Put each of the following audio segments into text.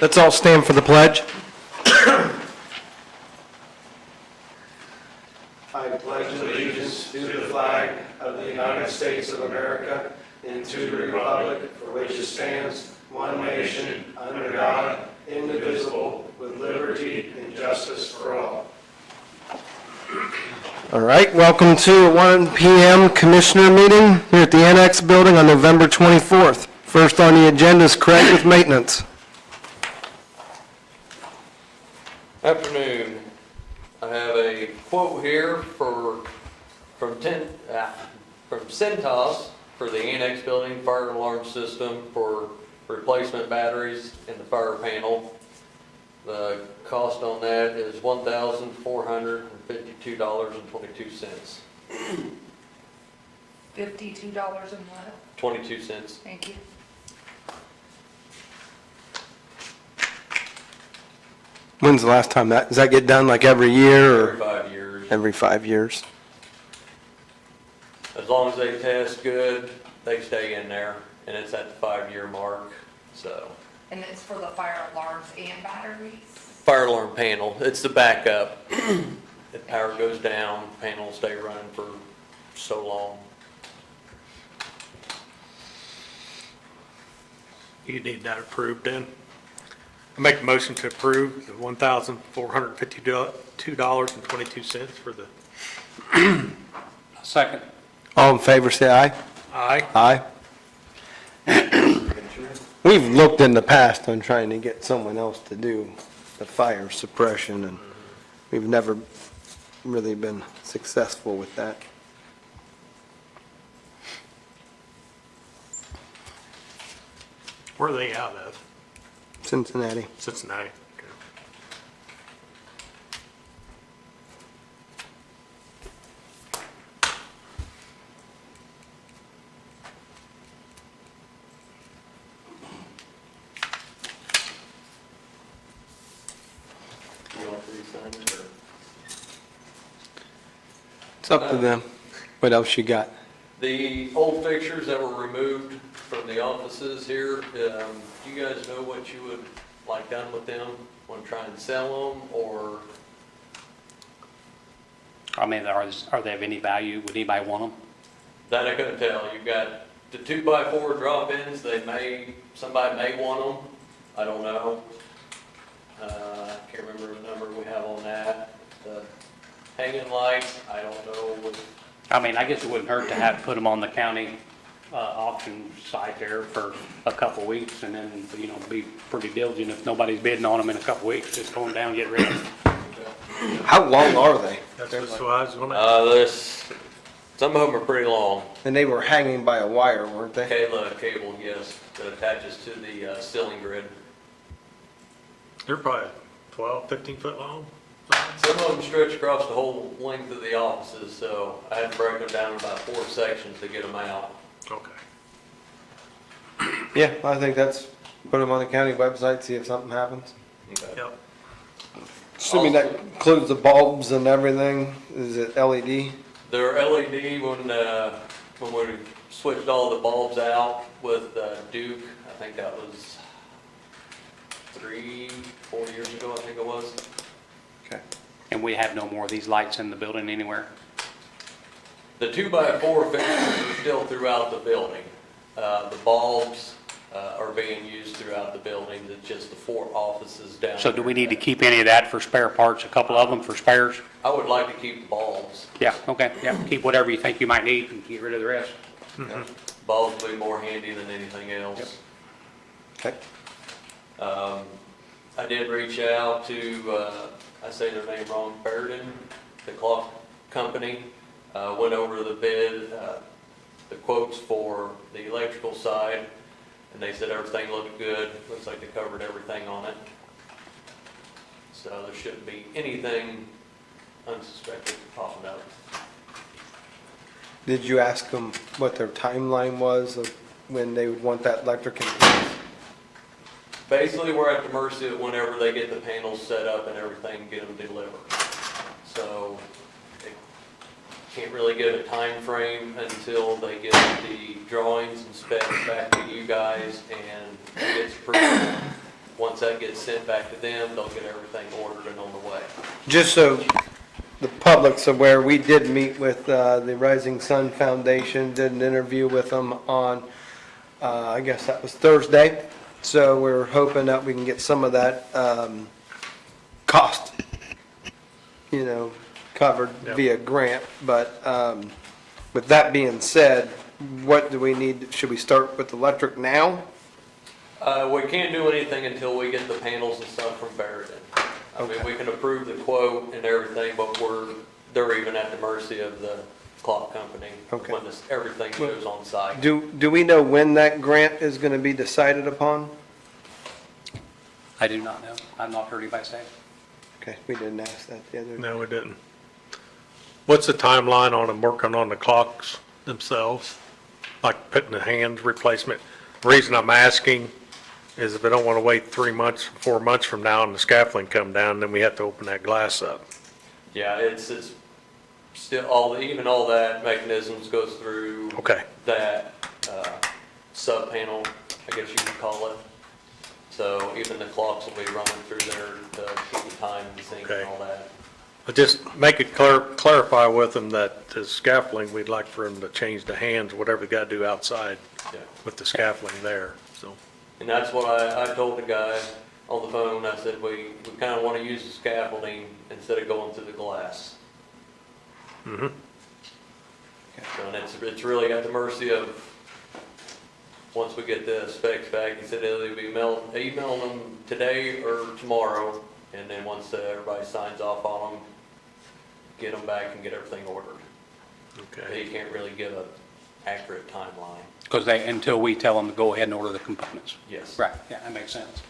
Let's all stand for the pledge. I pledge allegiance to the flag of the United States of America and to the republic for which it stands, one nation, under God, indivisible, with liberty and justice for all. All right, welcome to 1 p.m. Commissioner meeting here at the Annex Building on November 24th. First on the agenda is Craig with maintenance. Afternoon. I have a quote here from Centos for the Annex Building fire alarm system for replacement batteries in the fire panel. The cost on that is $1,452.22. $52 and what? 22 cents. Thank you. When's the last time does that get done, like every year Every or 5 years. every 5 years? As long as they test good, they stay in there, and it's at the 5-year mark, so. And it's for the fire alarms and batteries? Fire alarm panel, it's the backup. If power goes down, panel will stay running for so long. You need that approved then? I make a motion to approve the $1,452.22 for the, Second. All in favor, say aye. aye. Aye. We've looked in the past on trying to get someone else to do the fire suppression, and we've never really been successful with that. Where are they out of? Cincinnati. Cincinnati. Okay. You want to re-sign it, or? It's up to them. What else you got? The old fixtures that were removed from the offices here, do you guys know what you would like done with them? Want to try and sell them, or? I mean, are they of any value? Would anybody want them? That I couldn't tell. You've got the 2x4 drop-ins, somebody may want them, I don't know. I can't remember the number we have on that. The hanging lights, I don't know. I mean, I guess it wouldn't hurt to put them on the county auction site there for a couple of weeks, and then, be pretty diligent. If nobody's bidding on them in a couple of weeks, just go down and get rid of them. How long are they? That's what I was gonna, Some of them are pretty long. And they were hanging by a wire, weren't they? Cable, yes, that attaches to the ceiling grid. they're probably 12, 15 foot long. Some of them stretch across the whole length of the offices, so I had to break them down in about 4 sections to get them out. Okay. Yeah, I think put them on the county website, see if something happens. Okay. Yep. Assuming that includes the bulbs and everything, is it LED? They're LED when we switched all the bulbs out with Duke. I think that was 3-4 years ago, I think it was. Okay. And we have no more of these lights in the building anywhere. The 2x4 fixtures are still throughout the building. The bulbs are being used throughout the building. It's just the 4 offices down. So do we need to keep any of that for spare parts, a couple of them for spares? I would like to keep the bulbs. Yeah, okay, yeah, keep whatever you think you might need and get rid of the rest. Bulbs will be more handy than anything else. Okay. I did reach out to, I say their name wrong, Berden, the clock company. Went over the bid, the quotes for the electrical side, and they said everything looked good. Looks like they covered everything on it. So there shouldn't be anything unsuspected popping up. Did you ask them what their timeline was of when they would want that electric in place? Basically, we're at the mercy of whenever they get the panels set up and everything, get them delivered. So they can't really give a time frame until they get the drawings and specs back to you guys and it gets approved. once that gets sent back to them, they'll get everything ordered and on the way. Just so the public's aware, we did meet with the Rising Sun Foundation, did an interview with them on, I guess that was Thursday. So we're hoping that we can get some of that cost, covered via grant. But with that being said, what do we need? Should we start with electric now? We can't do anything until we get the panels and stuff from Barrington. I mean, Okay. we can approve the quote and everything, but they're even at the mercy of the clock company Okay. when everything goes on site. Do we know when that grant is going to be decided upon? I do not know. I've not heard anybody say. Okay, we didn't ask that the other day. No, we didn't. What's the timeline on them working on the clocks themselves? Like putting the hands replacement? The reason I'm asking is if I don't want to wait 3 months, 4 months from now and the scaffolding come down, then we have to open that glass up. Yeah, it's still even all that mechanisms goes through Okay, that sub panel, I guess you could call it. So even the clocks will be running through there to keep the time and sync Okay. and all that. but just make it clarify with them that the scaffolding, we'd like for them to change the hands, whatever they got to do outside Yeah. with the scaffolding there, so. And that's what I told the guy on the phone. I said, we kind of want to use the scaffolding instead of going through the glass. Mhm. So, and it's really at the mercy of, once we get the specs back, he said they'll be emailing them today or tomorrow. And then once everybody signs off on them, get them back and get everything ordered. Okay. He can't really give an accurate timeline. Because until we tell them to go ahead and order the components. Yes. Right, yeah, that makes sense.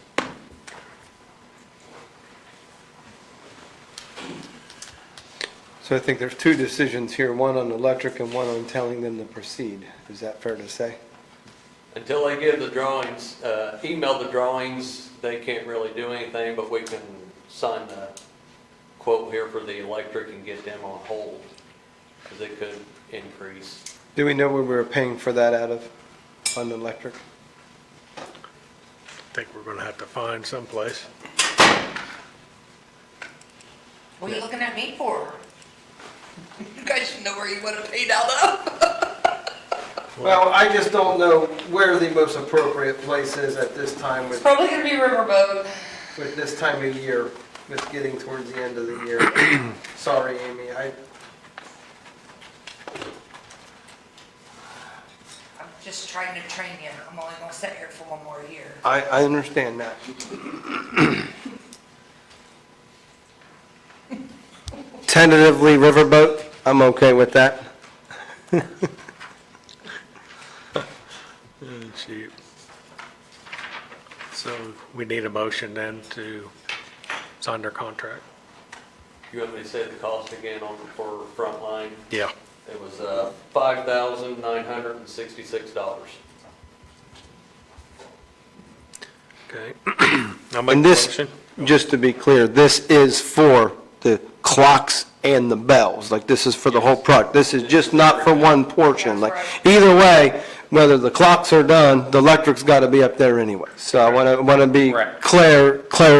So I think there's two decisions here, one on electric and one on telling them to proceed. Is that fair to say? Until they give the drawings, email the drawings, they can't really do anything, but we can sign the quote here for the electric and get them on hold, because it could increase. Do we know where we were paying for that out of, on the electric? I think we're gonna have to find someplace. What are you looking at me for? You guys should know where you want to pay out of. Well, I just don't know where the most appropriate place is at this time It's with probably gonna be Riverboat. this time of year, with getting towards the end of the year. Sorry, Amy, I'm just trying to train you. I'm only gonna sit here for one more year. I understand that. Tentatively Riverboat, I'm okay with that. Cheap. So we need a motion then to sign their contract? You want me to say the cost again for Frontline? Yeah. It was $5,966. Okay. I'll make And the this, motion. just to be clear, this is for the clocks and the bells, like this is for the whole product. This is just not for one portion. Like, either way, whether the clocks are done, the electric's got to be up there anyway. So I want to be Correct.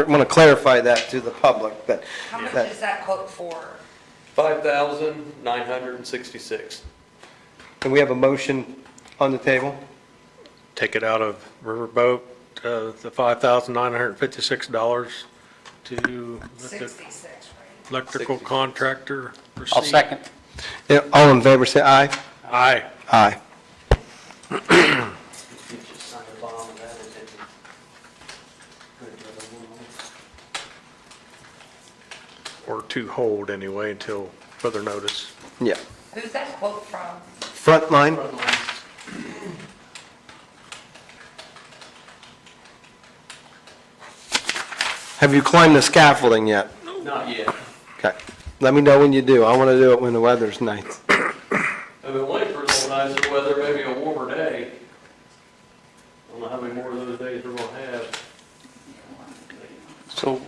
want to clarify that to the public, that, How much that, is that quote for? $5,966. and we have a motion on the table? Take it out of Riverboat, the $5,956 to let the 66, right? electrical 66. contractor proceed. I'll second. Yeah, all in favor, say aye. Aye. Aye. You just sign the bottom of that and then Or to hold anyway until further notice. Yeah. Who's that quote from? Frontline? Have you climbed the scaffolding yet? Not yet. Okay. Let me know when you do. I want to do it when the weather's nice. I've been waiting for a little nicer weather, maybe a warmer day. I don't know how many more of those days we're gonna have. So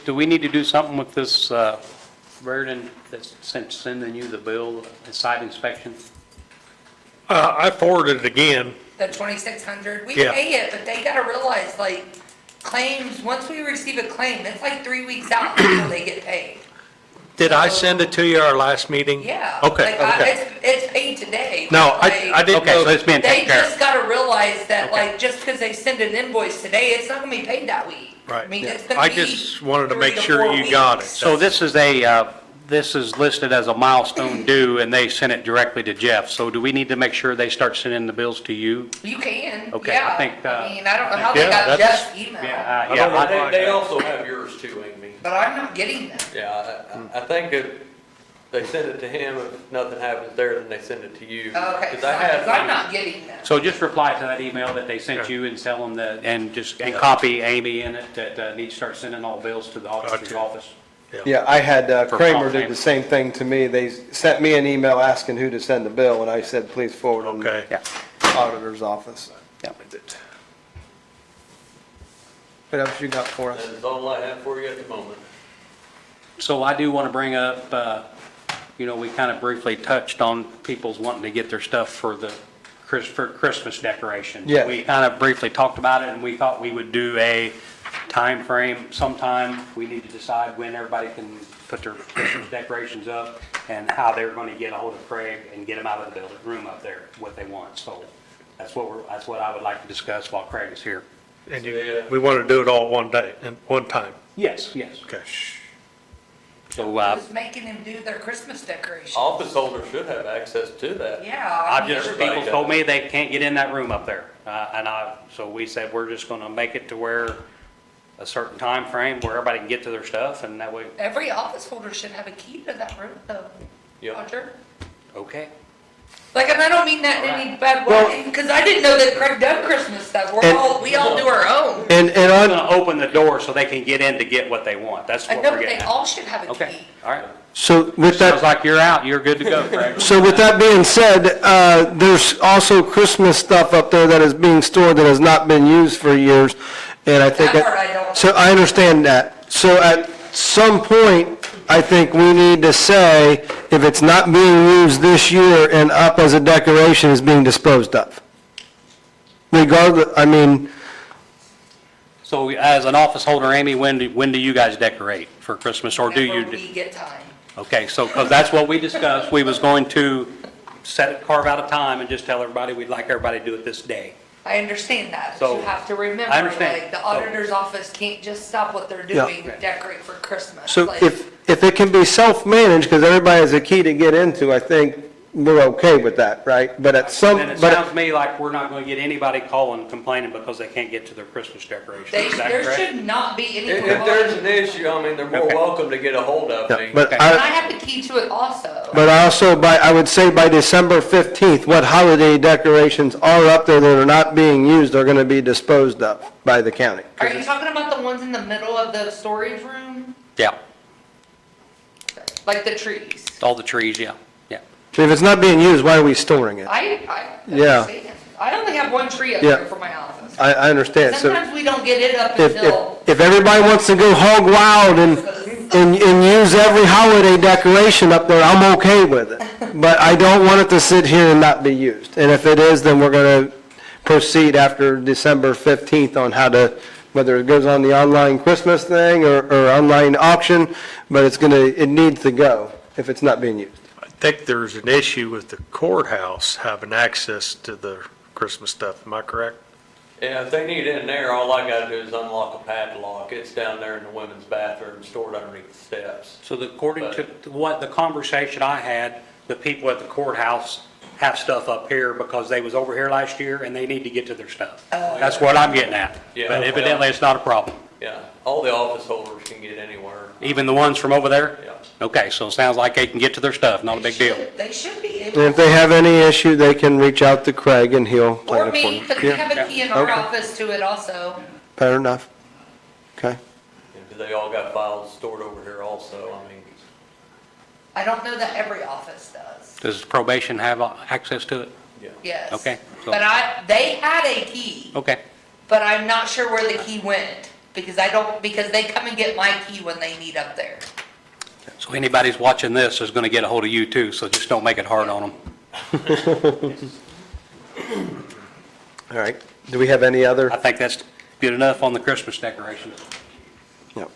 do we need to do something with this, Verdon, that's sending you the bill, the site inspection? I forwarded it again. The 2,600? We Yeah. pay it, but they gotta realize, like, claims, once we receive a claim, it's like 3 weeks out before they get paid. Did I send it to you our last meeting? Yeah. Okay, Like, okay. it's paid today. No, but, I like, didn't Okay, know. so it's been They taken care just of. gotta realize that, Okay. like, just because they send an invoice today, it's not gonna be paid that week. Right. I mean, Yeah. it's gonna I be just wanted to 3 make sure 4 you got it. weeks. So this is listed as a milestone due, and they sent it directly to Jeff. So do we need to make sure they start sending the bills to you? You can, Okay, yeah. I think, I mean, I don't know how they yeah, got that's- Jeff's email, I Yeah, don't know, they also have yours too, Amy. but I'm not getting them. Yeah, I think if they send it to him, if nothing happens there, then they send it to you. Okay, 'Cause I had- because I'm not getting them. So just reply to that email that they sent you and tell them that, and copy Amy in it, that needs to start sending all bills to the auditor's Gotcha. office. Yeah, I had, For Kramer prompt did the payment. same thing to me. They sent me an email asking who to send the bill, and I said, please forward them to Okay. Yeah, the auditor's office. yeah. What else you got for us? That's all I have for you at the moment. So I do want to bring up, we kind of briefly touched on people's wanting to get their stuff for Christmas decorations. Yes. We kind of briefly talked about it, and we thought we would do a time frame sometime. We need to decide when everybody can put their Christmas decorations up and how they're going to get a hold of Craig and get them out of the building, room up there, what they want. So that's what I would like to discuss while Craig is here. And we want to do it all one day, and one time. Yes, yes. Okay. So, Who's making them do their Christmas decorations? Office holders should have access to that. Yeah, I've just, everybody people does. told me they can't get in that room up there. So we said, we're just gonna make it to where a certain time frame where everybody can get to their stuff, and that way, every office holder should have a key to that room, though. Yep. Roger? okay. Like, and I don't mean that in any bad Well- way, because I didn't know that Craig done Christmas stuff. We all do our own. And I'm on, gonna open the door so they can get in to get what they want. That's I what know, we're but they getting at. all should have a Okay, key. all right. so with Sounds that, like you're out. You're good to go, Craig. so with that being said, there's also Christmas stuff up there that is being stored that has not been used for years, and I think. That part I don't- So I understand that. So at some point, I think we need to say, if it's not being used this year and up as a decoration, is being disposed of. Regardless, I mean, So as an office holder, Amy, when do you guys decorate for Christmas, or do you? Whenever we get time. Okay, so, because that's what we discussed, we was going to carve out a time and just tell everybody, we'd like everybody to do it this day. I understand that, but So, you have to remember, I understand. like, the auditor's office can't just stop what they're Yeah. doing, decorate for Christmas. so Like, if it can be self-managed, because everybody has a key to get into, I think we're okay with that, right? But at some, And it but sounds to me like we're not going to get anybody calling complaining because they can't get to their Christmas decorations. Is that there correct? should not be any. If there's an issue, I mean, they're more Okay. welcome to get a hold of yeah, me. but Okay. And I I, have the key to it also. but also I would say by December 15th, what holiday decorations are up there that are not being used are going to be disposed of by the county. Are you talking about the ones in the middle of the storage room? Yeah, Like the trees? all the trees, yeah, yeah. If it's not being used, why are we storing it? I Yeah. understand. I only have one tree up Yeah. there for my office. I understand, so. Sometimes we don't get it up If until, everybody wants to go hog wild and use every holiday decoration up there, I'm okay with it. But I don't want it to sit here and not be used. And if it is, then we're going to proceed after December 15th on how to, whether it goes on the online Christmas thing or online auction, but it needs to go if it's not being used. I think there's an issue with the courthouse having access to the Christmas stuff, am I correct? Yeah, if they need it in there, all I gotta do is unlock a padlock. It's down there in the women's bathroom, stored underneath the steps. So according to what the conversation I had, the people at the courthouse have stuff up here because they was over here last year and they need to get to their stuff. That's what I'm getting at. Yeah. But evidently, it's not a problem. Yeah, all the office holders can get anywhere. Even the ones from over there? Yeah. Okay, so it sounds like they can get to their stuff, not a big deal. they should be And able, if they have any issue, they can reach out to Craig and he'll plan or it for me, them. because we Yeah, have a key in our Okay. office to it also. fair enough. Okay. Because they all got files stored over here also, I mean. I don't know that every office does. Does probation have access to it? Yeah. Yes. Okay, so- But they had a key, Okay, but I'm not sure where the key went, because because they come and get my key when they need up there. so anybody's watching this is going to get a hold of you too, so just don't make it hard on them. All right. Do we have any other? I think that's Good enough on the Christmas decorations. Yep.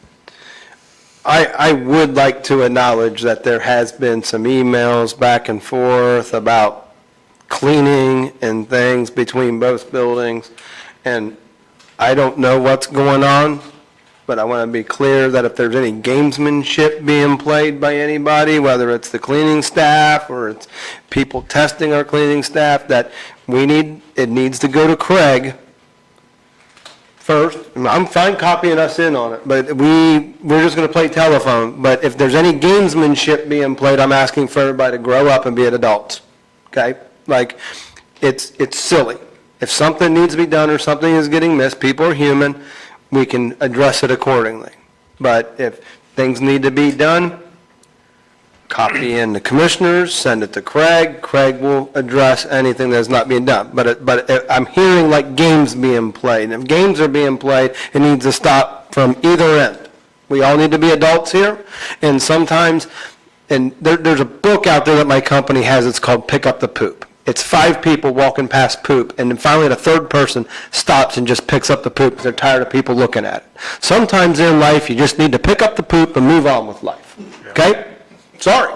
I would like to acknowledge that there has been some emails back and forth about cleaning and things between both buildings, and I don't know what's going on, but I want to be clear that if there's any gamesmanship being played by anybody, whether it's the cleaning staff or it's people testing our cleaning staff, that it needs to go to Craig first. I'm fine copying us in on it, but we're just going to play telephone. But if there's any gamesmanship being played, I'm asking for everybody to grow up and be adults, okay? Like, it's silly. If something needs to be done or something is getting missed, people are human, we can address it accordingly. But if things need to be done, copy in the commissioners, send it to Craig. Craig will address anything that's not being done. But I'm hearing like games being played. And if games are being played, it needs to stop from either end. We all need to be adults here, and sometimes, and there's a book out there that my company has, it's called Pick Up the Poop. It's 5 people walking past poop, and then finally the third person stops and just picks up the poop because they're tired of people looking at it. Sometimes in life, you just need to pick up the poop and move on with life, okay? Sorry.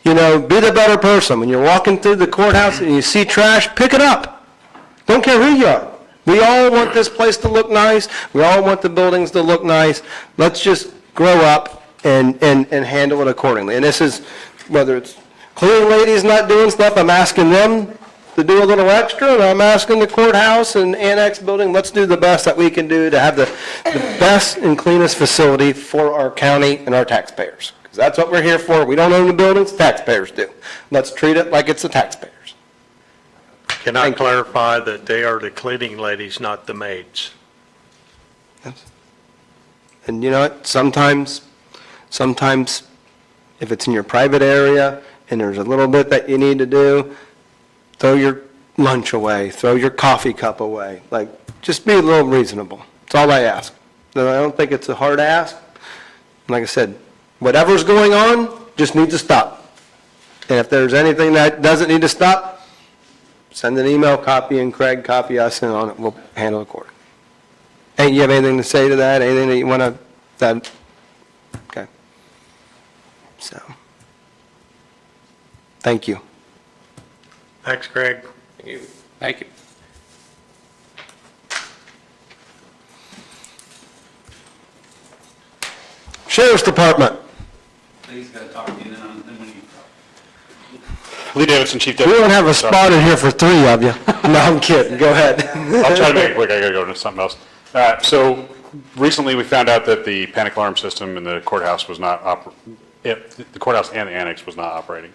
You know, be the better person. When you're walking through the courthouse and you see trash, pick it up. Don't care who you are. We all want this place to look nice. We all want the buildings to look nice. Let's just grow up and handle it accordingly. And this is, whether it's cleaning ladies not doing stuff, I'm asking them to do a little extra, and I'm asking the courthouse and annex building, let's do the best that we can do to have the best and cleanest facility for our county and our taxpayers. Because that's what we're here for. We don't own the buildings, taxpayers do. Let's treat it like it's the taxpayers. Can I clarify that they are the cleaning ladies, not the maids? And you know what, sometimes if it's in your private area and there's a little bit that you need to do, throw your lunch away, throw your coffee cup away. Like, just be a little reasonable. That's all I ask. I don't think it's a hard ask. Like I said, whatever's going on just needs to stop. And if there's anything that doesn't need to stop, send an email, copy and Craig, copy us in on it. We'll handle it accordingly. Hey, you have anything to say to that? Anything that you want to, that, okay. So, thank you. Thanks, Craig. Thank you. Thank you. Sheriff's Department. Lee's got to talk to you, then when you talk. Lee Davidson, Chief We Deputy. don't have a spot in here for 3 of you. No, I'm kidding. Go ahead. I'll try to make it quick, I gotta go into something else. So recently, we found out that the panic alarm system in the courthouse was not, the courthouse and the annex was not operating.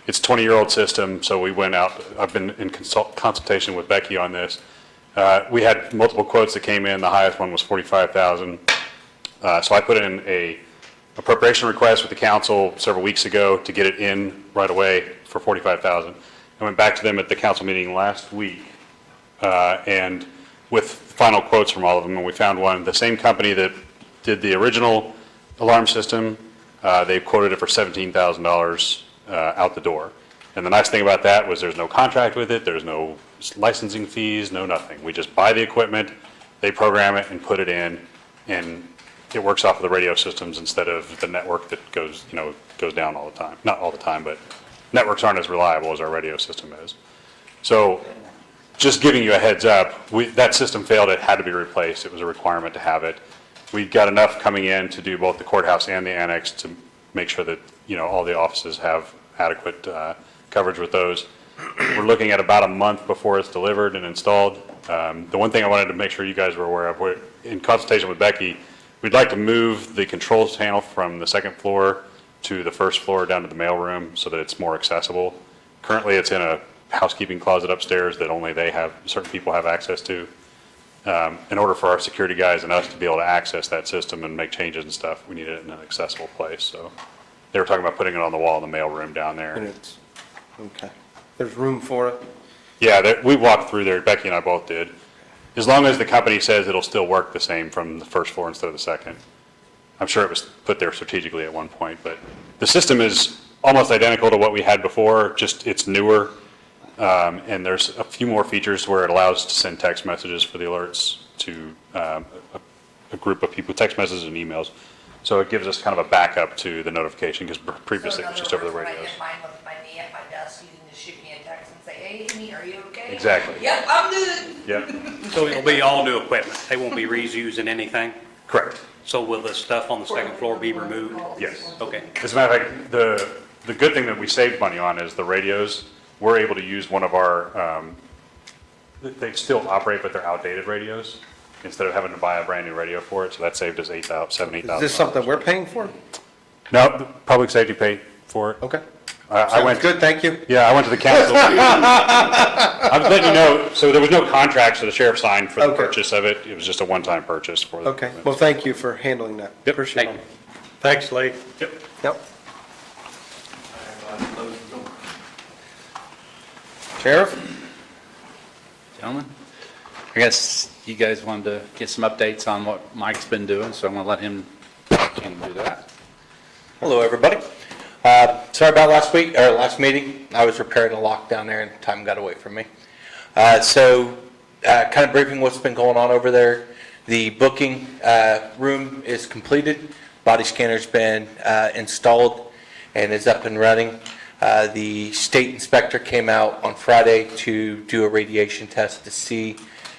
It's a 20-year-old system, so we went out, I've been in consultation with Becky on this. We had multiple quotes that came in, the highest one was $45,000. So I put in a appropriation request with the council several weeks ago to get it in right away for $45,000. I went back to them at the council meeting last week, and with final quotes from all of them, and we found one, the same company that did the original alarm system, they quoted it for $17,000 out the door. And the nice thing about that was there's no contract with it, there's no licensing fees, no nothing. We just buy the equipment, they program it and put it in, and it works off of the radio systems instead of the network that goes down all the time. Not all the time, but networks aren't as reliable as our radio system is. So just giving you a heads up, that system failed, it had to be replaced, it was a requirement to have it. We got enough coming in to do both the courthouse and the annex to make sure that, all the offices have adequate coverage with those. We're looking at about a month before it's delivered and installed. The one thing I wanted to make sure you guys were aware of, we're in consultation with Becky, we'd like to move the controls panel from the second floor to the first floor down to the mail room so that it's more accessible. Currently, it's in a housekeeping closet upstairs that only certain people have access to. In order for our security guys and us to be able to access that system and make changes and stuff, we need it in an accessible place. So they were talking about putting it on the wall in the mail room down there. And it's, okay. There's room for it? Yeah, we walked through there, Becky and I both did. As long as the company says it'll still work the same from the first floor instead of the second. I'm sure it was put there strategically at one point, but the system is almost identical to what we had before, just it's newer. And there's a few more features where it allows to send text messages for the alerts to a group of people, text messages and emails. So it gives us kind of a backup to the notification, because previously it was just over the radios. So in other words, when I hit mine with my knee at my desk, you can just shoot me a text and say, hey, Amy, are you okay? Exactly. Yep, I'm good. Yep, So it'll be all new equipment. They won't be reusing anything? correct. So will the stuff on the second floor be removed? Yes. Okay. As a matter of fact, the good thing that we saved money on is the radios. We're able to use one of our, they still operate, but they're outdated radios, instead of having to buy a brand new radio for it. So that saved us $8,000. Is this something we're paying for? No, the public safety paid for it. Okay. I Sounds went, good, thank you. yeah, I went to the council. I'm letting you know, so there was no contract, so the sheriff signed for the Okay. purchase of it. It was just a one-time purchase for the. Okay, well, thank you for handling that. Yep. Appreciate Thank it. Thanks, Lee. Yep. Yep. Sheriff? Gentlemen, I guess you guys wanted to get some updates on what Mike's been doing, so I'm going to let him do that. Hello, everybody. Sorry about last week, or last meeting. I was repairing a lock down there and time got away from me. Kind of briefing what's been going on over there. The booking room is completed. Body scanner's been installed and is up and running. The state inspector came out on Friday to do a radiation test to see,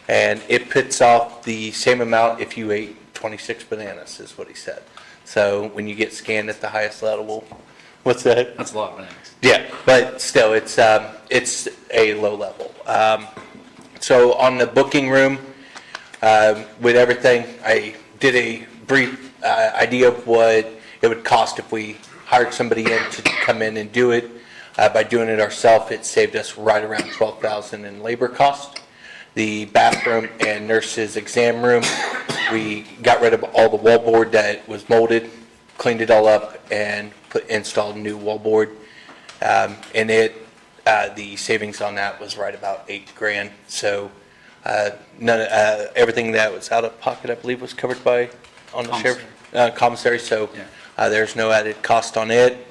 and it puts off the same amount if you ate 26 bananas, is what he said. So when you get scanned at the highest level, what's that? That's a lot of things. Yeah, but still, it's a low level. So on the booking room, with everything, I did a brief idea of what it would cost if we hired somebody in to come in and do it. By doing it ourselves, it saved us right around $12,000 in labor cost. The bathroom and nurse's exam room, we got rid of all the wallboard that was molded, cleaned it all up, and installed new wallboard. And the savings on that was right about $8,000. So everything that was out of pocket, I believe, was covered by on the sheriff commissary. So there's no added cost on it.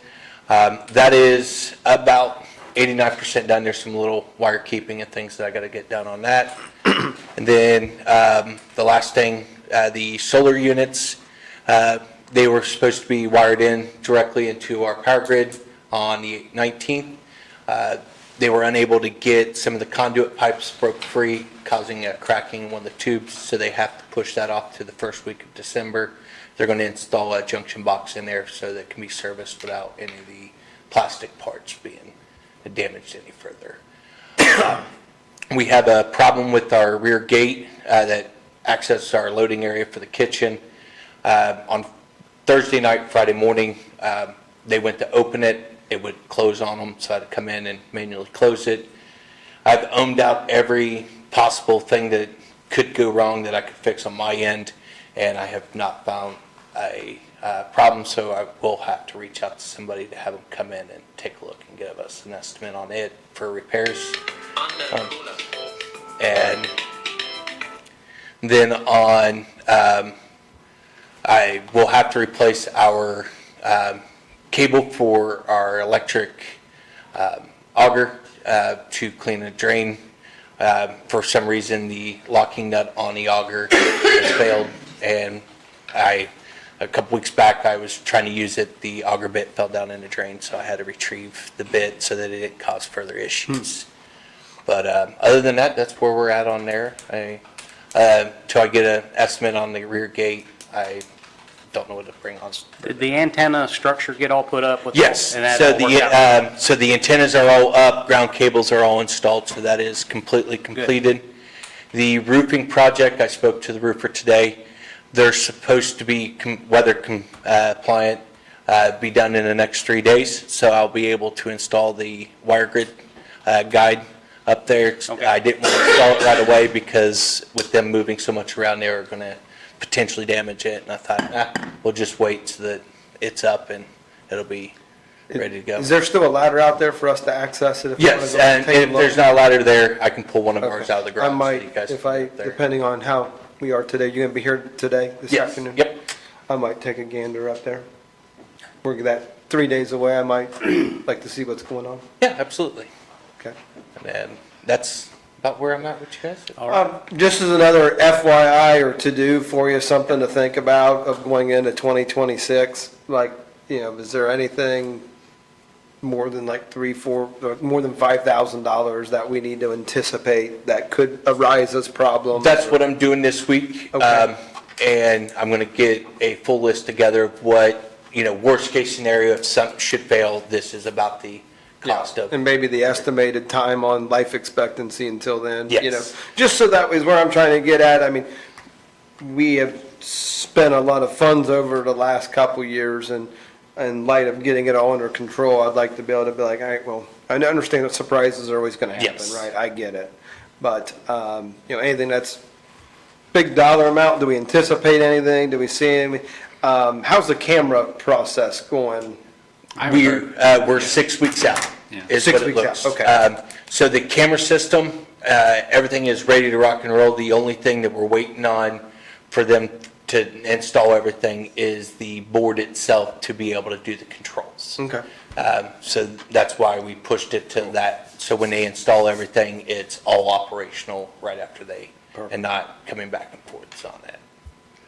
That is about 89% done. There's some little wire keeping and things that I got to get done on that. And then the last thing, the solar units, they were supposed to be wired in directly into our power grid on the 19th. They were unable to get, some of the conduit pipes broke free, causing a cracking in one of the tubes, so they have to push that off to the first week of December. They're going to install a junction box in there so that it can be serviced without any of the plastic parts being damaged any further. We have a problem with our rear gate that accesses our loading area for the kitchen. On Thursday night, Friday morning, they went to open it. It would close on them, so I had to come in and manually close it. I've ohmed out every possible thing that could go wrong that I could fix on my end, and I have not found a problem, so I will have to reach out to somebody to have them come in and take a look and give us an estimate on it for repairs. And then on, I will have to replace our cable for our electric auger to clean a drain. For some reason, the locking nut on the auger has failed, and a couple weeks back, I was trying to use it, the auger bit fell down in the drain, so I had to retrieve the bit so that it didn't cause further issues. But other than that, that's where we're at on there. Till I get an estimate on the rear gate, I don't know what to bring on. Did the antenna structure get all put up with? Yes, and that so all worked out? so the antennas are all up, ground cables are all installed, so that is completely completed. The roofing project, I spoke to the roofer today. They're supposed to be weather compliant, be done in the next 3 days, so I'll be able to install the wire grid guide up there. Okay. I didn't want to install it right away because with them moving so much around, they were going to potentially damage it, and I thought, we'll just wait so that it's up and it'll be ready to go. Is there still a ladder out there for us to access it? If we wanna Yes, go and take a if look? there's not a ladder there, I can pull one of Okay. ours out of the garage. I so might, you guys if can I, get up there. depending on how we are today, you gonna be here today, this Yes, afternoon? yep. I might take a gander up there. We're that 3 days away, I might like to see what's going on. Yeah, absolutely. Okay. And then that's about where I'm at with you guys. Just as another FYI or to-do for you, something to think about of going into 2026, like, is there anything more than like more than $5,000 that we need to anticipate that could arise as problems? That's what I'm doing this week. Okay. And I'm going to get a full list together of what, worst case scenario, if something should fail, this is about the cost of. And maybe the estimated time on life expectancy until then? Yes. Just so that is where I'm trying to get at. I mean, we have spent a lot of funds over the last couple of years, and in light of getting it all under control, I'd like to be able to be like, all right, well, I understand that surprises are always going to happen, Yes. right? I get it. But, anything that's big dollar amount, do we anticipate anything? Do we see anything? How's the camera process going? We're 6 weeks out, is 6 what it weeks looks. out, okay. So the camera system, everything is ready to rock and roll. The only thing that we're waiting on for them to install everything is the board itself to be able to do the controls. Okay. So that's why we pushed it to that. So when they install everything, it's all operational right after and not coming back and forth on that.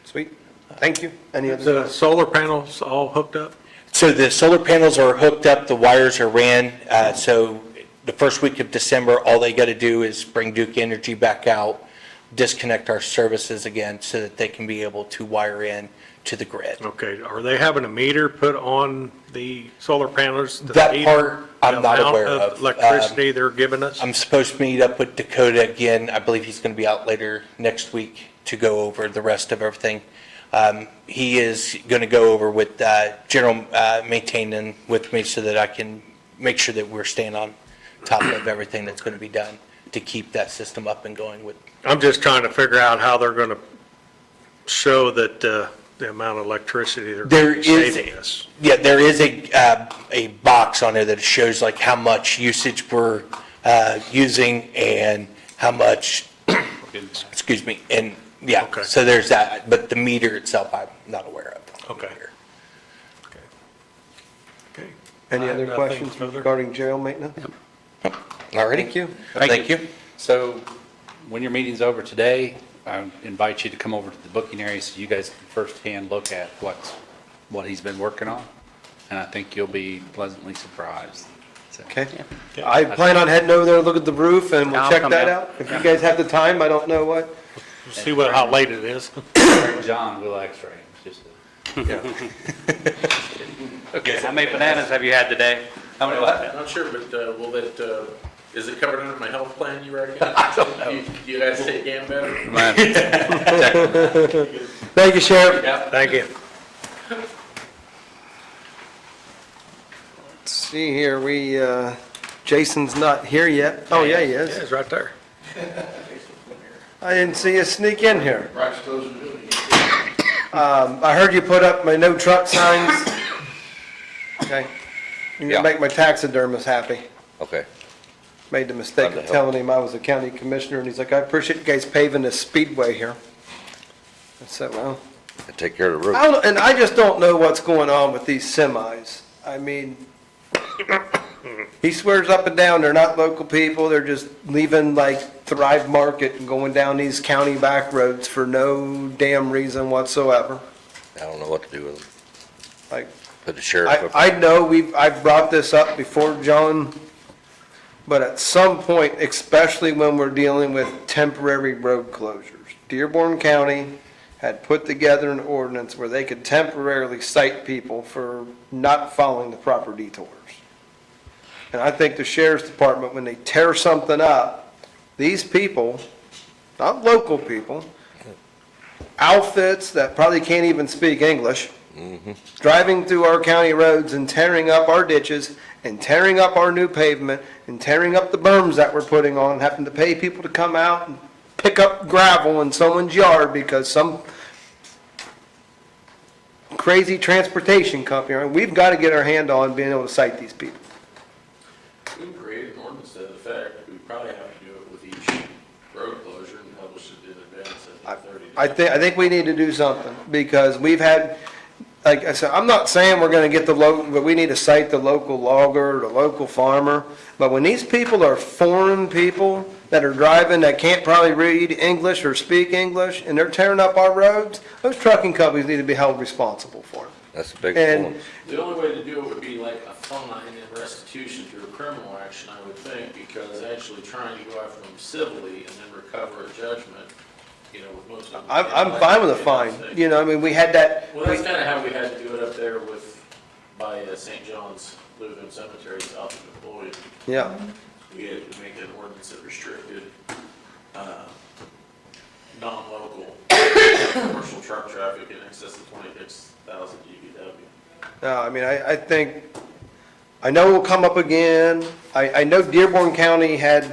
Sweet. Thank you. Any other? The solar panels all hooked up? So the solar panels are hooked up, the wires are ran, so the first week of December, all they got to do is bring Duke Energy back out, disconnect our services again so that they can be able to wire in to the grid. Okay, are they having a meter put on the solar panels? to That meter part I'm the not amount aware of. Electricity they're giving us? I'm supposed to meet up with Dakota again, I believe he's going to be out later next week to go over the rest of everything. He is going to go over with general maintaining with me so that I can make sure that we're staying on top of everything that's going to be done to keep that system up and going with. I'm just trying to figure out how they're going to show that the amount of electricity they're There going to be is- saving us. Yeah, there is a box on there that shows like how much usage we're using and how much, excuse me, and yeah, Okay. so there's that, but the meter itself, I'm not aware of. Okay. Okay. Any I have other nothing questions further. regarding jail maintenance? All righty. Thank you. Thank you. So when your meeting's over today, I invite you to come over to the booking area so you guys can firsthand look at what he's been working on. And I think you'll be pleasantly surprised. So- Okay. I plan on heading over there to look at the roof, and we'll I'll check come that down. out. If you guys have the time, I don't know what. See how late it is. John will x-ray. It's just Okay, how many bananas have you had today? how many what? I'm not sure, but will that, is it covered under my health plan, you reckon? I don't know. You guys take better? Thank you, Sheriff. Thank you. Let's see here, Jason's not here yet. Oh, yeah, he Yeah, is. it's right there. I didn't see you sneak in here. Bryce closing the building. I heard you put up my no truck signs. Okay. You're Yeah. gonna make my taxidermist happy. Okay. Made the mistake Glad to of help. telling him I was a county commissioner, and he's like, I appreciate you guys paving this speedway here. I said, well, I take care of the roof. I don't, and I just don't know what's going on with these semis. I mean, he swears up and down they're not local people, they're just leaving like Thrive Market and going down these county back roads for no damn reason whatsoever. I don't know what to do with them. Like, Put the sheriff up. I know I've brought this up before, John, but at some point, especially when we're dealing with temporary road closures, Dearborn County had put together an ordinance where they could temporarily cite people for not following the proper detours. And I think the sheriff's department, when they tear something up, these people, not local people, outfits that probably can't even speak English, driving through our county roads and tearing up our ditches and tearing up our new pavement and tearing up the berms that we're putting on, having to pay people to come out and pick up gravel in someone's yard because some crazy transportation company, we've got to get our hand on being able to cite these people. We can create an ordinance to that effect. We probably have to do it with each road closure and publish it in advance at 30 days. I think we need to do something because we've had, like I said, I'm not saying we're gonna get the local, but we need to cite the local logger, the local farmer. But when these people are foreign people that are driving, that can't probably read English or speak English, and they're tearing up our roads, those trucking companies need to be held responsible for it. That's a big And- one. The only way to do it would be like a fine and restitution through a criminal action, I would think, because actually trying to go after them civilly and then recover a judgment, you know, with most of them. I'm fine with a fine, you know, I mean, we had that. Well, that's kind of how we had to do it up there by St. John's Lutheran Cemetery south of Floyd. Yeah, We had to make an ordinance that restricted, non-local commercial truck traffic in excess of 26,000 GVW. no, I mean, I think, I know it'll come up again. I know Dearborn County has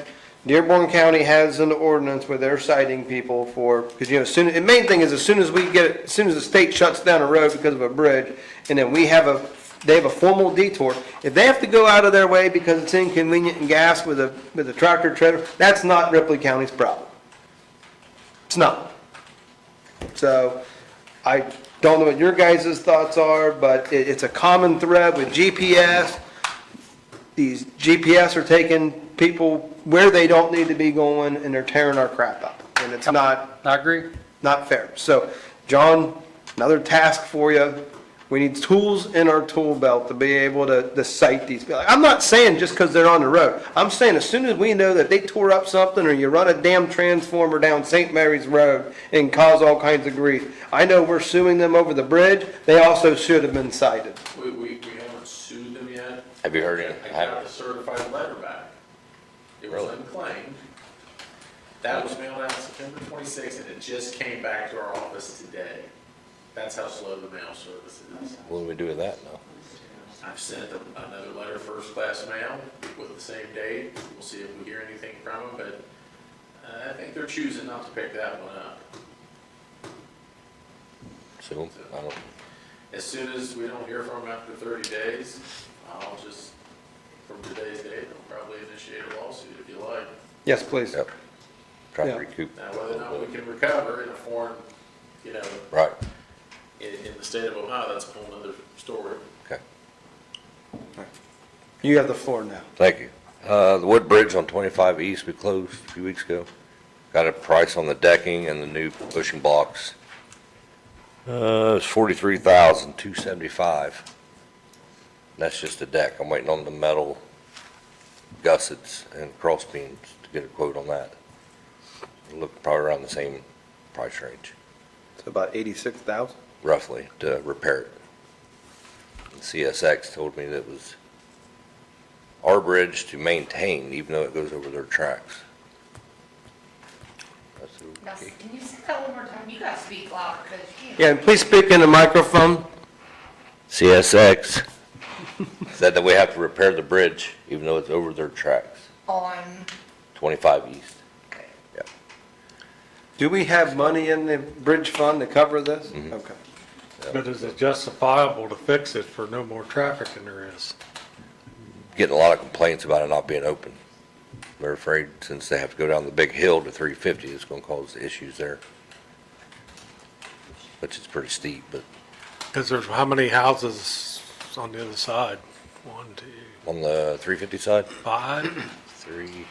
an ordinance where they're citing people for, because, you know, the main thing is as soon as the state shuts down a road because of a bridge, and then they have a formal detour, if they have to go out of their way because it's inconvenient and gas with a tractor trailer, that's not Ripley County's problem. It's not. So, I don't know what your guys' thoughts are, but it's a common thread with GPS. These GPS are taking people where they don't need to be going, and they're tearing our crap up. And it's not I agree. fair. So, John, another task for you. We need tools in our tool belt to be able to cite these people. I'm not saying just because they're on the road. I'm saying as soon as we know that they tore up something, or you run a damn transformer down St. Mary's Road and cause all kinds of grief. I know we're suing them over the bridge. They also should have been cited. We haven't sued them yet. Have you heard it? I got the certified letter back. It was unclaimed. That was mailed out September 26th, and it just came back to our office today. That's how slow the mail service is. What do we do with that now? I've sent them another letter, first class mail, with the same date. We'll see if we hear anything from them, but I think they're choosing not to pick that one up. So, I don't, As soon as we don't hear from them after 30 days, I'll just, from today's date, I'll probably initiate a lawsuit if you like. Yes, please. yep. Try Yeah. to recoup. Now, whether or not we can recover in a foreign, you know, Right, in the state of Ohio, that's a whole nother story. okay. You have the floor now. Thank you. The wood bridge on 25 East, we closed a few weeks ago. Got a price on the decking and the new pushing blocks. It's $43,275. That's just the deck. I'm waiting on the metal gussets and cross beams to get a quote on that. Look probably around the same price range, It's about 86,000. roughly, to repair it. And CSX told me that it was our bridge to maintain, even though it goes over their tracks. That's Now, okay. can you say that one more time? You gotta speak louder, because you can't. Yeah, and please speak in the microphone. CSX said that we have to repair the bridge, even though it's over their tracks, On, 25 East. okay. Do we have money in the bridge fund to cover this? Mhm. Okay. But is it justifiable to fix it for no more traffic than there is? Getting a lot of complaints about it not being open. They're afraid since they have to go down the big hill to 350, it's going to cause issues there. Which is pretty steep, but Because there's how many houses on the other side? 1, 2, on the 350 side, 5? 3,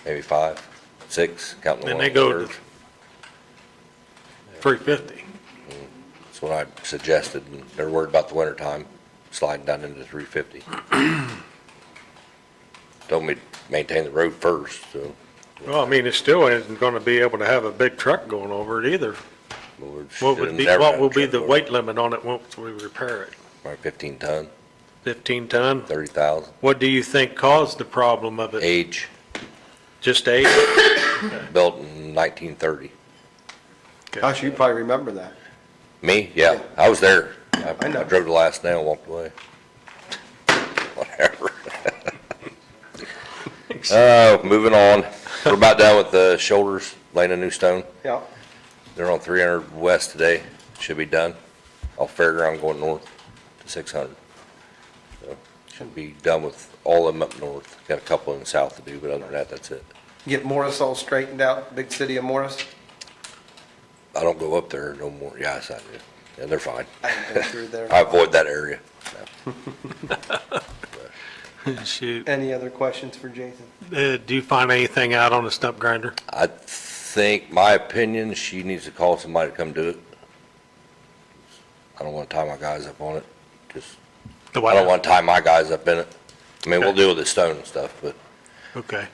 maybe 5, 6, counting the And one they on go the to church. 350. That's what I suggested, and they're worried about the winter time, sliding down into 350. Told me to maintain the road first, so Well, I mean, it still isn't going to be able to have a big truck going over it either. we What should would be, never what have will be truck the over. weight limit on it once we repair it? Right, 15 ton, 15 ton? 30,000. What do you think caused the problem of it? Age, Just age? built in 1930. Gosh, you probably remember that. Me? Yeah, I was there. I know. drove the last nail and walked away. Whatever. Moving on. We're about done with the shoulders, laying a new stone. Yeah. They're on 300 west today. Should be done. Off Fairground going north to 600. So should be done with all of them up north. Got a couple in the south to do, but other than that, that's it. Get Morris all straightened out, big city of Morris. I don't go up there no more. Yes, I do. Yeah, they're fine. I haven't been through there. I avoid that area. Shoot. Any other questions for Jason? Do you find anything out on the stump grinder? I think, my opinion, she needs to call somebody to come do it. I don't want to tie my guys up on it. Just, The I what? don't want to tie my guys up in it. I mean, we'll Okay. deal with the stone and stuff, but Okay.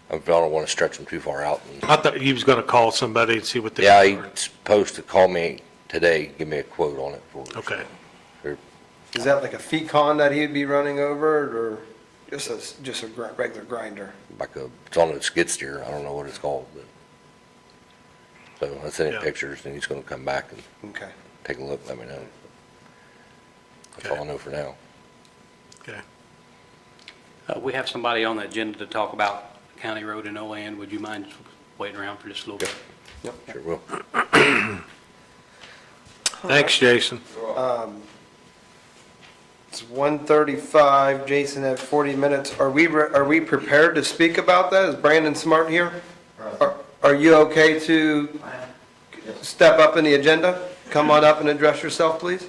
I don't want to stretch them too far out. I thought you was gonna call somebody and see what they. Yeah, he's supposed to call me today, give me a quote on it for it. Okay. Is that like a Fecon that he'd be running over, or just a regular grinder? Like it's on a skid steer. I don't know what it's called, but. So I sent him Yeah. pictures and he's going to come back and Okay. take a look, let me know. That's Okay. all I know for now. Okay. We have somebody on the agenda to talk about County Road in Olean. Would you mind waiting around for just a little bit? Sure will. Thanks, Jason. It's 1:35, Jason had 40 minutes. Are we prepared to speak about that? Is Brandon Smart here? Are you okay to step up in the agenda? Come on up and address yourself, please.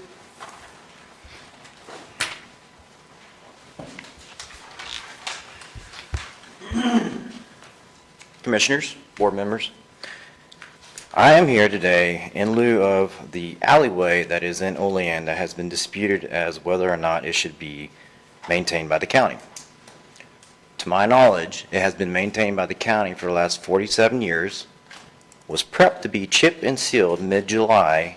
Commissioners, board members, I am here today in lieu of the alleyway that is in Olean that has been disputed as whether or not it should be maintained by the county. To my knowledge, it has been maintained by the county for the last 47 years, was prepped to be chipped and sealed mid-July,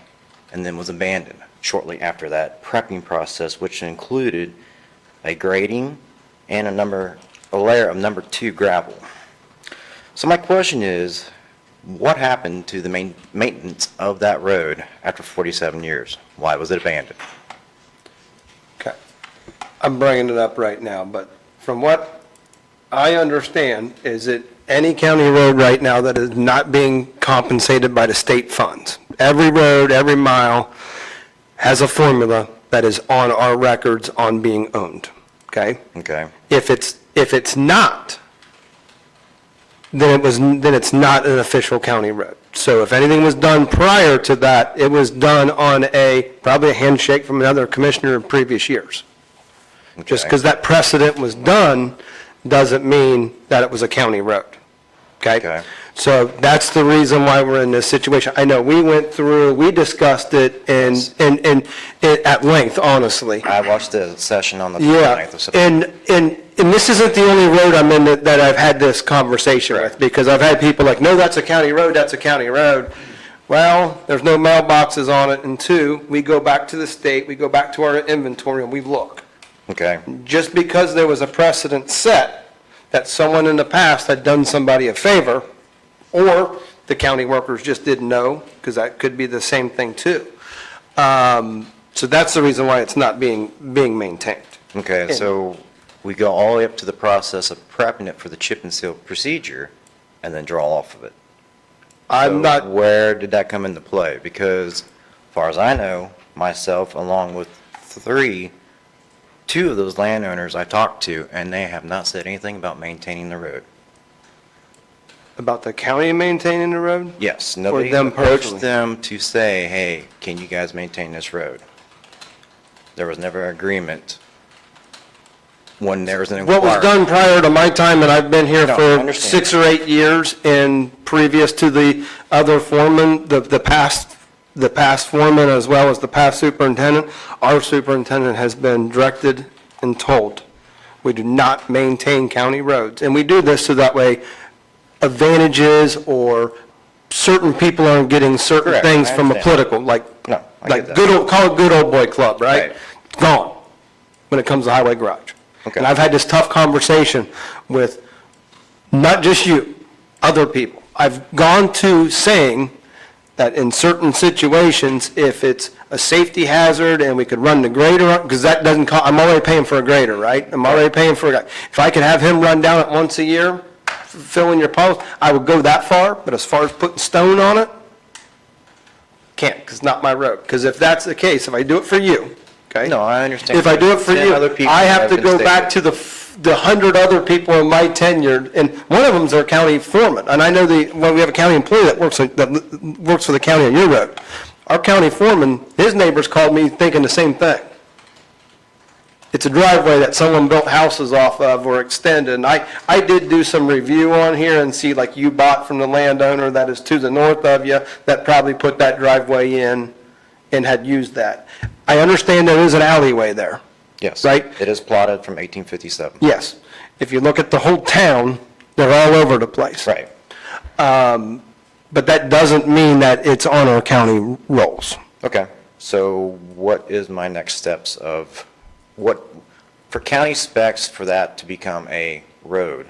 and then was abandoned shortly after that prepping process, which included a grading and a layer of number 2 gravel. So my question is, what happened to the maintenance of that road after 47 years? Why was it abandoned? Okay. I'm bringing it up right now, but from what I understand, is it any county road right now that is not being compensated by the state funds? Every road, every mile has a formula that is on our records on being owned, okay? Okay, If it's not, then it's not an official county road. So if anything was done prior to that, it was done on probably a handshake from another commissioner in previous years. Just Okay. because that precedent was done doesn't mean that it was a county road, okay? Okay. So that's the reason why we're in this situation. I know, we discussed it at length, honestly. I watched the session on the Yeah, 9th of September. and this isn't the only road I'm in that I've had this conversation with, because I've had people like, no, that's a county road, that's a county road. Well, there's no mailboxes on it, and 2, we go back to the state, we go back to our inventory, and we look. Okay, Just because there was a precedent set that someone in the past had done somebody a favor, or the county workers just didn't know, because that could be the same thing too. So that's the reason why it's not being maintained. okay, so we go all the way up to the process of prepping it for the chip and seal procedure, and then draw off of it. I'm So not, where did that come into play? Because, as far as I know, myself, along with 2 of those landowners I talked to, and they have not said anything about maintaining the road. about the county maintaining the road? Yes, nobody them approached personally? them to say, hey, can you guys maintain this road? There was never agreement when there was an inquiry. What was done prior to my time, and I've been here No, I for understand. 6 or 8 years, and previous to the other foreman, the past foreman as well as the past superintendent, our superintendent has been directed and told, we do not maintain county roads. And we do this so that way advantages or certain people aren't getting certain Correct, things I from a understand. political, No, I get that. good old, call it good old boy club, right? Right. Gone, when it comes to highway garage. Okay. And I've had this tough conversation with not just you, other people. I've gone to saying that in certain situations, if it's a safety hazard and we could run the grader, because that doesn't cost, I'm already paying for a grader, right? I'm already paying for a guy. If I could have him run down it once a year, fill in your post, I would go that far, but as far as putting stone on it, can't, because it's not my road. Because if that's the case, if I do it for you, okay? No, I understand. If I do it for Then you, other people I have to been go stated. back to the 100 other people in my tenure, and one of them's our county foreman, and I know well, we have a county employee that works for the county on your road. Our county foreman, his neighbors called me thinking the same thing. It's a driveway that someone built houses off of or extended, and I did do some review on here and see, like, you bought from the landowner that is to the north of you, that probably put that driveway in and had used that. I understand there is an alleyway there. Yes. Right? It is plotted from 1857. Yes. If you look at the whole town, they're all over the place. Right. But that doesn't mean that it's on our county rolls. Okay, so what is my next steps of, for county specs for that to become a road,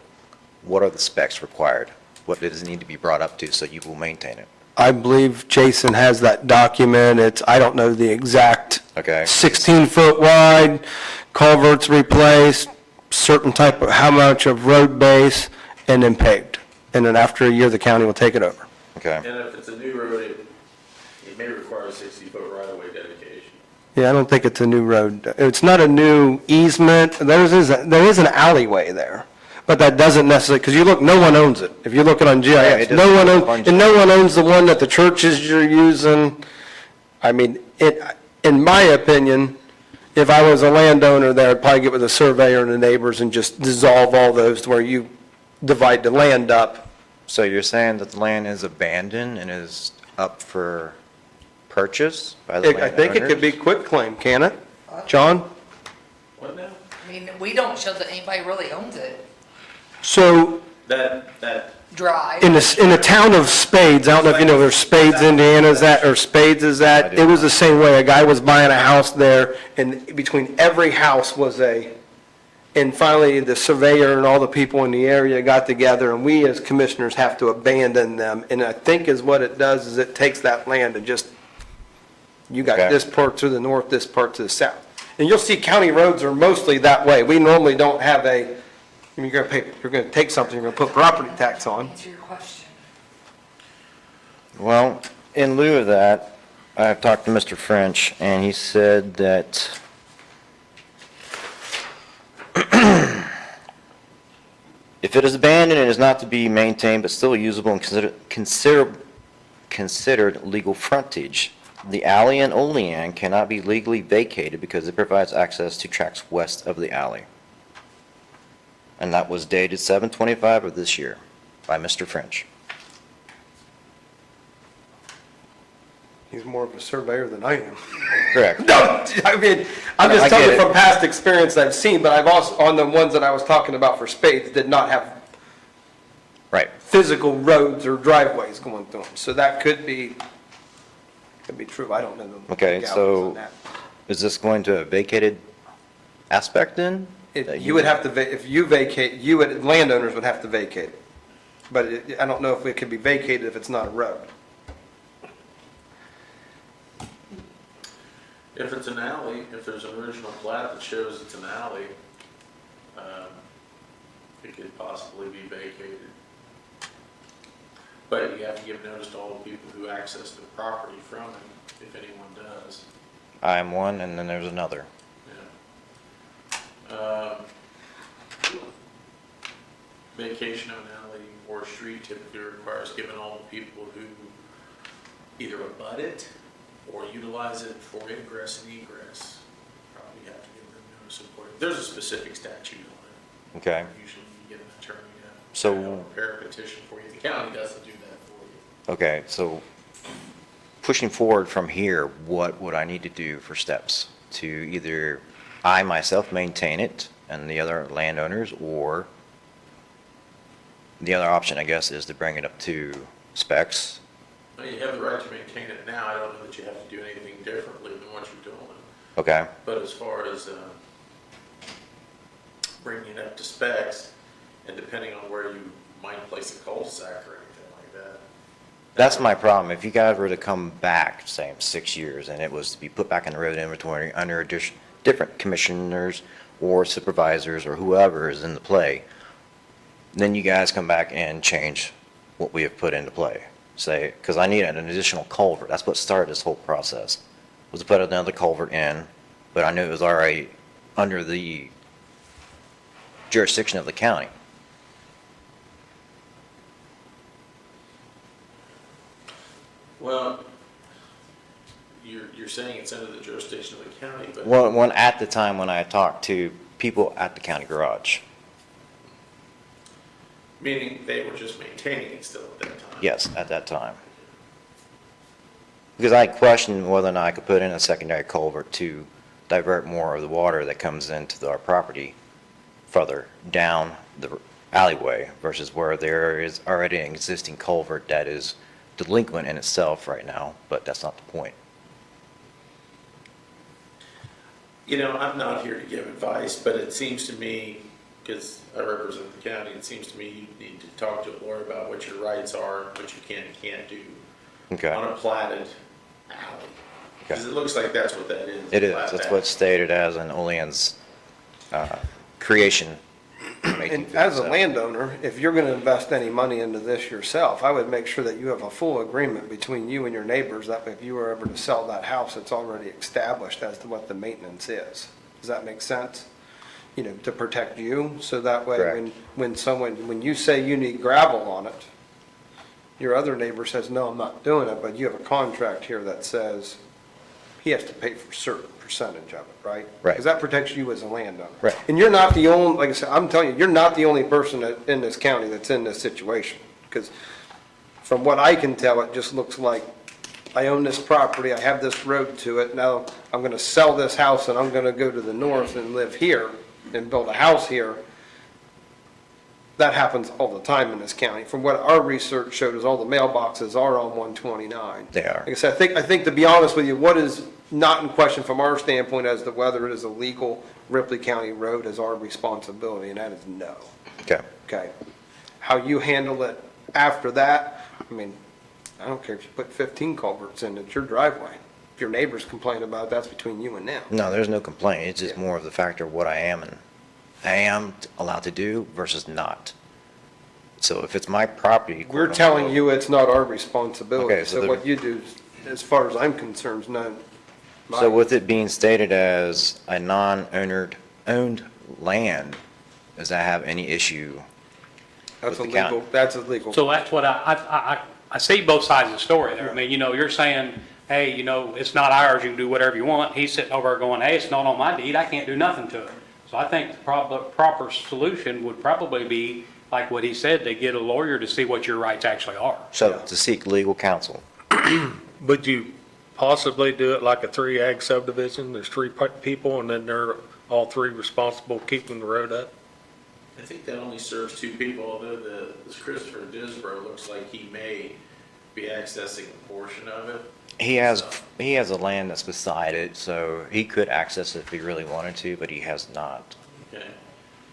what are the specs required? What does it need to be brought up to so you will maintain it? I believe Jason has that document. I don't know the exact. Okay. 16-foot wide, culverts replaced, certain type of, how much of road base, and then paved. And then after a year, the county will take it over. Okay, And if it's a new road, it may require a 60-foot right-of-way dedication. Yeah, I don't think it's a new road. It's not a new easement. There is an alleyway there, but that doesn't necessarily, because you look, no one owns it. If you look it on GIS, it no doesn't one look owns, on and no one owns the one that the churches you're using. I mean, in my opinion, if I was a landowner there, I'd probably get with a surveyor and the neighbors and just dissolve all those to where you divide the land up. so you're saying that the land is abandoned and is up for purchase by the I think it could be quitclaim, can it? John? What now? I mean, we don't show that anybody really owns it. So That Drive. in the town of Spades, I don't know if you know where Spades, Indiana is at, or Spades is I at, do it was the same way. A guy was buying a house there, and between every house was and finally, the surveyor and all the people in the area got together, and we as commissioners have to abandon them. And I think is what it does, is it takes that land and just, you got Okay. this part to the north, this part to the south. And you'll see county roads are mostly that way. We normally don't have you're gonna take something, you're gonna put property tax on. Answer your question. Well, in lieu of that, I've talked to Mr. French, and he said that if it is abandoned and is not to be maintained but still usable and considered legal frontage, the alley in Olean cannot be legally vacated because it provides access to tracks west of the alley. And that was dated 7/25 of this year by Mr. French. He's more of a surveyor than I am. Correct. No, I mean, I'm No, just I telling get you it. from past experience I've seen, but I've also, on the ones that I was talking about for Spades, did not have Right. physical roads or driveways going through them. So that could be true. I don't know the Okay, legalities so on that. is this going to a vacated aspect then? You would have to, if you vacate, landowners would have to vacate it. But I don't know if it could be vacated if it's not a road. If it's an alley, if there's an original plat that shows it's an alley, it could possibly be vacated. But you have to give notice to all the people who access the property from it, if anyone does. I'm one, and then there's another. Yeah. Vacation of an alley or street typically requires giving all the people who either abut it or utilize it for ingress and egress. Probably have to give them notice of it. There's a specific statute on it. Okay. Usually you get an attorney to So- prepare a petition for you. The county doesn't do that for you. Okay, so pushing forward from here, what would I need to do for steps to either I myself maintain it and the other landowners, or the other option, I guess, is to bring it up to specs? Well, you have the right to maintain it now. I don't know that you have to do anything differently than what you're doing. Okay, But as far as bringing it up to specs, and depending on where you might place a cul-de-sac or anything like that. that's my problem. If you guys were to come back, say in 6 years, and it was to be put back in the road inventory under different commissioners or supervisors or whoever is in the play, then you guys come back and change what we have put into play. Say, because I need an additional culvert. That's what started this whole process, was to put another culvert in, but I knew it was already under the jurisdiction of the county. Well, you're saying it's under the jurisdiction of the county, but. One at the time when I talked to people at the county garage. Meaning they were just maintaining it still at that time? Yes, at that time. Because I questioned whether or not I could put in a secondary culvert to divert more of the water that comes into our property further down the alleyway versus where there is already an existing culvert that is delinquent in itself right now, but that's not the point. You know, I'm not here to give advice, but it seems to me, because I represent the county, it seems to me you need to talk to a lawyer about what your rights are, what you can and can't do Okay. on a platted alley. Because it looks like that's what that is. It is. plat That's alley. what's stated as an Olean's creation. And as a landowner, if you're gonna invest any money into this yourself, I would make sure that you have a full agreement between you and your neighbors, that if you were ever to sell that house, it's already established as to what the maintenance is. Does that make sense? You know, to protect you, so that way, Correct. when you say you need gravel on it, your other neighbor says, no, I'm not doing it, but you have a contract here that says he has to pay for a certain percentage of it, right? Right. Because that protects you as a landowner. Right. And you're not the only, like I said, I'm telling you, you're not the only person in this county that's in this situation. Because from what I can tell, it just looks like I own this property, I have this road to it, now I'm gonna sell this house and I'm gonna go to the north and live here and build a house here. That happens all the time in this county. From what our research showed is all the mailboxes are on 129. They are. Like I said, I think to be honest with you, what is not in question from our standpoint as to whether it is a legal Ripley County road is our responsibility, and that is no. Okay. Okay? How you handle it after that, I mean, I don't care if you put 15 culverts in, it's your driveway. If your neighbors complain about it, that's between you and them. No, there's no complaint. It's just more of the factor of what I am allowed to do versus not. So if it's my property. We're quote telling unquote, you it's not our responsibility, Okay, so so the- what you do, as far as I'm concerned, is none. So with it being stated as a owned land, does that have any issue? That's with the county? illegal, that's illegal. So that's what I see both sides of the story there. I mean, you know, you're saying, hey, you know, it's not ours, you can do whatever you want. He's sitting over there going, hey, it's not on my deed, I can't do nothing to it. So I think the proper solution would probably be, like what he said, to get a lawyer to see what your rights actually are. So to seek legal counsel. Would you possibly do it like a 3-ag subdivision? There's 3 people and then they're all 3 responsible keeping the road up? I think that only serves 2 people, although this Christopher Disbro looks like he may be accessing a portion of it. He has a land that's beside it, so he could access it if he really wanted to, but he has not. Okay.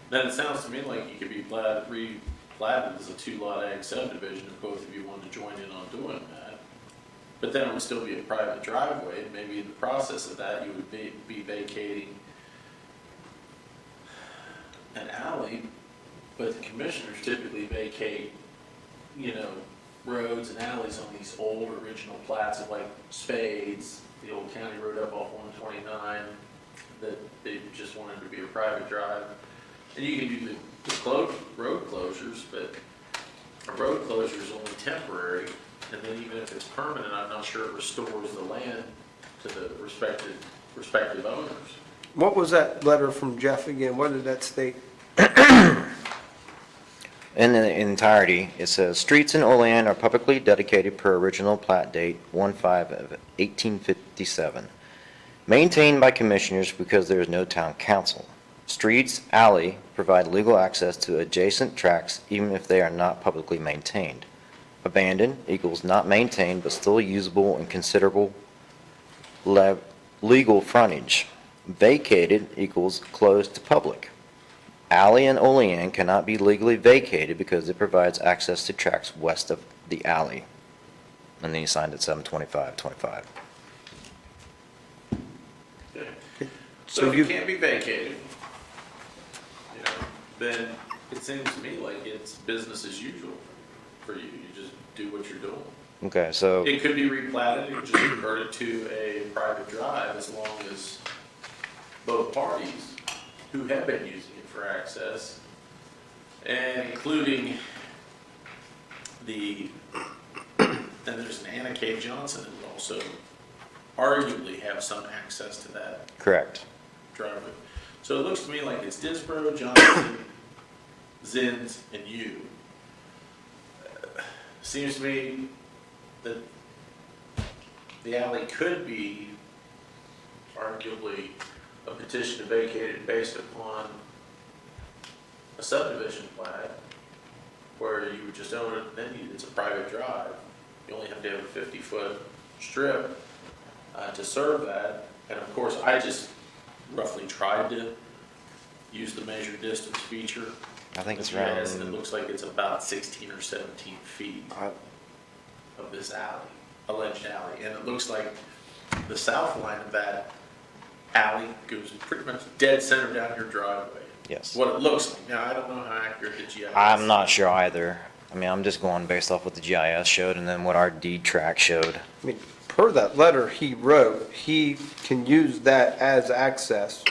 Then it sounds to me like you could be replatted as a 2-lot ag subdivision if both of you wanted to join in on doing that. But then it would still be a private driveway, and maybe in the process of that, you would be vacating an alley, but the commissioners typically vacate, you know, roads and alleys on these old original plats of like Spades, the old county road up off 129, that they just wanted to be a private drive. And you can do the road closures, but a road closure is only temporary, and then even if it's permanent, I'm not sure it restores the land to the respective owners. What was that letter from Jeff again? What did that state? In the entirety, it says, "Streets in Olean are publicly dedicated per original plat date 1/5 of 1857. Maintained by commissioners because there is no town council. Streets, alley, provide legal access to adjacent tracts even if they are not publicly maintained. Abandoned equals not maintained but still usable and considerable legal frontage. Vacated equals closed to public. Alley in Olean cannot be legally vacated because it provides access to tracts west of the alley." And then he signed it 7/25/25. Okay. So So if you- it can't be vacated, you know, then it seems to me like it's business as usual for you. You just do what you're doing. Okay, so, It could be replatted, it could just convert it to a private drive as long as both parties who have been using it for access and including then there's an Anna K. Johnson that would also arguably have some access to that Correct. driveway. So it looks to me like it's Disbro, Johnson, Zins, and you. Seems to me that the alley could be arguably a petition to vacate it based upon a subdivision plat where you would just own it, and then it's a private drive. You only have to have a 50-foot strip to serve that. And of course, I just roughly tried to use the measure distance feature. I think it's Yes, around, and it looks like it's about 16 or 17 feet of this alley, alleged alley. And it looks like the south line of that alley goes pretty much dead center down your driveway. yes. What it looks like. Now, I don't know how accurate the GIS is. I'm not sure either. I mean, I'm just going based off what the GIS showed and then what our deed track showed. I mean, per that letter he wrote, he can use that as access.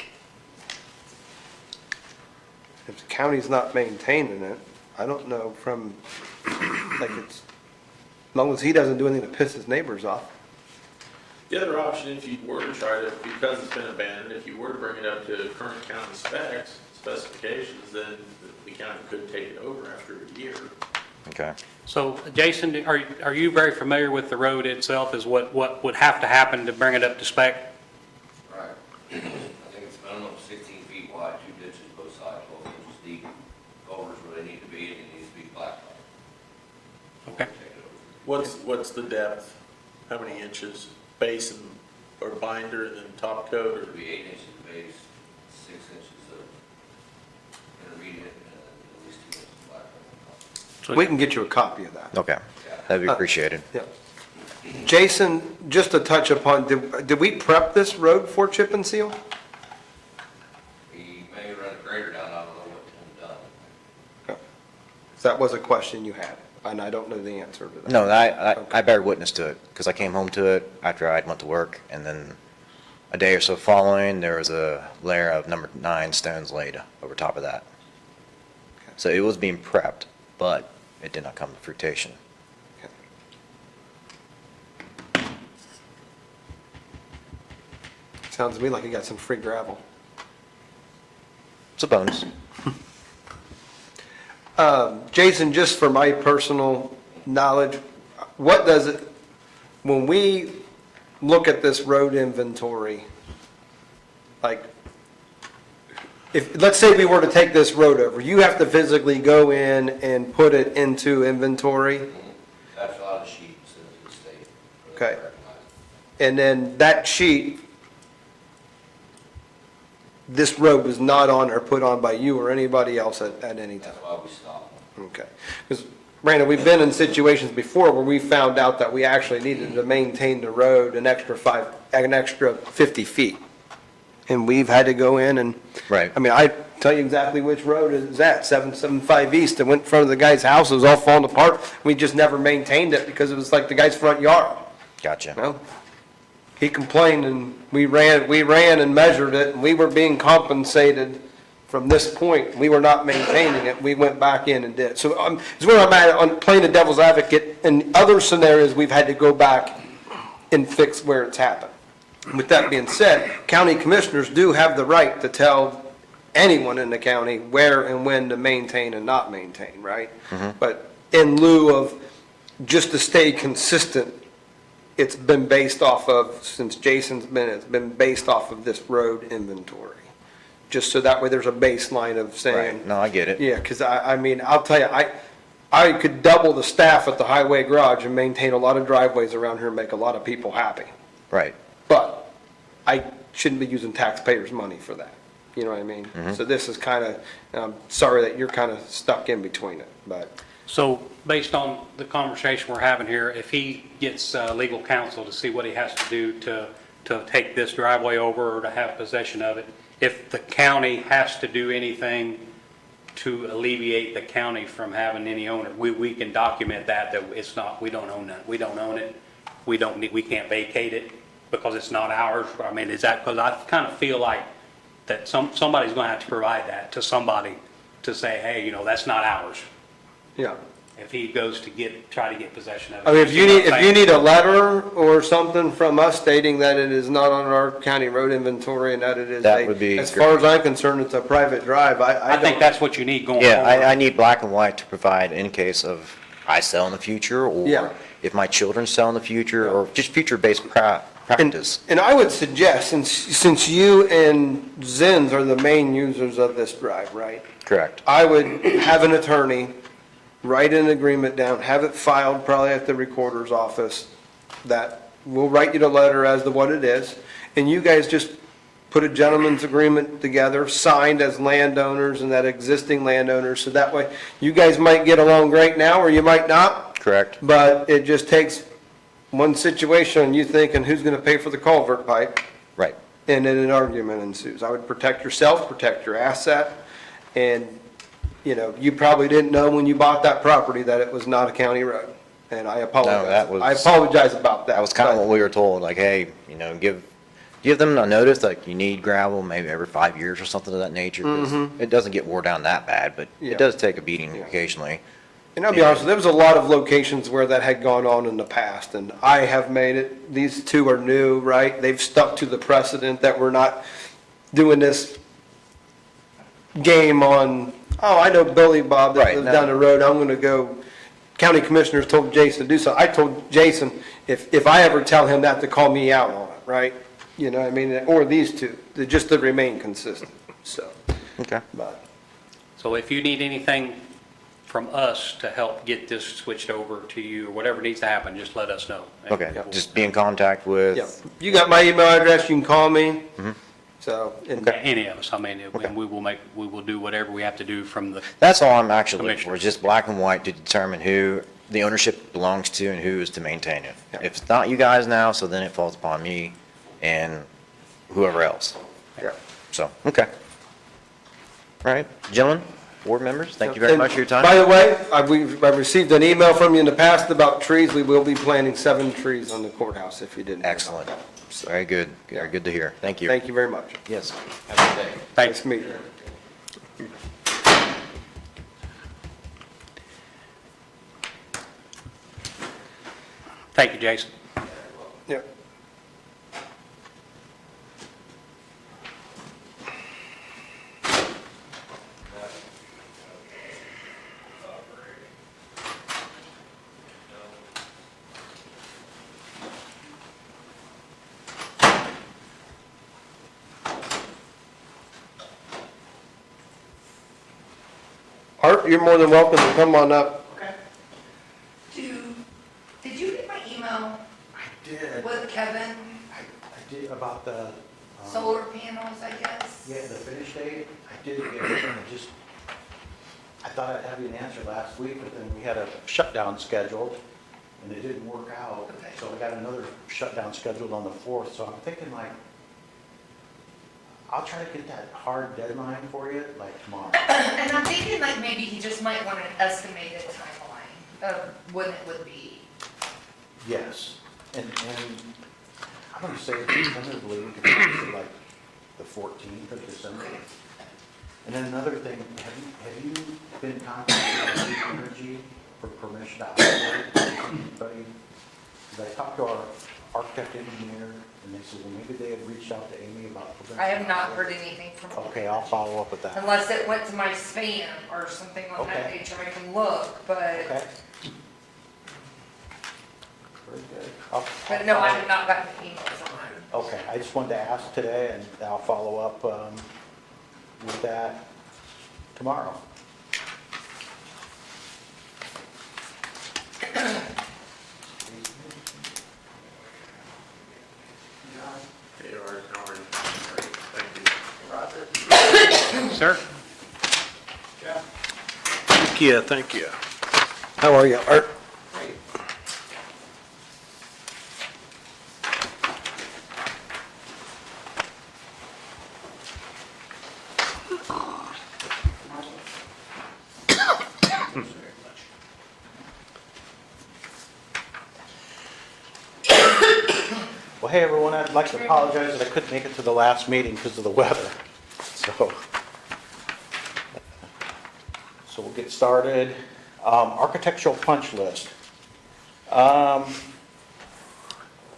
If the county's not maintaining it, I don't know from, like it's, as long as he doesn't do anything to piss his neighbors off. The other option, if you were to try to, because it's been abandoned, if you were to bring it up to current county specifications, then the county could take it over after a year. Okay. So Jason, are you very familiar with the road itself, is what would have to happen to bring it up to spec? Right. I think it's minimum 16 feet wide, 2 ditches both sides, 12 inches deep. Culverts where they need to be, and it needs to be blacktop. Okay. What's the depth? How many inches? Base and, or binder and then top coat, or? It'd be 8 inches base, 6 inches of intermediate, and at least 2 inches blacktop. We can get you a copy of that. Okay. That'd be appreciated. Yeah. Jason, just to touch upon, did we prep this road for chip and seal? We may run a grader down, I don't know what's been done. So that was a question you had, and I don't know the answer to that. No, I bear witness to it because I came home to it after I'd went to work and then a day or so following, there was a layer of number 9 stones laid over top of that. So it was being prepped, but it did not come to fruition. Sounds to me like you got some free gravel. It's a bonus. Jason, just for my personal knowledge, what does it, when we look at this road inventory, like, if, let's say we were to take this road over, you have to physically go in and put it into inventory, That's a lot of sheets in the state. Okay. and then that sheet, this road was not on or put on by you or anybody else at any time? That's why we stopped. Okay. Because, Brandon, we've been in situations before where we found out that we actually needed to maintain the road an extra 50 feet. And we've had to go in and. Right. I mean, I tell you exactly which road it's at, 775 East. It went in front of the guy's house. It was all falling apart. We just never maintained it because it was like the guy's front yard. Gotcha. Well, he complained and we ran and measured it and we were being compensated from this point. We were not maintaining it. We went back in and did it. So it's where I'm at on playing the devil's advocate. In other scenarios, we've had to go back and fix where it's happened. With that being said, county commissioners do have the right to tell anyone in the county where and when to maintain and not maintain, right? But in lieu of, just to stay consistent, it's been based off of, since Jason's been, it's been based off of this road inventory. Just so that way there's a baseline of saying. Right. No, I get it. Yeah, because I mean, I'll tell you, I could double the staff at the highway garage and maintain a lot of driveways around here and make a lot of people happy. Right. But I shouldn't be using taxpayers' money for that. You know what I mean? So this is kind of, I'm sorry that you're kind of stuck in between it, but. So based on the conversation we're having here, if he gets legal counsel to see what he has to do to take this driveway over or to have possession of it, if the county has to do anything to alleviate the county from having any owner, we can document that it's not, we don't own that, we don't own it, we can't vacate it because it's not ours. I mean, is that, because I kind of feel like that somebody's going to have to provide that to somebody to say, hey, that's not ours. Yeah. If he goes to try to get possession of it. I mean, if you need, what I'm if you saying? need a letter or something from us stating that it is not on our county road inventory and that it is That would be as far as I'm concerned, it's a private drive, I I think don't. that's what you need going Yeah, forward. I need black and white to provide in case of I sell in the future, Yeah. or if my children sell in the future, or just future-based practice. And I would suggest, since you and Zins are the main users of this drive, right? Correct. I would have an attorney write an agreement down, have it filed probably at the recorder's office, that will write you the letter as to what it is, and you guys just put a gentleman's agreement together, signed as landowners and that existing landowners, so that way, you guys might get along great now, or you might not, Correct. but it just takes one situation, and you thinking, who's gonna pay for the culvert pipe? Right. And then an argument ensues. I would protect yourself, protect your asset, and, you probably didn't know when you bought that property that it was not a county road, and I apologize. that was- I apologize about that. That was kind of what we were told, like, hey, give them a notice, like, you need gravel maybe every 5 years or something of that nature, 'cause it doesn't get wore down that bad, but Yeah. it does take a beating Yeah. occasionally. And I'll be honest, there was a lot of locations where that had gone on in the past, and I have made it, these two are new, right? They've stuck to the precedent that we're not doing this game on, oh, I know Billy Bob that Right, lives no. down the road, I'm gonna go, county commissioners told Jason to do so. I told Jason, if I ever tell him that, to call me out on it, right? You know what I mean? Or these two, just to remain consistent, so, Okay. but. So if you need anything from us to help get this switched over to you, or whatever needs to happen, just let us know. And Okay, we'll- just be in contact with. Yeah, you got my email address, you can call me. So, and Any of us, and we will do whatever we have to do from the, That's all I'm actually looking for, Commissioners. just black and white to determine who the ownership belongs to and who is to maintain it. Yeah. If it's not you guys now, so then it falls upon me and whoever else. yeah. So, okay. All right, gentlemen, board members, thank you very And much for your time. By the way, I've received an email from you in the past about trees. We will be planting 7 trees on the courthouse, if you didn't. know about Excellent. that. Very good, very good to hear. Thank you. Thank you very much. Yes, have a good day. Nice to meet you. thank you, Jason. Yeah. Art, you're more than welcome to come on up. Did you get my email I did, with Kevin, I did about the. solar panels, I guess? Yeah, the finish date, I did get it, I thought I'd have you an answer last week, but then we had a shutdown scheduled, and it didn't work out. Okay. So we got another shutdown scheduled on the 4th, so I'm thinking like, I'll try to get that hard deadline for you, like tomorrow. And I'm thinking like maybe he just might want an estimated timeline of when it would be. Yes, and I'm gonna say tentatively, we could say like the 14th of December. And then another thing, have you been contacted by Duke Energy for permission to operate? Anybody? Because I talked to our architect engineer, and they said, well, maybe they had reached out to Amy about permission. I have not heard anything from him. Okay, I'll follow up with that. Unless it went to my spam or something on that Okay. nature, I can look, but, Okay. Very good. I'll but no, I follow- have not gotten an email from him. Okay, I just wanted to ask today, and I'll follow up with that tomorrow. Sir? Thank you, thank you. How are you, Art? Well, hey, everyone, I'd like to apologize that I couldn't make it to the last meeting because of the weather. So, So we'll get started. Architectural punch list.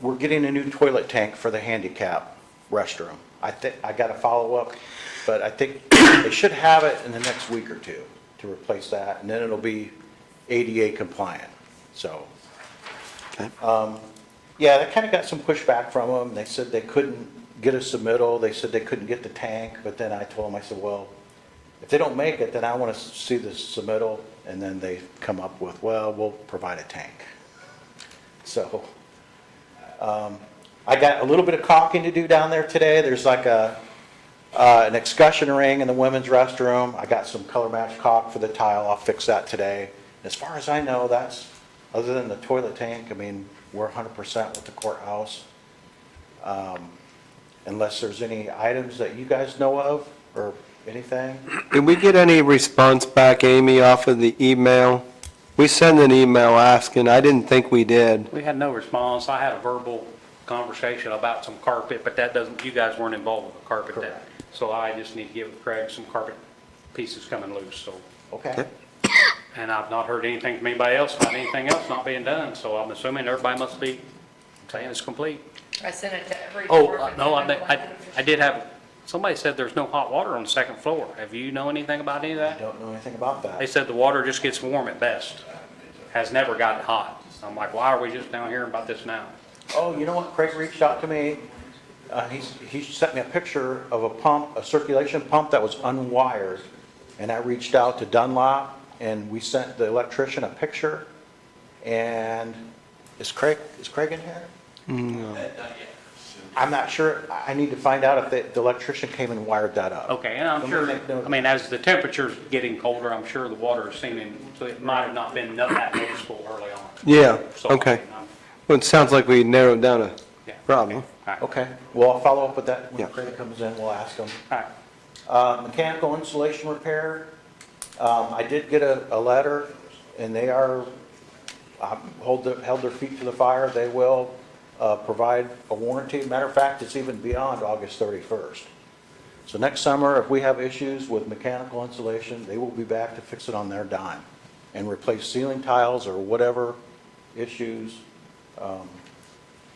We're getting a new toilet tank for the handicap restroom. I got to follow up, but I think they should have it in the next week or two to replace that, and then it'll be ADA compliant, so. Okay. Yeah, they kind of got some pushback from them. They said they couldn't get a submittal. They said they couldn't get the tank, but then I told them, I said, well, if they don't make it, then I want to see the submittal, and then they come up with, well, we'll provide a tank. So, I got a little bit of caulking to do down there today. There's like an excursion ring in the women's restroom. I got some color match caulk for the tile. I'll fix that today. As far as I know, that's, other than the toilet tank, I mean, we're 100% with the courthouse. Unless there's any items that you guys know of or anything. Did we get any response back, Amy, off of the email? We sent an email asking, I didn't think we did. We had no response. I had a verbal conversation about some carpet, but that doesn't, you guys weren't involved with the carpet then. So I just need to give Craig some carpet pieces coming loose, so. Okay. And I've not heard anything from anybody else about anything else not being done, so I'm assuming everybody must be saying it's complete. I sent it to every. Oh, department. no, I did have, somebody said there's no hot water on the second floor. Have you know anything about any of I that? don't know anything about that. They said the water just gets warm at best, has never gotten hot. I'm like, why are we just down here about this now? Oh, you know what? Craig reached out to me. He sent me a picture of a pump, a circulation pump that was unwired. And I reached out to Dunlop and we sent the electrician a picture. And is Craig in here? No. I'm not sure. I need to find out if the electrician came and wired that up. Okay, and I'm sure, I mean, as the temperature's getting colder, I'm sure the water is seeming, so it might have not been that noticeable early on. Yeah, So, okay. I'm- Well, it sounds like we narrowed down a yeah, problem. okay, all right, Okay, well, I'll follow up with that when Yeah. Craig comes in. We'll ask him. all right. Mechanical insulation repair, I did get a letter, and they are, held their feet to the fire. They will provide a warranty. Matter of fact, it's even beyond August 31st. So next summer, if we have issues with mechanical insulation, they will be back to fix it on their dime and replace ceiling tiles or whatever issues.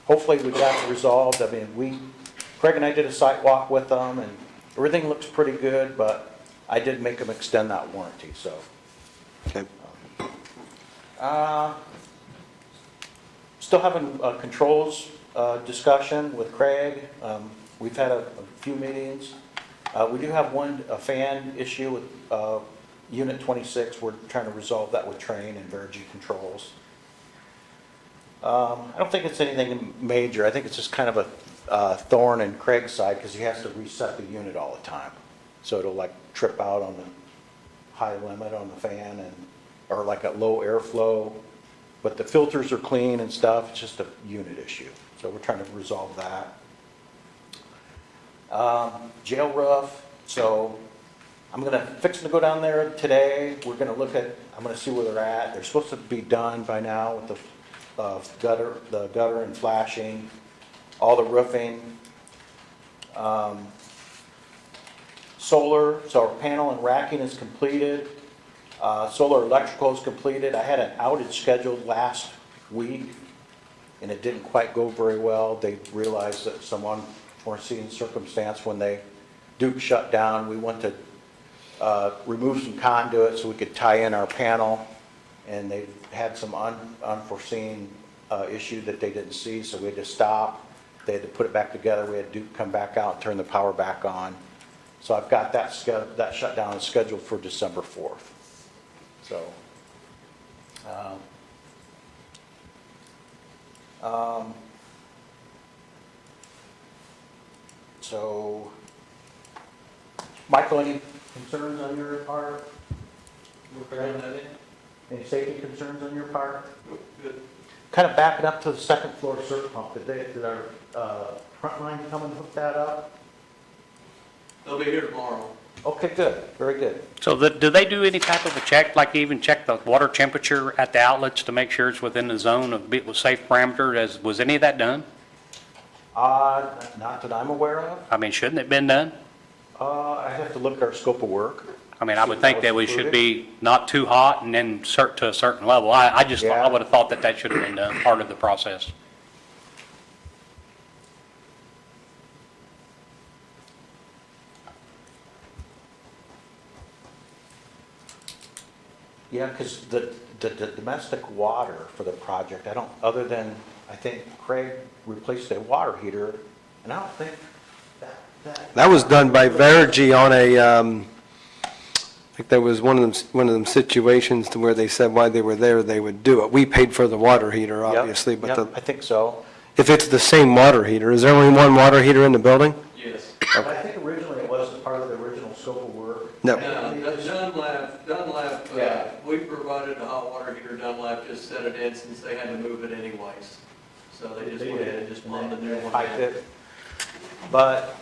Hopefully we got it resolved. I mean, Craig and I did a site walk with them, and everything looks pretty good, but I did make them extend that warranty, so. Okay. Still having a controls discussion with Craig. We've had a few meetings. We do have a fan issue with Unit 26. We're trying to resolve that with Train and Vergy Controls. I don't think it's anything major. I think it's just kind of a thorn in Craig's side because he has to reset the unit all the time. So it'll like trip out on the high limit on the fan or like a low airflow. But the filters are clean and stuff. It's just a unit issue. So we're trying to resolve that. Jail roof. So I'm fixing to go down there today. We're gonna I'm gonna see where they're at. They're supposed to be done by now with the gutter and flashing, all the roofing. Solar, so our panel and racking is completed. Solar electrical is completed. I had an outage scheduled last week, and it didn't quite go very well. They realized that some unforeseen circumstance when Duke shut down, we went to remove some conduit so we could tie in our panel, and they had some unforeseen issue that they didn't see, so we had to stop. They had to put it back together. We had Duke come back out and turn the power back on. So I've got that shutdown is scheduled for December 4th. So, Michael, any concerns on your part? Any safety concerns on your part? Good. Kind of backing up to the second floor circ pump. Did our front line come and hook that up? They'll be here tomorrow. Okay, good, very good. So do they do any type of a check, like even check the water temperature at the outlets to make sure it's within the zone of safe parameters? Was any of that done? Not that I'm aware of. I mean, shouldn't it have been done? I have to look at our scope of work. I mean, I would think that we should be not too hot and then to a certain level. I just, I would have thought that that should have been done, part of the process. Yeah, because the domestic water for the project, I don't, other than, I think Craig replaced a water heater, and I don't think That was done by Verigy on a, I think there was one of them situations to where they said while they were there, they would do it. We paid for the water heater, Yep, obviously, but yep, I think so. if it's the same water heater, is there only one water heater in the building? Yes. But I think originally it wasn't part of the original scope of work. No. Dunlap, Yeah. we provided a hot water heater, Dunlap just set it in since they had to move it anyways. So they just went ahead and just plumbed the new one Piped in. it. But,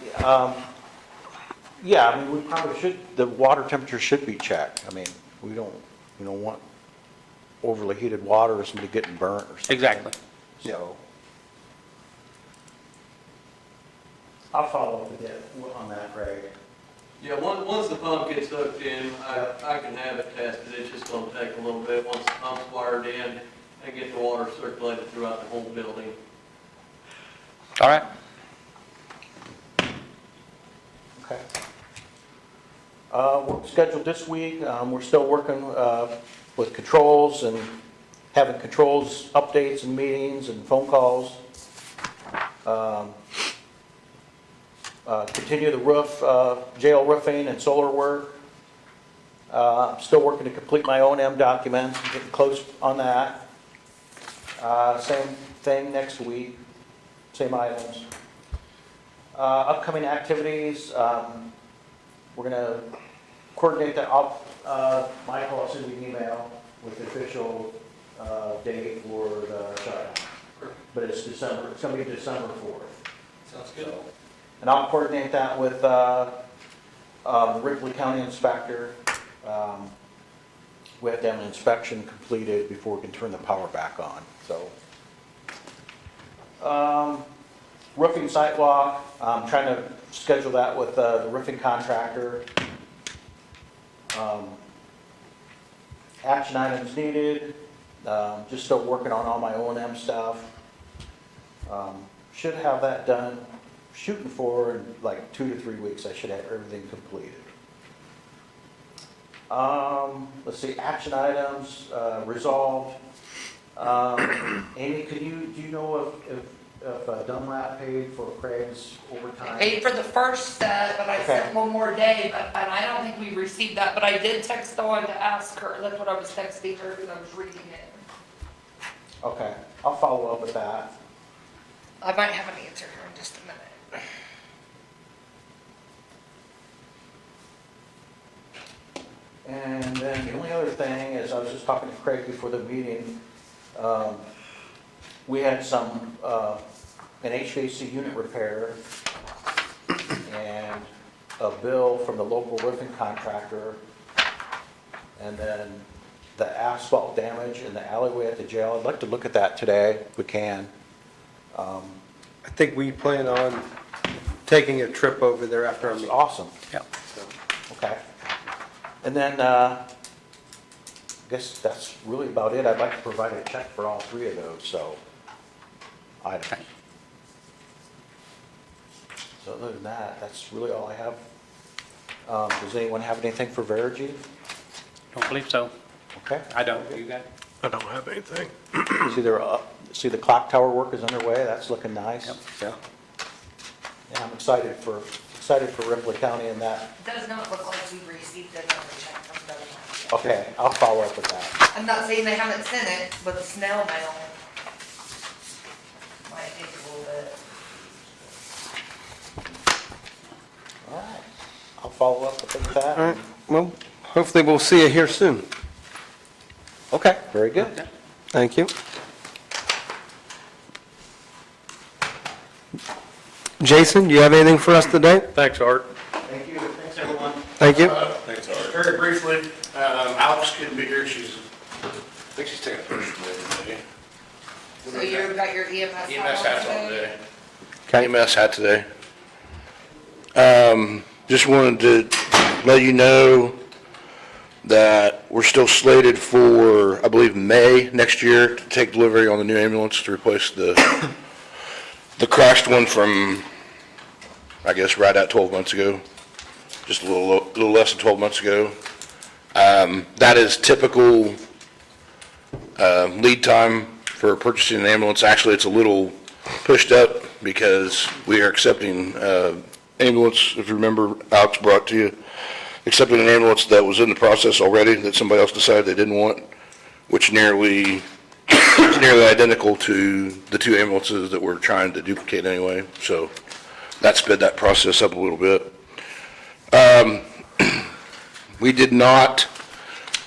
yeah, I mean, we probably should, the water temperature should be checked. I mean, we don't want overly heated water or somebody getting burnt or something. Exactly. So. I'll follow up with you on that, Craig. Yeah, once the pump gets hooked in, I can have it tested, it's just gonna take a little bit, once the pump's wired in, and get the water circulated throughout the whole building. All right. Okay. Work scheduled this week, we're still working with controls and having controls updates and meetings and phone calls. Continue the roof, jail roofing and solar work. Still working to complete my O&M documents, getting close on that. Same thing next week, same items. Upcoming activities, we're gonna coordinate that up, Michael, I'll send you an email with the official, date for the shutdown. But it's December, it's gonna be December 4th. Sounds good. And I'll coordinate that with, the Ripley County Inspector. We have to have an inspection completed before we can turn the power back on, so. Roofing sidewalk, I'm trying to schedule that with the roofing contractor. Action items needed, just still working on all my O&M stuff. Should have that done, shooting for in like 2 to 3 weeks, I should have everything completed. Let's see, action items, resolved. Amy, do you know if Dunlap paid for Craig's overtime? Paid for the first set, but I sent one more day, and I don't think we received that, but I did text Dawn to ask her, that's what I was texting her, because I was reading it. Okay, I'll follow up with that. I might have an answer here in just a minute. And then the only other thing is, I was just talking to Craig before the meeting, we had some, an HVAC unit repair and a bill from the local roofing contractor, and then the asphalt damage in the alleyway at the jail. I'd like to look at that today, if we can. I think we plan on taking a trip over there after our meeting. Awesome. Yep. Okay. And then, I guess that's really about it. I'd like to provide a check for all 3 of those, so, items. So other than that, that's really all I have. Does anyone have anything for Verigy? Don't believe so. Okay. I don't. You got? I don't have anything. See the clock tower work is underway. That's looking nice. Yep. Yeah. Yeah, I'm excited for Ripley County and that. It does not look like we received another check from Dunlap. Okay, I'll follow up with that. I'm not saying they haven't sent it, but the snail mail might take a little bit. All right. I'll follow up with that. All right, well, hopefully we'll see you here soon. Okay, very good. Thank you. Jason, do you have anything for us today? Thanks, Art. Thank you. Thanks, everyone. Thank you. Very briefly, Alex couldn't be here, I think she's taking a personal day So you've got your EMS today. hat EMS hats on today? today. EMS hat today. Just wanted to let you know, that we're still slated for, I believe, May next year to take delivery on the new ambulance to replace the crashed one from, I guess, right at 12 months ago, just a little less than 12 months ago. That is typical lead time for purchasing an ambulance. Actually, it's a little pushed up because we are accepting ambulance, if you remember, Alex brought to you, accepting an ambulance that was in the process already that somebody else decided they didn't want, which nearly identical to the two ambulances that we're trying to duplicate anyway. So that sped that process up a little bit. We did not,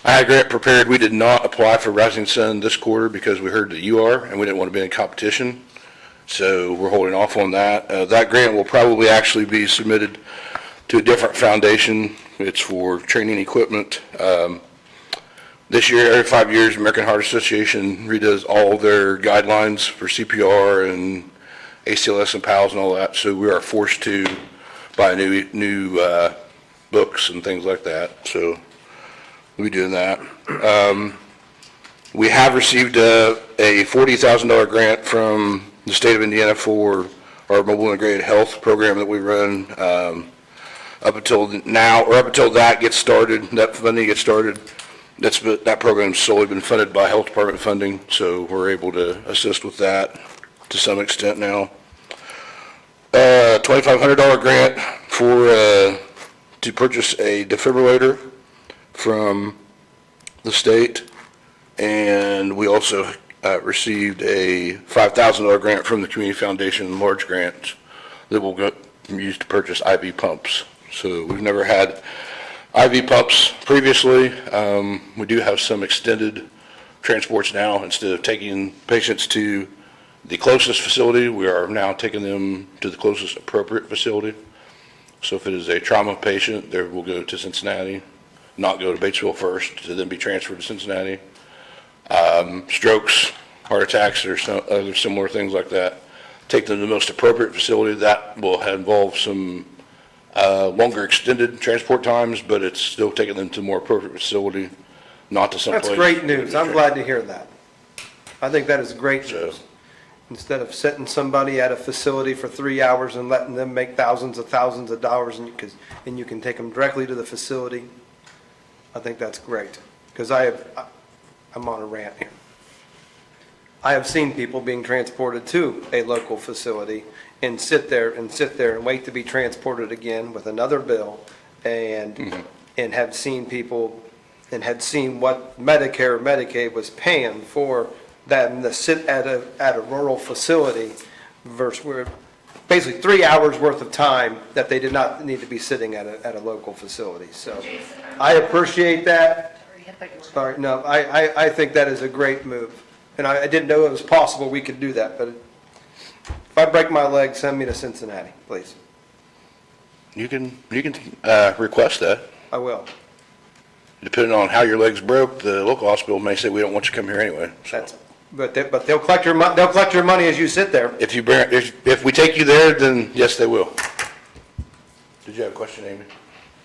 I had a grant prepared, we did not apply for Rising Sun this quarter because we heard that you are, and we didn't want to be in competition. So we're holding off on that. That grant will probably actually be submitted to a different foundation. It's for training equipment. This year, every 5 years, American Heart Association redoes all their guidelines for CPR and ACLS and PALS and all that. So we are forced to buy new books and things like that. So we'll be doing that. We have received a $40,000 grant from the state of Indiana for our mobile integrated health program that we run. Up until now, or up until that gets started, that funding gets started, that program's solely been funded by health department funding, so we're able to assist with that to some extent now. $2,500 grant to purchase a defibrillator from the state, and we also received a $5,000 grant from the Community Foundation, large grant that will go used to purchase IV pumps. So we've never had IV pumps previously. We do have some extended transports now. Instead of taking patients to the closest facility, we are now taking them to the closest appropriate facility. So if it is a trauma patient, they will go to Cincinnati, not go to Batesville first, to then be transferred to Cincinnati. Strokes, heart attacks, or some other similar things like that, take them to the most appropriate facility. That will involve some longer extended transport times, but it's still taking them to a more appropriate facility, not to someplace. That's great news. I'm glad to hear that. I think that is great news. Instead of setting somebody at a facility for 3 hours and letting them make thousands of dollars and you can take them directly to the facility, I think that's great. Because I'm on a rant here. I have seen people being transported to a local facility and sit there and wait to be transported again with another bill, and have seen people and had seen what Medicare or Medicaid was paying for them to sit at a rural facility versus where basically 3 hours worth of time that they did not need to be sitting at a local facility. So I appreciate that. Sorry, no, I think that is a great move. And I didn't know it was possible we could do that, but if I break my leg, send me to Cincinnati, please. You can request that. I will. Depending on how your leg's broke, the local hospital may say, we don't want you to come here anyway. So But they'll collect your money as you sit there. if we take you there, then yes, they will. Did you have a question, Amy?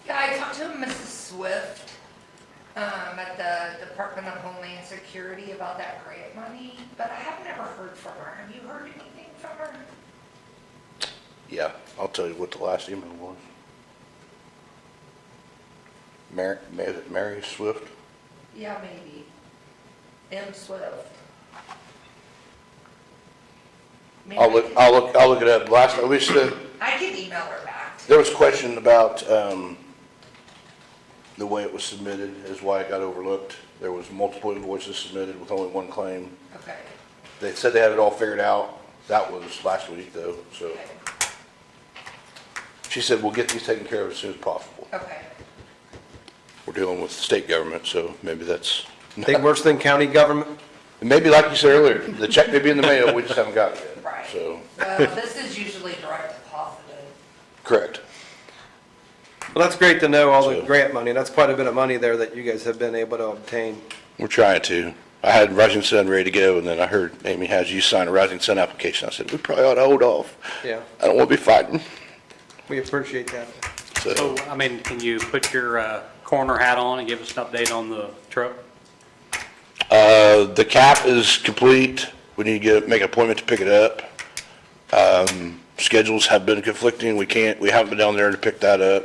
Yeah, I talked to Mrs. Swift at the Department of Homeland Security about that grant money, but I have never heard from her. Have you heard anything from her? Yeah, I'll tell you what the last email was. Mary Swift? Yeah, maybe. M. Swift. Maybe I'll look it up. Last, I can email her back. there was question about the way it was submitted is why it got overlooked. There was multiple invoices submitted with only one claim. Okay. They said they had it all figured out. That was last week though, so. Okay. She said, we'll get these taken care of as soon as possible. Okay. We're dealing with state government, so maybe that's. Think worse than county government? Maybe like you said earlier, the check may be in the mail, we just haven't got it yet. Right. So, Well, this is usually direct deposited. correct. Well, that's great to know all the So- grant money. That's quite a bit of money there that you guys have been able to obtain. We're trying to. I had Rising Sun ready to go, and then I heard Amy has you sign a Rising Sun application. I said, we probably ought to hold off. Yeah, I don't want to be fighting. we appreciate that. So, I mean, can you put your coroner hat on and give us an update on the truck? The cap is complete. We need to make an appointment to pick it up. Schedules have been conflicting. We haven't been down there to pick that up.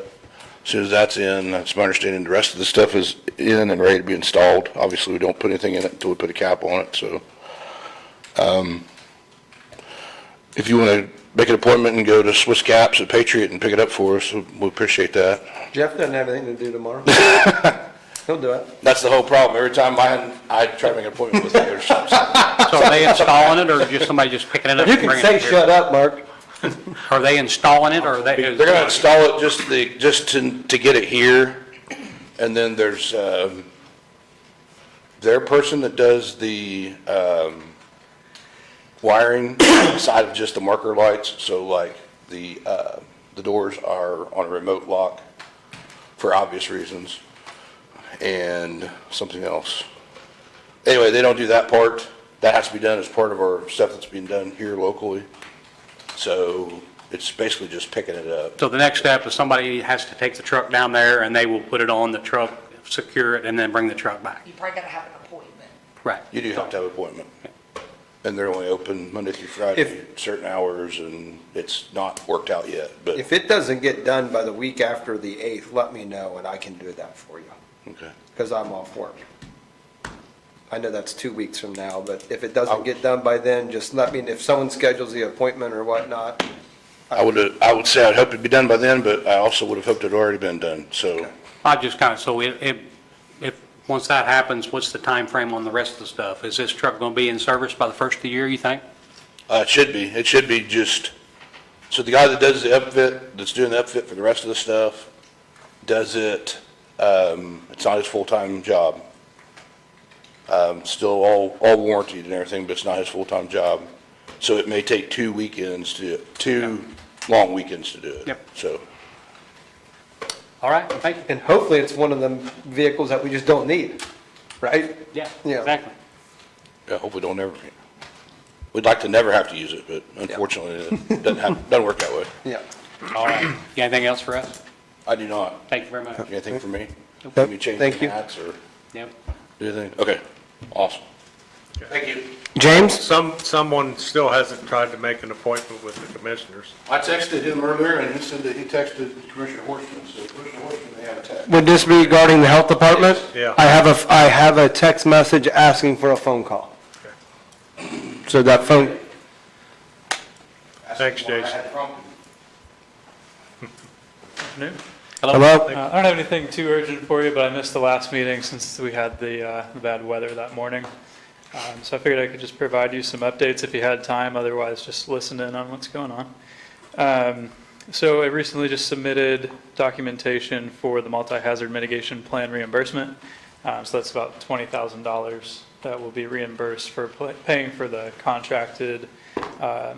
As soon as that's in, that's my understanding. The rest of the stuff is in and ready to be installed. Obviously, we don't put anything in it until we put a cap on it, so. If you want to make an appointment and go to Swiss Caps at Patriot and pick it up for us, we appreciate that. Jeff doesn't have anything to do tomorrow. He'll do it. That's the whole problem. Every time I try to make an appointment with you, So are they installing it, or just somebody just picking it up? You and can bringing say it here? shut up, Mark. Are they installing it, or are they? they're going to install it just to get it here. And then there's their person that does the wiring side of just the marker lights. So like the doors are on a remote lock for obvious reasons. And something else. Anyway, they don't do that part. That has to be done as part of our stuff that's being done here locally. So it's basically just picking it up. So the next step is somebody has to take the truck down there, and they will put it on the truck, secure it, and then bring the truck back. You probably gotta have an appointment. Right. You do have to have an appointment. And they're only open Monday through Friday, certain hours, and it's not worked out yet, but, If it doesn't get done by the week after the 8th, let me know and I can do that for you, okay. because I'm off work. I know that's 2 weeks from now, but if it doesn't get done by then, just let me, if someone schedules the appointment or whatnot. I would say I'd hope it'd be done by then, but I also would have hoped it'd already been done, so. I just kind of, so if, once that happens, what's the time frame on the rest of the stuff? Is this truck going to be in service by the first of the year, you think? It should be just, so the guy that does the upfit, that's doing the upfit for the rest of the stuff, does it, it's not his full-time job. Still all warranted and everything, but it's not his full-time job. So it may take 2 weekends two long weekends to do it. Yep. So, All right, thank you. And hopefully it's one of them vehicles that we just don't need, right? Yeah, Yeah. exactly. yeah, hope we don't ever, we'd like to never have to use it, but unfortunately it doesn't work that way. Yeah. All right. You got anything else for us? I do not. Thank you very much. Anything for me? Nope. Maybe change Thank the you. hats or Yep. do anything? Okay, awesome. Thank you. James? Someone still hasn't tried to make an appointment with the commissioners. I texted him earlier and he said that he texted Commissioner Horstman, so Commissioner Horstman may have a text. Would this be regarding the health department? Yeah. I have a text message asking for a phone call. So that phone, Thanks, Jason. Afternoon. hello? I don't have anything too urgent for you, but I missed the last meeting since we had the bad weather that morning. So I figured I could just provide you some updates if you had time, otherwise just listen in on what's going on. So I recently just submitted documentation for the multi-hazard mitigation plan reimbursement. So that's about $20,000 that will be reimbursed for paying for the contracted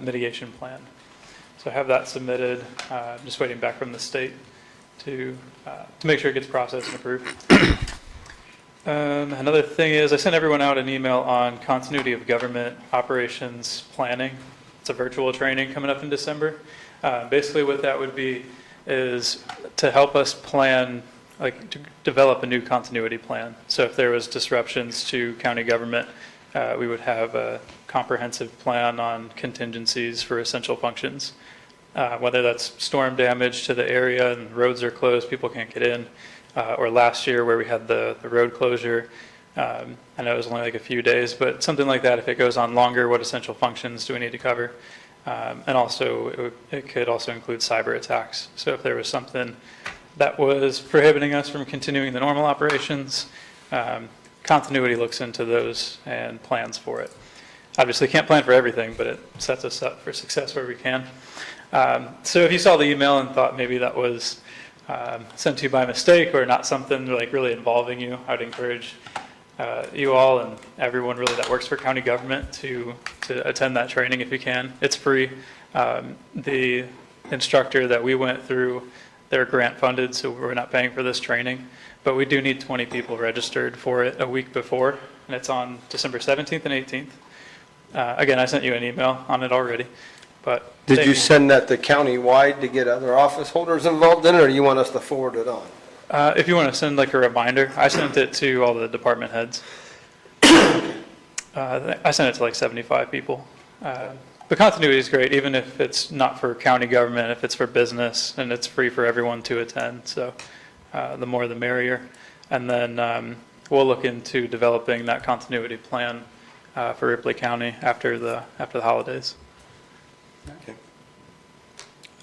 mitigation plan. So I have that submitted, just waiting back from the state to make sure it gets processed and approved. Another thing is I sent everyone out an email on continuity of government operations planning. It's a virtual training coming up in December. Basically what that would be is to help us plan, like to develop a new continuity plan. So if there was disruptions to county government, we would have a comprehensive plan on contingencies for essential functions. Whether that's storm damage to the area and roads are closed, people can't get in, or last year where we had the road closure. I know it was only like a few days, but something like that, if it goes on longer, what essential functions do we need to cover? And also, it could also include cyber attacks. So if there was something that was prohibiting us from continuing the normal operations, continuity looks into those and plans for it. Obviously, can't plan for everything, but it sets us up for success where we can. So if you saw the email and thought maybe that was sent to you by mistake or not something like really involving you, I would encourage you all and everyone really that works for county government to attend that training if you can. It's free. The instructor that we went through, they're grant funded, so we're not paying for this training, but we do need 20 people registered for it a week before, and it's on December 17th and 18th. Again, I sent you an email on it already, but. Did you send that to county-wide to get other office holders involved in it, or you want us to forward it on? If you want to send like a reminder, I sent it to all the department heads. I sent it to like 75 people. The continuity is great, even if it's not for county government, if it's for business, and it's free for everyone to attend. So the more the merrier. And then we'll look into developing that continuity plan for Ripley County after the holidays. Okay.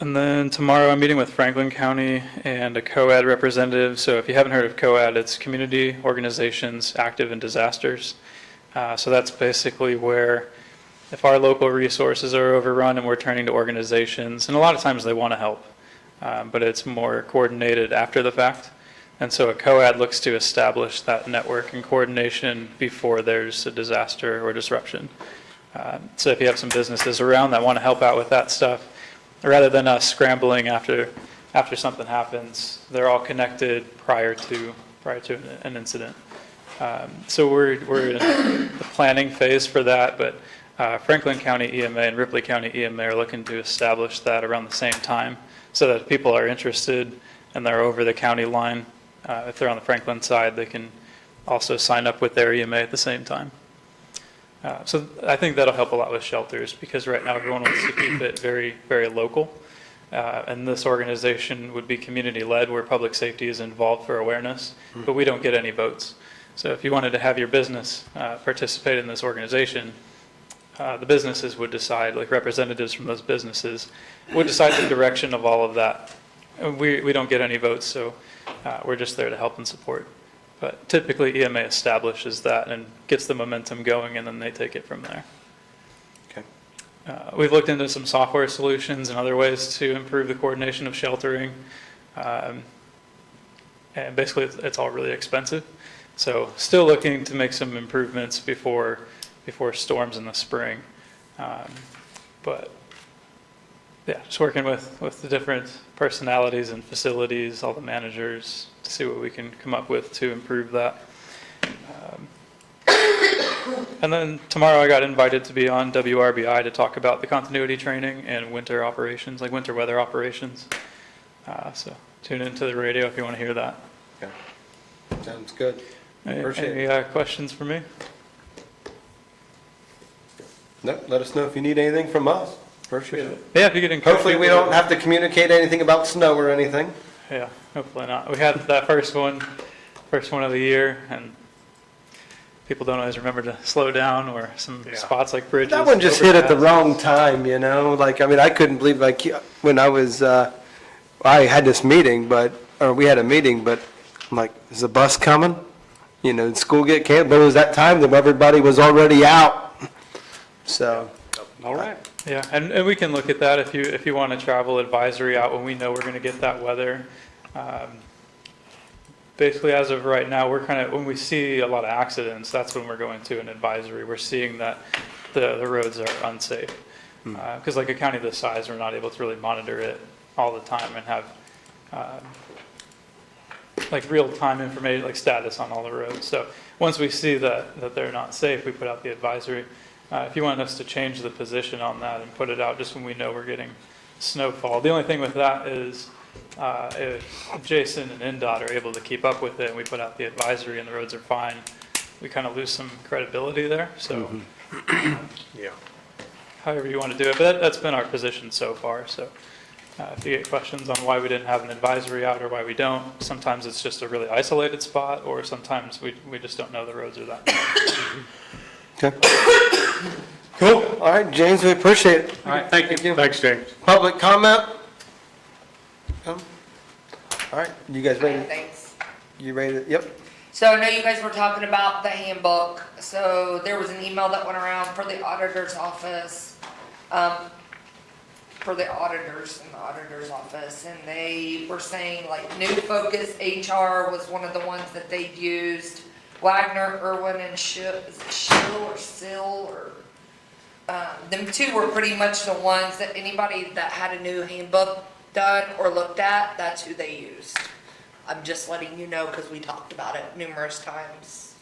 And then tomorrow I'm meeting with Franklin County and a COAD representative. So if you haven't heard of COAD, it's Community Organizations Active in Disasters. So that's basically where if our local resources are overrun and we're turning to organizations, and a lot of times they want to help, but it's more coordinated after the fact. And so a COAD looks to establish that network and coordination before there's a disaster or disruption. So if you have some businesses around that want to help out with that stuff, rather than us scrambling after something happens, they're all connected prior to an incident. So we're in the planning phase for that, but Franklin County EMA and Ripley County EMA are looking to establish that around the same time so that if people are interested and they're over the county line, if they're on the Franklin side, they can also sign up with their EMA at the same time. So I think that'll help a lot with shelters because right now everyone wants to keep it very, very local. And this organization would be community-led where public safety is involved for awareness, but we don't get any votes. So if you wanted to have your business participate in this organization, the businesses would decide, like representatives from those businesses, would decide the direction of all of that. And we don't get any votes, so we're just there to help and support. But typically EMA establishes that and gets the momentum going, and then they take it from there. Okay. We've looked into some software solutions and other ways to improve the coordination of sheltering. And basically it's all really expensive. So still looking to make some improvements before storms in the spring. But yeah, just working with the different personalities and facilities, all the managers, to see what we can come up with to improve that. And then tomorrow I got invited to be on WRBI to talk about the continuity training and winter operations, like winter weather operations. So tune into the radio if you want to hear that. Okay. Sounds good. Any questions for me? No, let us know if you need anything from us. Appreciate it. Yeah, if you get in. Hopefully we don't have to communicate anything about snow or anything. Yeah, hopefully not. We had that first one of the year, and people don't always remember to slow down, or some spots like bridges. That one just hit at the overpasses. wrong time, you know? Like, I mean, I couldn't believe, like, when I was, I had this meeting, or we had a meeting, but I'm like, is the bus coming? You know, did school get canceled? But it was that time that everybody was already out. So. All right. Yeah, and we can look at that if you want a travel advisory out when we know we're going to get that weather. Basically, as of right now, we're kind of, when we see a lot of accidents, that's when we're going to an advisory. We're seeing that the roads are unsafe. Because like a county this size, we're not able to really monitor it all the time and have like real-time information, like status on all the roads. So once we see that they're not safe, we put out the advisory. If you want us to change the position on that and put it out just when we know we're getting snowfall. The only thing with that is if Jason and NDOT are able to keep up with it and we put out the advisory and the roads are fine, we kind of lose some credibility there. So Yeah. however you want to do it, but that's been our position so far. So if you get questions on why we didn't have an advisory out or why we don't, sometimes it's just a really isolated spot, or sometimes we just don't know the roads are that bad. Okay. Cool. All right, James, we appreciate it. All right, thank you. Thanks, James. Public comment? No? All right, you guys ready? Thanks. You ready? Yep. So I know you guys were talking about the handbook. So there was an email that went around for the auditor's office, for the auditors in the auditor's office, and they were saying like New Focus HR was one of the ones that they used. Wagner, Irwin, and Schill or Sill, or them two were pretty much the ones that anybody that had a new handbook done or looked at, that's who they used. I'm just letting you know because we talked about it numerous times.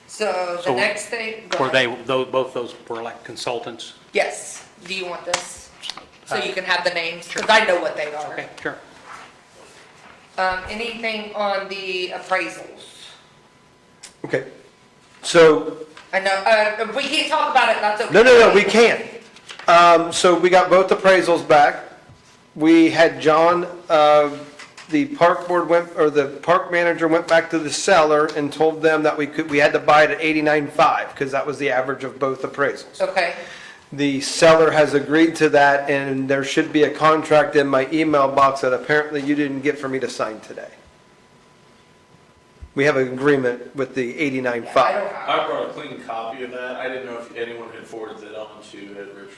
So the next thing. go Were ahead. both those were like consultants? Yes. Do you want this? So you can have the names, because I know what they are. Okay, sure. Anything on the appraisals? Okay, so, I know, if we can't talk about it, that's okay. no, we can. So we got both appraisals back. We had John, the park board went, or the park manager went back to the seller and told them that we had to buy it at 89.5, because that was the average of both appraisals. Okay, The seller has agreed to that, and there should be a contract in my email box that apparently you didn't get for me to sign today. We have an agreement with the 89.5. I brought a clean copy of that. I didn't know if anyone had forwarded it on to Ed Richards.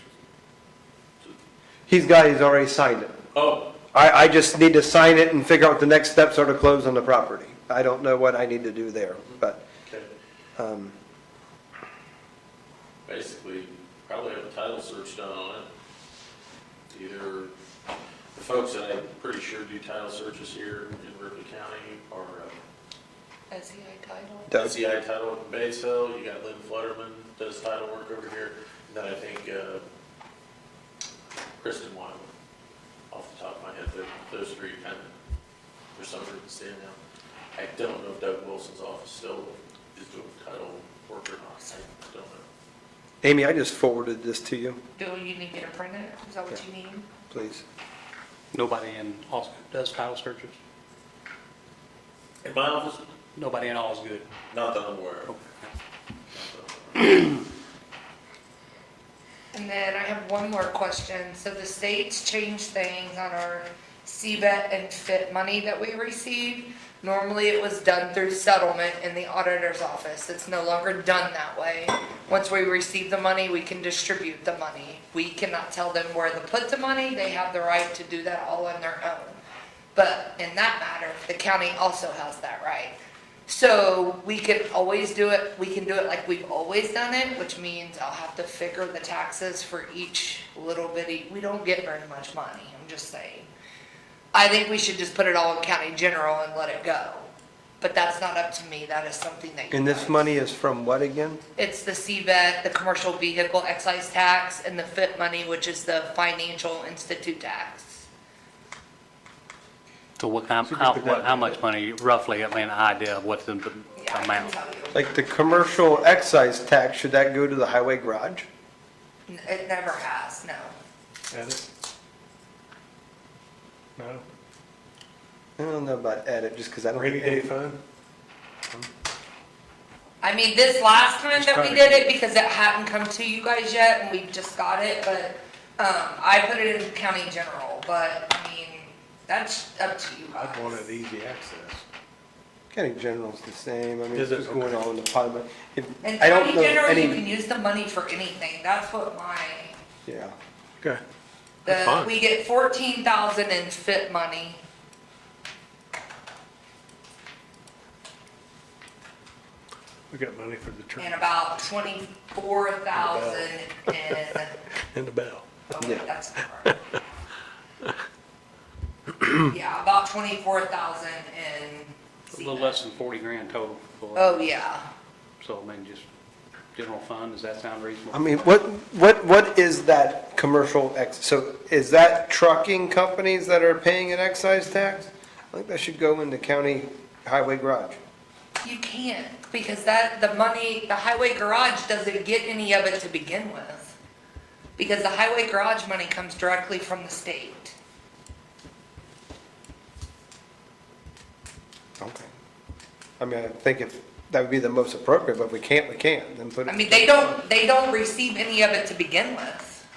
He's already signed it. Oh, I just need to sign it and figure out what the next steps are to close on the property. I don't know what I need to do there, but, okay. Basically, probably have a title search done on it. Either the folks that I'm pretty sure do title searches here in Ripley County or SEI title. Doug. SEI title up in Batesville. You got Lynn Flutterman does title work over here. And then I think Kristen Wyman, off the top of my head, those three kind of, for some reason, stand out. I don't know if Doug Wilson's office still is doing title work or not. I don't know. Amy, I just forwarded this to you, Do you need me to print it? Is that what you need? please. Nobody in Osgood does title searches? In my office, Nobody in Osgood? not that I'm aware of. And then I have one more question. So the state's changed things on our CBET and FIT money that we receive. Normally it was done through settlement in the auditor's office. It's no longer done that way. Once we receive the money, we can distribute the money. We cannot tell them where to put the money. They have the right to do that all on their own. But in that matter, the county also has that right. So we can always do it, we can do it like we've always done it, which means I'll have to figure the taxes for each little bitty, we don't get very much money, I'm just saying. I think we should just put it all in county general and let it go. But that's not up to me, that is something that you And this guys- money is from what again? It's the CBET, the commercial vehicle excise tax, and the FIT money, which is the financial institute tax. So how much money roughly, I mean, idea of what the Yeah, I can amount? tell you. Like the commercial excise tax, should that go to the highway garage? It never has, no. Edit? No? I don't know about edit, just because I don't. Rainy day fund? I mean, this last time that we did it, because it hadn't come to you guys yet, and we just got it, but, I put it in county general, but, I mean, that's up to you guys. I'd want it easy access. County general's the same, I mean, Is it's it? just going on in the pot, but if, In I don't county know general, you any, can use the money for anything, that's what yeah. Okay. That's fine. we get 14,000 in FIT money. We got money for the tree And about 24,000 in, and the bell. oh Yeah. wait, that's not right. Yeah, about 24,000 in. A little less than 40 grand total. Oh, yeah. So I mean, just general fund, does that sound reasonable? I mean, what is that commercial so is that trucking companies that are paying an excise tax? I think that should go into county highway garage. You can't, because the money, the highway garage doesn't get any of it to begin with. Because the highway garage money comes directly from the state. Okay. I mean, I think if, that would be the most appropriate, but if we can't, we can't, then put it. I mean, they don't receive any of it to begin with.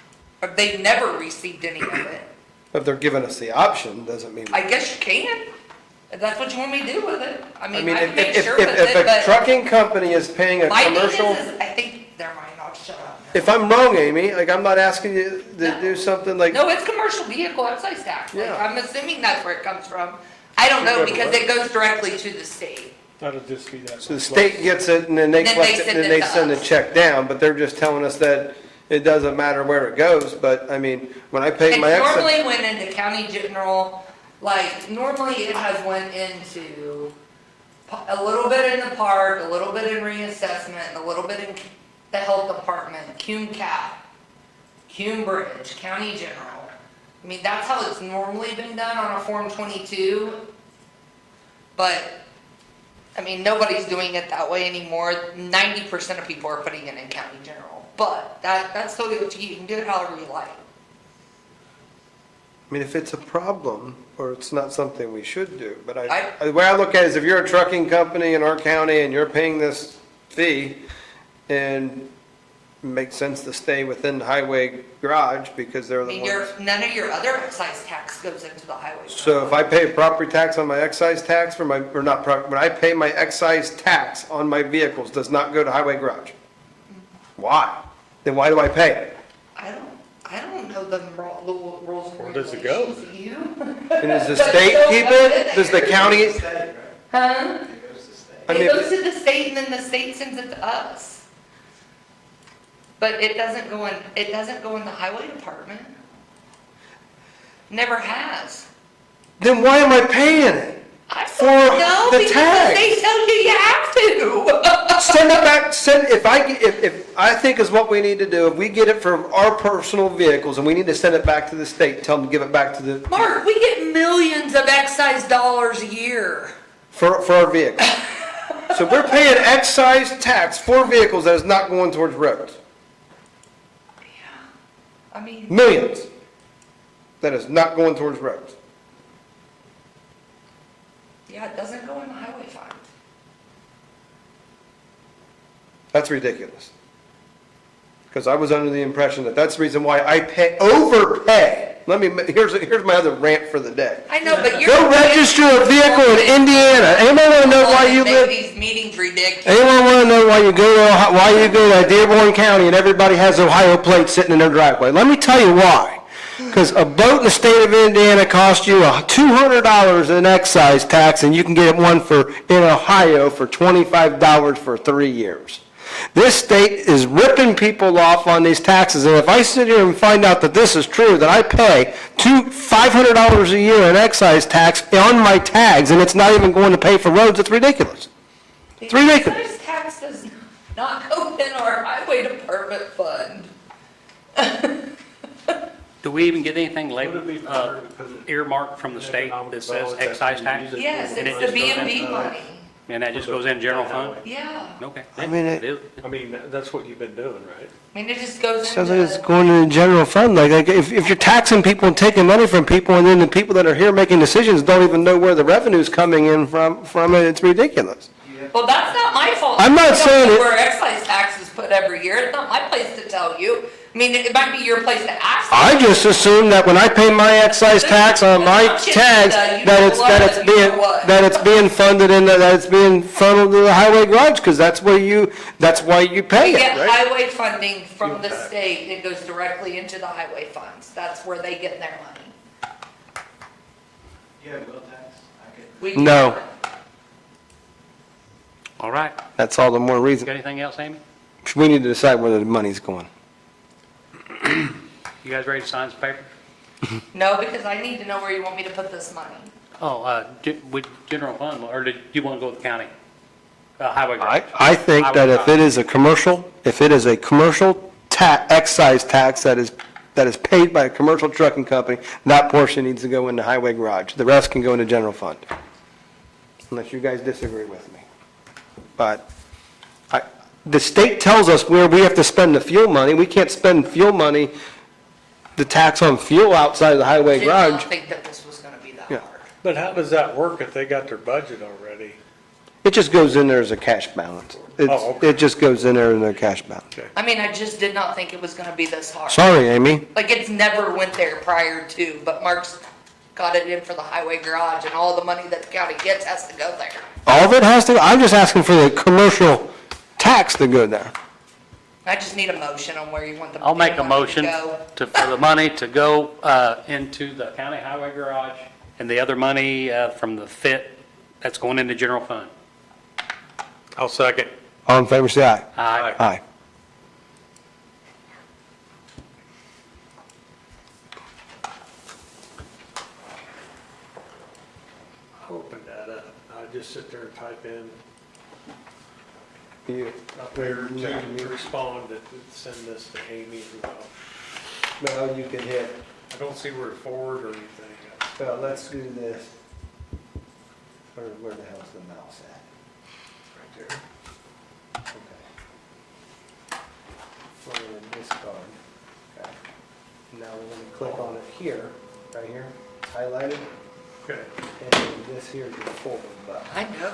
Or they've never received any of it. If they're giving us the option, doesn't mean. I guess you can, if that's what you want me to do with it. I I mean, mean, I can make if sure with a it, but trucking company is paying a my thing commercial, is, I think, never mind, I'll shut up. if I'm wrong, Amy, like, I'm not asking you to do something like, No, it's commercial vehicle excise tax. Like, Yeah. I'm assuming that's where it comes from. I don't know, because it goes directly to the state. That'll just be that. so the state gets it and then they Then collect they it send and then it they to send the us. check down, but they're just telling us that it doesn't matter where it goes, but I mean, when I pay It my excise. normally went into county general, like, normally it has went into a little bit in the park, a little bit in reassessment, and a little bit in the health department, Cume Cap, Cume Bridge, county general. I mean, that's how it's normally been done on a Form 22. But, I mean, nobody's doing it that way anymore. 90% of people are putting it in county general. But that's totally up to you. You can do it however you like. I mean, if it's a problem, or it's not something we should do, but the way I look at it is if you're a trucking company in our county and you're paying this fee, and it makes sense to stay within the highway garage because they're I the mean, ones. none of your other excise tax goes into the highway. So if I pay property tax on my excise tax for my, or not, when I pay my excise tax on my vehicles, does not go to highway garage? Why? Then why do I pay it? I don't know the rules and Where does it go? regulations. You? And does the state keep it? Does the county? Huh? I mean, It goes to the state and then the state sends it to us. But it doesn't go in the highway department. Never has. then why am I paying it? For No, the because tax. they tell you you have to. Send it back, if I think is what we need to do, if we get it for our personal vehicles and we need to send it back to the state, tell them to give it back to the, Mark, we get millions of excise dollars a year. for our vehicles. So we're paying excise tax for vehicles that is not going towards roads. I mean, Millions. That is not going towards roads. yeah, it doesn't go in the highway fund. That's ridiculous. Because I was under the impression that that's the reason why I overpay. Here's my other rant for the day. I know, but you're. Go register a vehicle in Indiana. Anyone want to know why you live? Make these meetings ridiculous. Anyone want to know why you go to Dearborn County and everybody has Ohio plates sitting in their driveway? Let me tell you why. Because a boat in the state of Indiana costs you $200 in excise tax, and you can get one in Ohio for $25 for 3 years. This state is ripping people off on these taxes, and if I sit here and find out that this is true, that I pay $500 a year in excise tax on my tags, and it's not even going to pay for roads, it's ridiculous. It's ridiculous. The excise tax does not go in our highway department fund. Do we even get anything labeled, earmarked from the state that says excise tax? Yes, And it it's the just goes in- B&B money. And that just goes in general fund? Yeah. Okay. I mean, I mean, that's what you've been doing, right? I mean, it just goes Sounds like it's into, going to the general fund, like if you're taxing people and taking money from people, and then the people that are here making decisions don't even know where the revenue's coming in from it, it's ridiculous. well, that's not my fault. I'm not You don't saying know it- where excise tax is put every year. It's not my place to tell you. I mean, it might be your place to ask. I just assume that when I pay my excise tax on my tags, that it's being funded and that it's being funneled to the highway garage, because that's why you pay We it, get right? highway funding from the state. It goes directly into the highway funds. That's where they get their money. You have wheel tax? We do. No, All right. that's all the more Got reason. anything else, Amy? We need to decide where the money's going. You guys ready to sign some papers? No, because I need to know where you want me to put this money. Oh, with general fund, or did you want to go with the county? Highway garage? I think that if it is a commercial excise tax that is paid by a commercial trucking company, that portion needs to go in the highway garage. The rest can go in the general fund. Unless you guys disagree with me. But the state tells us where we have to spend the fuel money. We can't spend fuel money, the tax on fuel outside of the highway Did not garage. think that this was gonna be that Yeah. hard. But how does that work if they got their budget already? It just goes in there as a cash balance. Oh, okay. It just goes in there in a cash balance. I mean, I just did not think it was gonna be this hard. Sorry, Amy. Like, it's never went there prior to, but Mark's got it in for the highway garage, and all the money that the county gets has to go there. All of it has to, I'm just asking for the commercial tax to go there. I just need a motion on where you want the. I'll make a money to motion go. for the money to go into the county highway garage, and the other money from the FIT, that's going into general fund. I'll second. All in favor, say aye. Aye. Aye. I'll open that up. I'll just sit there and type in You- up there to respond, to send this to Amy as well. Well, you can hit, I don't see where to forward or anything. well, let's do this. where the hell's the mouse at? Right there. Okay. We're gonna discard. Okay. Now we're gonna click on it here, right here, it's highlighted, Okay. and this here is your forward button. I know.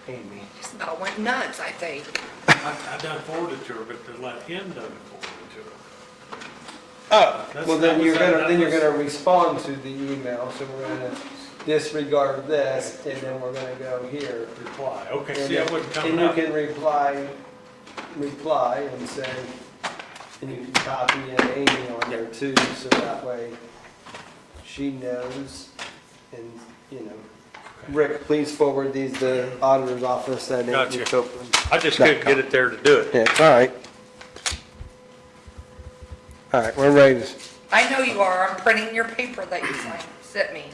Amy. Just about went nuts, I think. I done forwarded to her, but to let him know to forward it to her. Oh, That's- well, then that you're was- gonna, that then you're was- gonna respond to the email, so we're gonna disregard this, and then we're gonna go here. Reply, okay, And see, I then- wasn't And coming you up. can reply and say, and you can copy in Amy on there too, so that way she knows, and, you know. Rick, please forward these to auditor's office at Gotcha. Copeland. I just couldn't get it there to do it. Yeah, it's all right. All right, we're ready to. I know you are. I'm printing your paper that you sent me.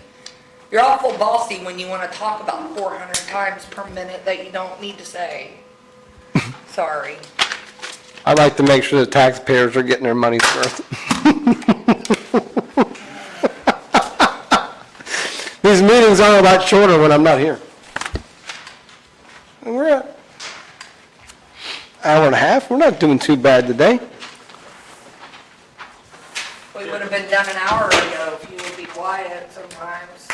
You're awful bossy when you want to talk about 400 times per minute that you don't need to say. Sorry. I like to make sure the taxpayers are getting their money's worth. These meetings are a lot shorter when I'm not here. And we're at hour and a half. We're not doing too bad today. We would have been done an hour ago if you would be quiet sometimes.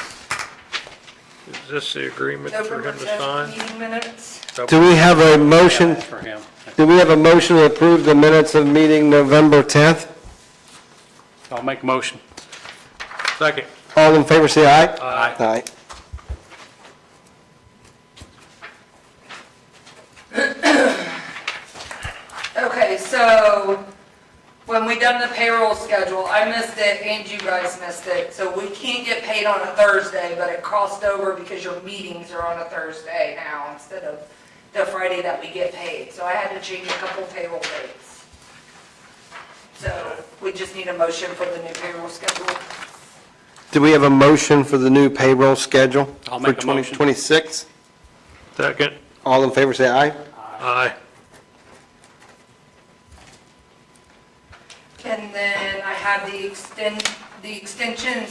Is this the agreement No for him to percent sign? meeting minutes. Do we have a motion, That's for him. do we have a motion to approve the minutes of meeting November 10th? I'll make a motion. Second. All in favor, say aye. Aye. Aye. Okay, so when we done the payroll schedule, I missed it and you guys missed it. So we can't get paid on a Thursday, but it crossed over because your meetings are on a Thursday now instead of the Friday that we get paid. So I had to change a couple payroll dates. So we just need a motion for the new payroll schedule. Do we have a motion for the new payroll schedule? I'll make a motion. For 2026? Second. All in favor, say aye. Aye. And then I have the extension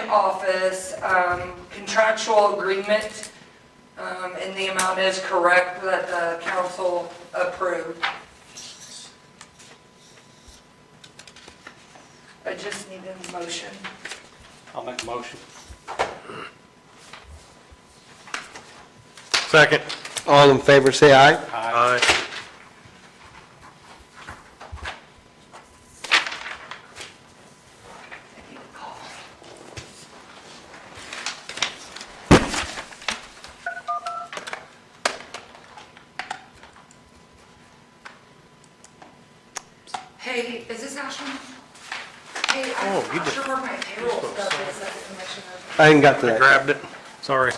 office contractual agreement, and the amount is correct that the council approved. I just need a motion. I'll make a motion. Second. All in favor, say aye. Aye. I need a call. Hey, is this Ashland? Hey, I'm not sure where my payroll stuff is at the commissioner. I ain't got to I that. grabbed it. Sorry.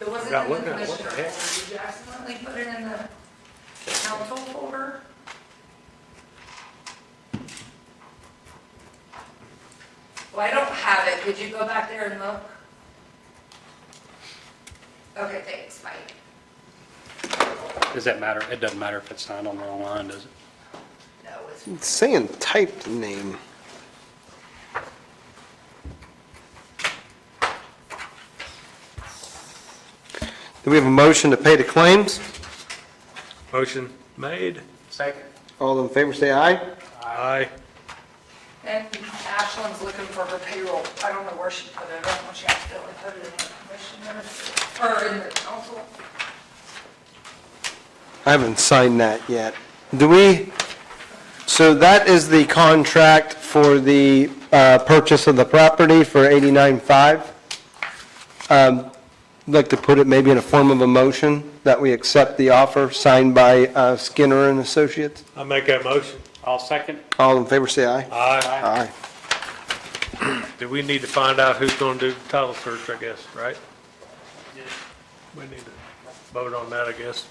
It wasn't Got in the looking at it. What the commissioner heck? folder. Did you accidentally put it in the council folder? Well, I don't have it. Could you go back there and look? Okay, thanks, bye. Does that matter? It doesn't matter if it's signed on the wrong line, does it? No, it's, It's saying typed name. Do we have a motion to pay the claims? Motion made. Second. All in favor, say aye. Aye. and Ashland's looking for her payroll. I don't know where she put it. I don't know if she accidentally put it in the commissioner or in the council. I haven't signed that yet. Do we, so that is the contract for the purchase of the property for 89.5. I'd like to put it maybe in a form of a motion that we accept the offer signed by Skinner and Associates. I make that motion. I'll second. All in favor, say aye. Aye. Aye. Do we need to find out who's gonna do the title search, I guess, right? We need to vote on that, I guess.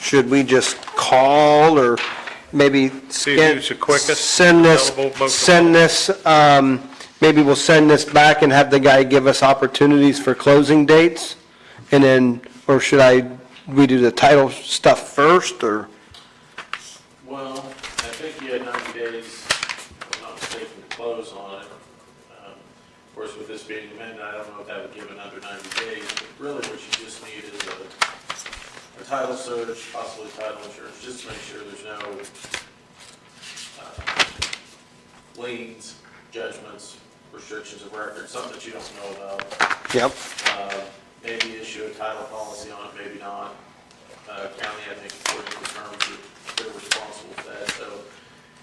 Should we just call or maybe See who's the quickest send this, available, most send this, maybe we'll send this back and have the guy give us opportunities for closing dates? And then, or should we do the title stuff first, or? Well, at think you had 90 days, if I'm not mistaken, to close on it. Of course, with this being amended, I don't know if that would give another 90 days, but really what you just need is a title search, possibly title insurance, just to make sure there's no liens, judgments, restrictions of record, something that you don't know about. Yep. Maybe issue a title policy on it, maybe not. County, I think, according to the terms, they're responsible for that. So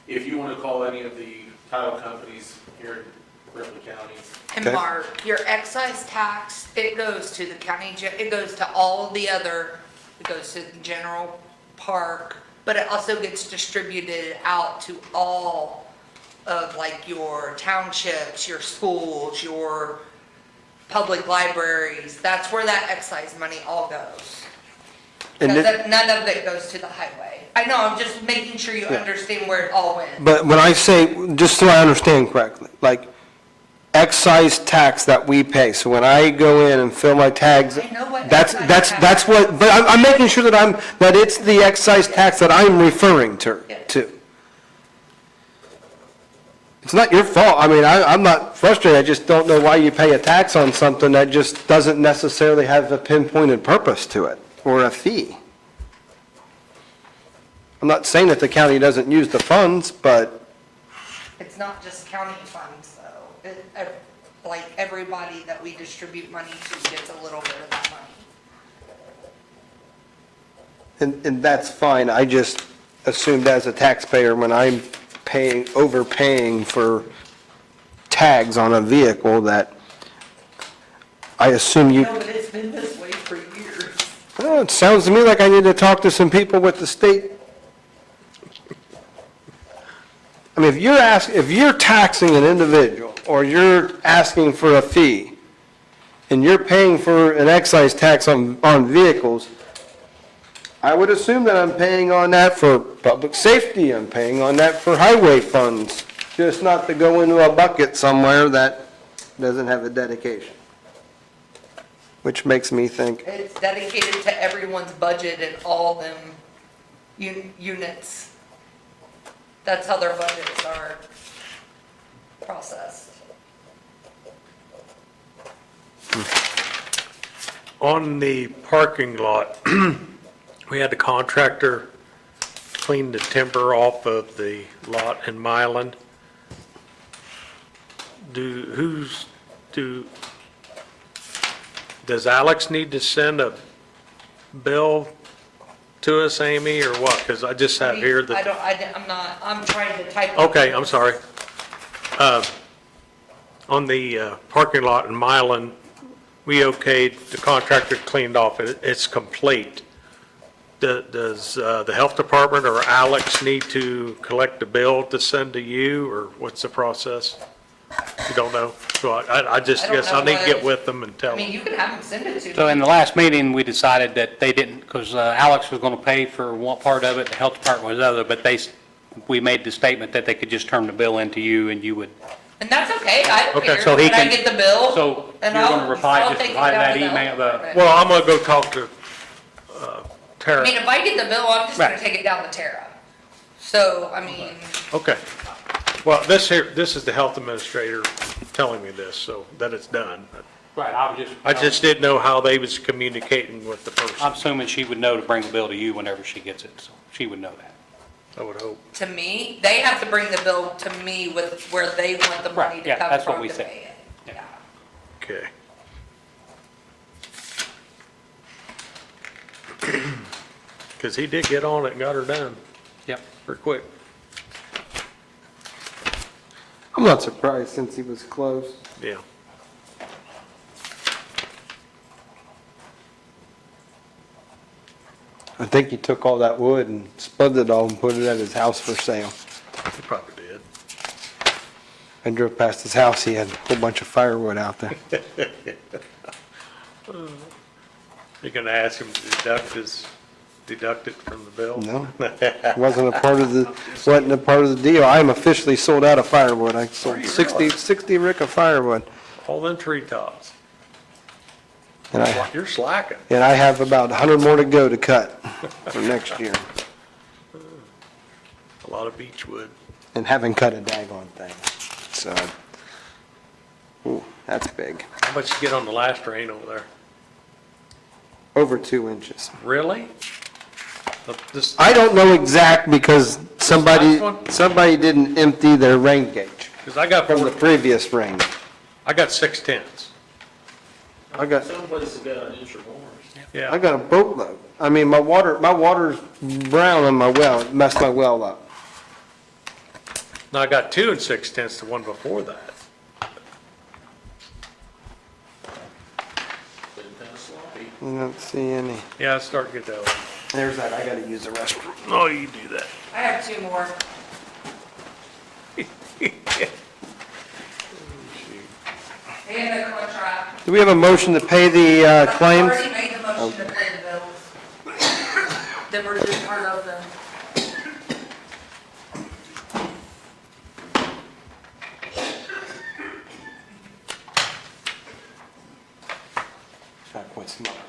if you want to call any of the title companies here in Ripley County, And Okay. Mark, your excise tax, it goes to the county, it goes to all the other, it goes to the general park, but it also gets distributed out to all of like your townships, your schools, your public libraries. That's where that excise money all goes. And None of it goes to the highway. I know, I'm just making sure you understand where it all went. But when I say, just so I understand correctly, like excise tax that we pay, so when I go in and fill my tags, I know what that's, excise tax- that's what, but I'm making sure that it's the excise tax that I'm referring to. It's not your fault. I mean, I'm not frustrated. I just don't know why you pay a tax on something that just doesn't necessarily have a pinpointed purpose to it or a fee. I'm not saying that the county doesn't use the funds, but It's not just county funds, though. Like, everybody that we distribute money to gets a little bit of that money. And that's fine, I just assumed as a taxpayer, when I'm overpaying for tags on a vehicle, that I assume you, No, but it's been this way for years. well, it sounds to me like I need to talk to some people with the state. I mean, if you're taxing an individual, or you're asking for a fee, and you're paying for an excise tax on vehicles, I would assume that I'm paying on that for public safety, I'm paying on that for highway funds, just not to go into a bucket somewhere that doesn't have a dedication. Which makes me think, It's dedicated to everyone's budget and all them units. That's how their budgets are processed. On the parking lot, we had the contractor clean the timber off of the lot in Milan. Does Alex need to send a bill to us, Amy, or what? Because I just have here that. I'm trying to type. Okay, I'm sorry. On the parking lot in Milan, we okayed, the contractor cleaned off, it's complete. Does the health department or Alex need to collect a bill to send to you, or what's the process? You don't know? So I just I don't guess I know need to what- get with them and tell I mean, them. you can have them send it to me. So in the last meeting, we decided that they didn't, because Alex was going to pay for one part of it, the health department was the other, but we made the statement that they could just turn the bill into you and you would. And that's okay, I don't Okay, care. so he When I can- get the bill. So and you're going I'll- to reply, I'll just take it reply to down that to the email, health the, department. Well, I'm gonna go talk to I Tara. mean, if I get the bill, I'm just gonna Right. take it down to Tara. So, I mean, Okay. Well, this is the health administrator telling me this, so that it's done. right, I just didn't know how they was communicating with the I'm person, assuming she would know to bring the bill to you whenever she gets it, so she would know that. I would hope. to me, they have to bring the bill to me with where they want the money Right, to yeah, come that's what from we to said. pay it. Yeah. Okay. Because he did get on it and got her done Yep. pretty quick. I'm not surprised since he was close. Yeah. I think he took all that wood and split it all and put it at his house for sale. He probably did. I drove past his house, he had a whole bunch of firewood out there. You gonna ask him to deduct it from the bill? No, wasn't a part of the deal. I am officially sold out of firewood. I sold 60 rick of firewood. All them treetops. And I, You're slacking. and I have about 100 more to go to cut for next year. A lot of beech wood. and haven't cut a daggone thing. So, ooh, that's big. How much you get on the last rain over there? Over 2 inches. Really? This, I don't know exact because last one? somebody didn't empty their rain gauge because I got from the previous rain. I got 6/10. Some places got an inch or more. Yeah. I got a boatload. I mean, my water's brown on my well, it messed my well up. Now I got 2 6/10, the one before that. Been kind of sloppy. I don't see any. Yeah, I start to get that way. There's that, I gotta use the restroom. Oh, you do that. I have 2 more. And the contract. Do we have a motion to pay the claims? I've already made the motion to pay the bills. Then we're just part of them. Gotta quit smoking.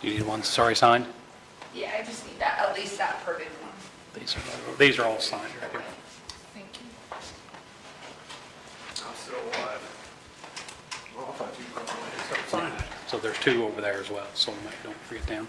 You need one sorry signed? Yeah, I just need that, at least that printed one. These are all signed right here. Thank you. I'm still alive. Oh, I thought you probably started signing. So there's 2 over there as well, so don't forget them.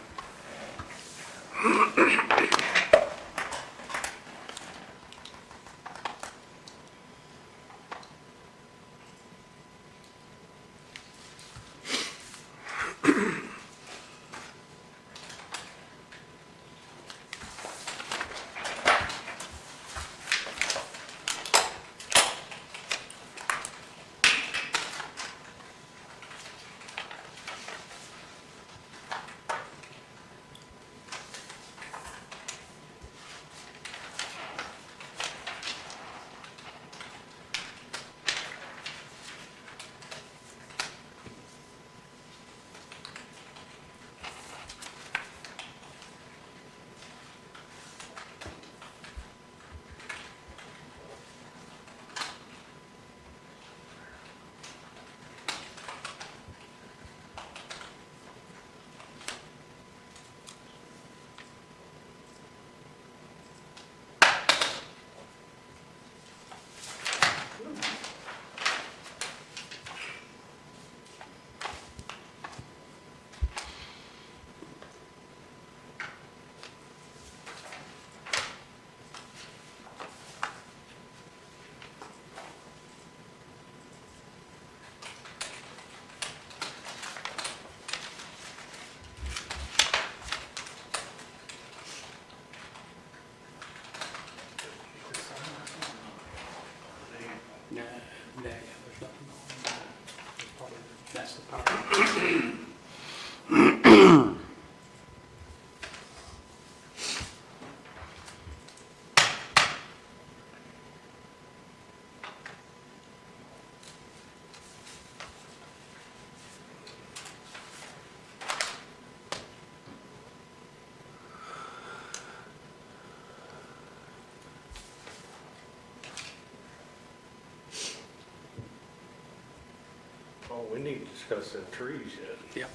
Oh, we need to discuss the trees yet.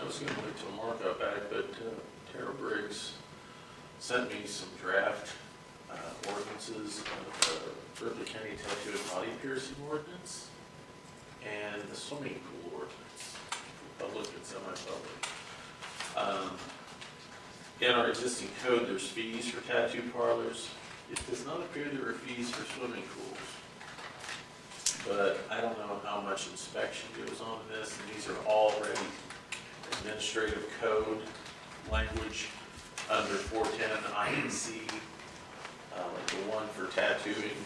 I was gonna wait till Mark got back, but Tara Briggs sent me some draft ordinances of the Ripley County Tattoo and Body Piercing Ordinance and the swimming pool ordinance, public and semi-public. In our existing code, there's fees for tattoo parlors. It does not appear there are fees for swimming pools. But I don't know how much inspection goes on in this, and these are already administrative code language under 410 INC, like the one for tattooing,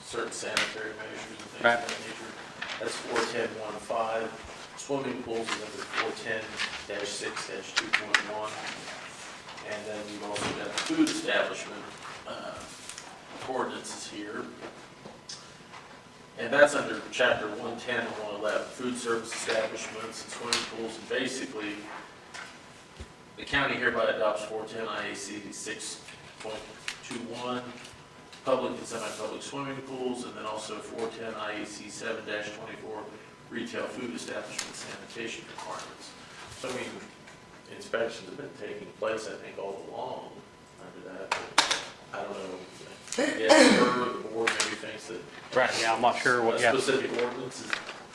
certain sanitary measures and things of that nature. That's 410.15. Swimming pools is under 410-6-2.1. And then you've also got the food establishment ordinances here. And that's under chapter 110 and 111, food service establishments and swimming pools. And basically, the county hereby adopts 410 IAC 6.21, public and semi-public swimming pools, and then also 410 IAC 7-24, retail food establishment sanitation requirements. So I mean, inspections have been taking place, I think, all along under that. But I don't know. Yes, the board maybe thinks that Right, yeah, I'm not sure what, a yeah. specific ordinance is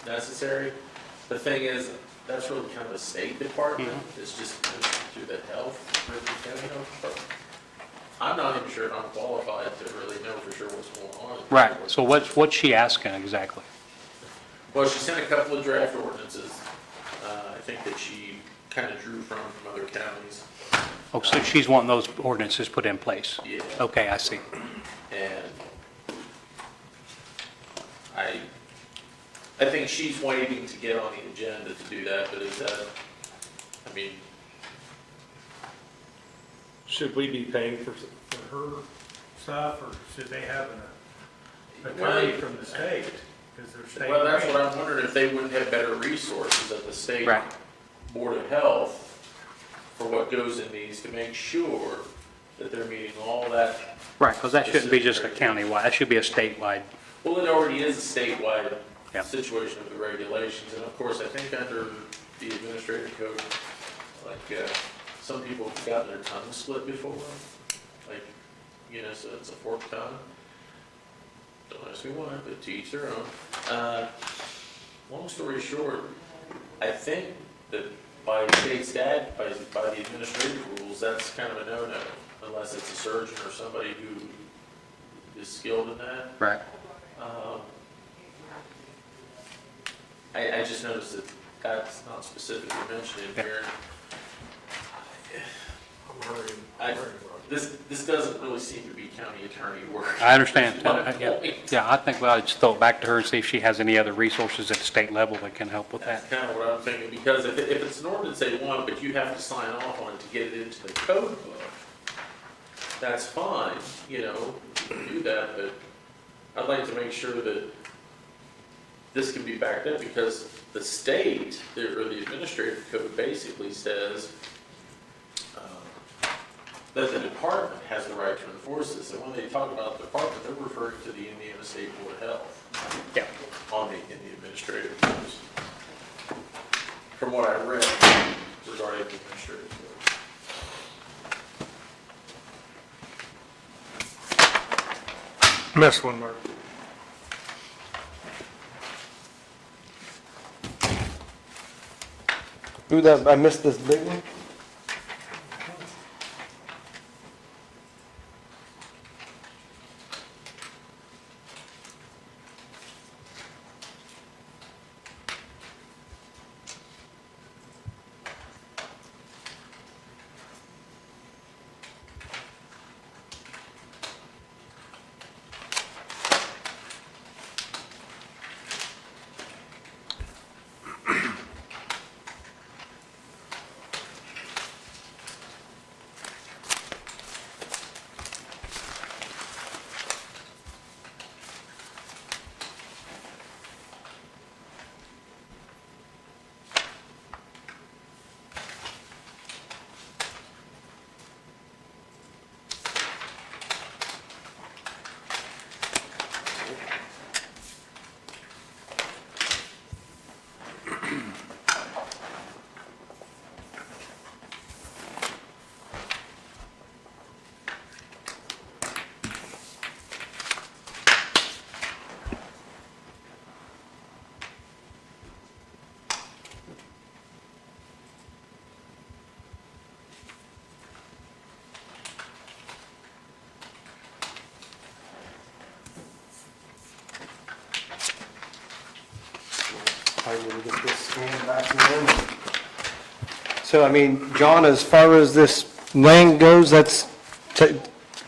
necessary. The thing is, that's really kind of a state department. It's just through the health, Ripley County Health Department. I'm not even sure if I'm qualified to really know for sure what's going on. Right, so what's she asking exactly? Well, she sent a couple of draft ordinances, I think that she kind of drew from other counties. Oh, so she's wanting those ordinances put in place? Yeah. Okay, I see. And I think she's waiting to get on the agenda to do that, but is that, I mean, Should we be paying for her stuff, or should they have an attorney from the state? Because they're state. well, that's what I'm wondering, if they wouldn't have better resources at the state Right. Board of Health for what goes in these to make sure that they're meeting all that. Right, because that shouldn't be just a countywide, that should be a statewide. Well, it already is a statewide Yeah. situation of the regulations, and of course, I think under the administrative code, like, some people have gotten their tongue split before, like, you know, so it's a forked tongue. Don't ask me why, but to each their own. Long story short, I think that by state stat, by the administrative rules, that's kind of a no-no, unless it's a surgeon or somebody who is skilled in that. Right. I just noticed that that's not specifically mentioned in here. This doesn't really seem to be county attorney work. I understand. Is my point. Yeah, I think we ought to just throw it back to her and see if she has any other resources at the state level that can help with That's that. kind of what I'm thinking, because if it's an ordinance they want, but you have to sign off on it to get it into the code book, that's fine, you know, you can do that, but I'd like to make sure that this can be backed up, because the state, or the administrative code basically says that the department has the right to enforce this. And when they talk about the department, they're referring to the Indiana State Board of Health. Yeah. In the administrative codes. From what I read regarding the administrative codes. Missed one, Mark. Who that, I missed this big one? I will get this scanned back in. So, I mean, John, as far as this land goes, that's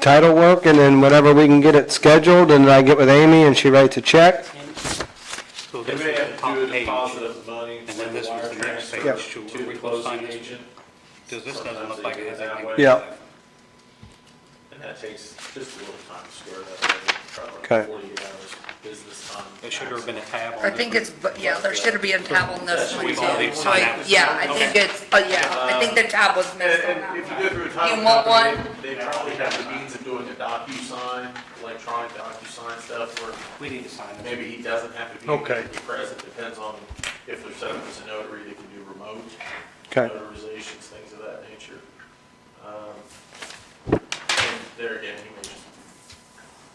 title work, and then whenever we can get it scheduled, and I get with Amy and she writes a check. So They this may was the have to top do a page, deposit of money. and then this was the next page. Yep. Should To we the close closing this? agent. Because this doesn't look Sometimes like they it do has that anything. way. Yeah. And that takes just a little time to square that away, Okay. probably 48 hours business time. There should have been a tab on I this. think it's, but yeah, there should be a tab on this one We've already too. So signed I, that. yeah, I think it's, yeah, I think the tab was missed on And that if you one. go through a title You want company, one? they probably have the means of doing a DocuSign, electronic DocuSign stuff, where We need to sign this. maybe he doesn't have to be Okay. present, depends on if there's someone who's a notary, they can do remote Okay. notarizations, things of that nature. And there again,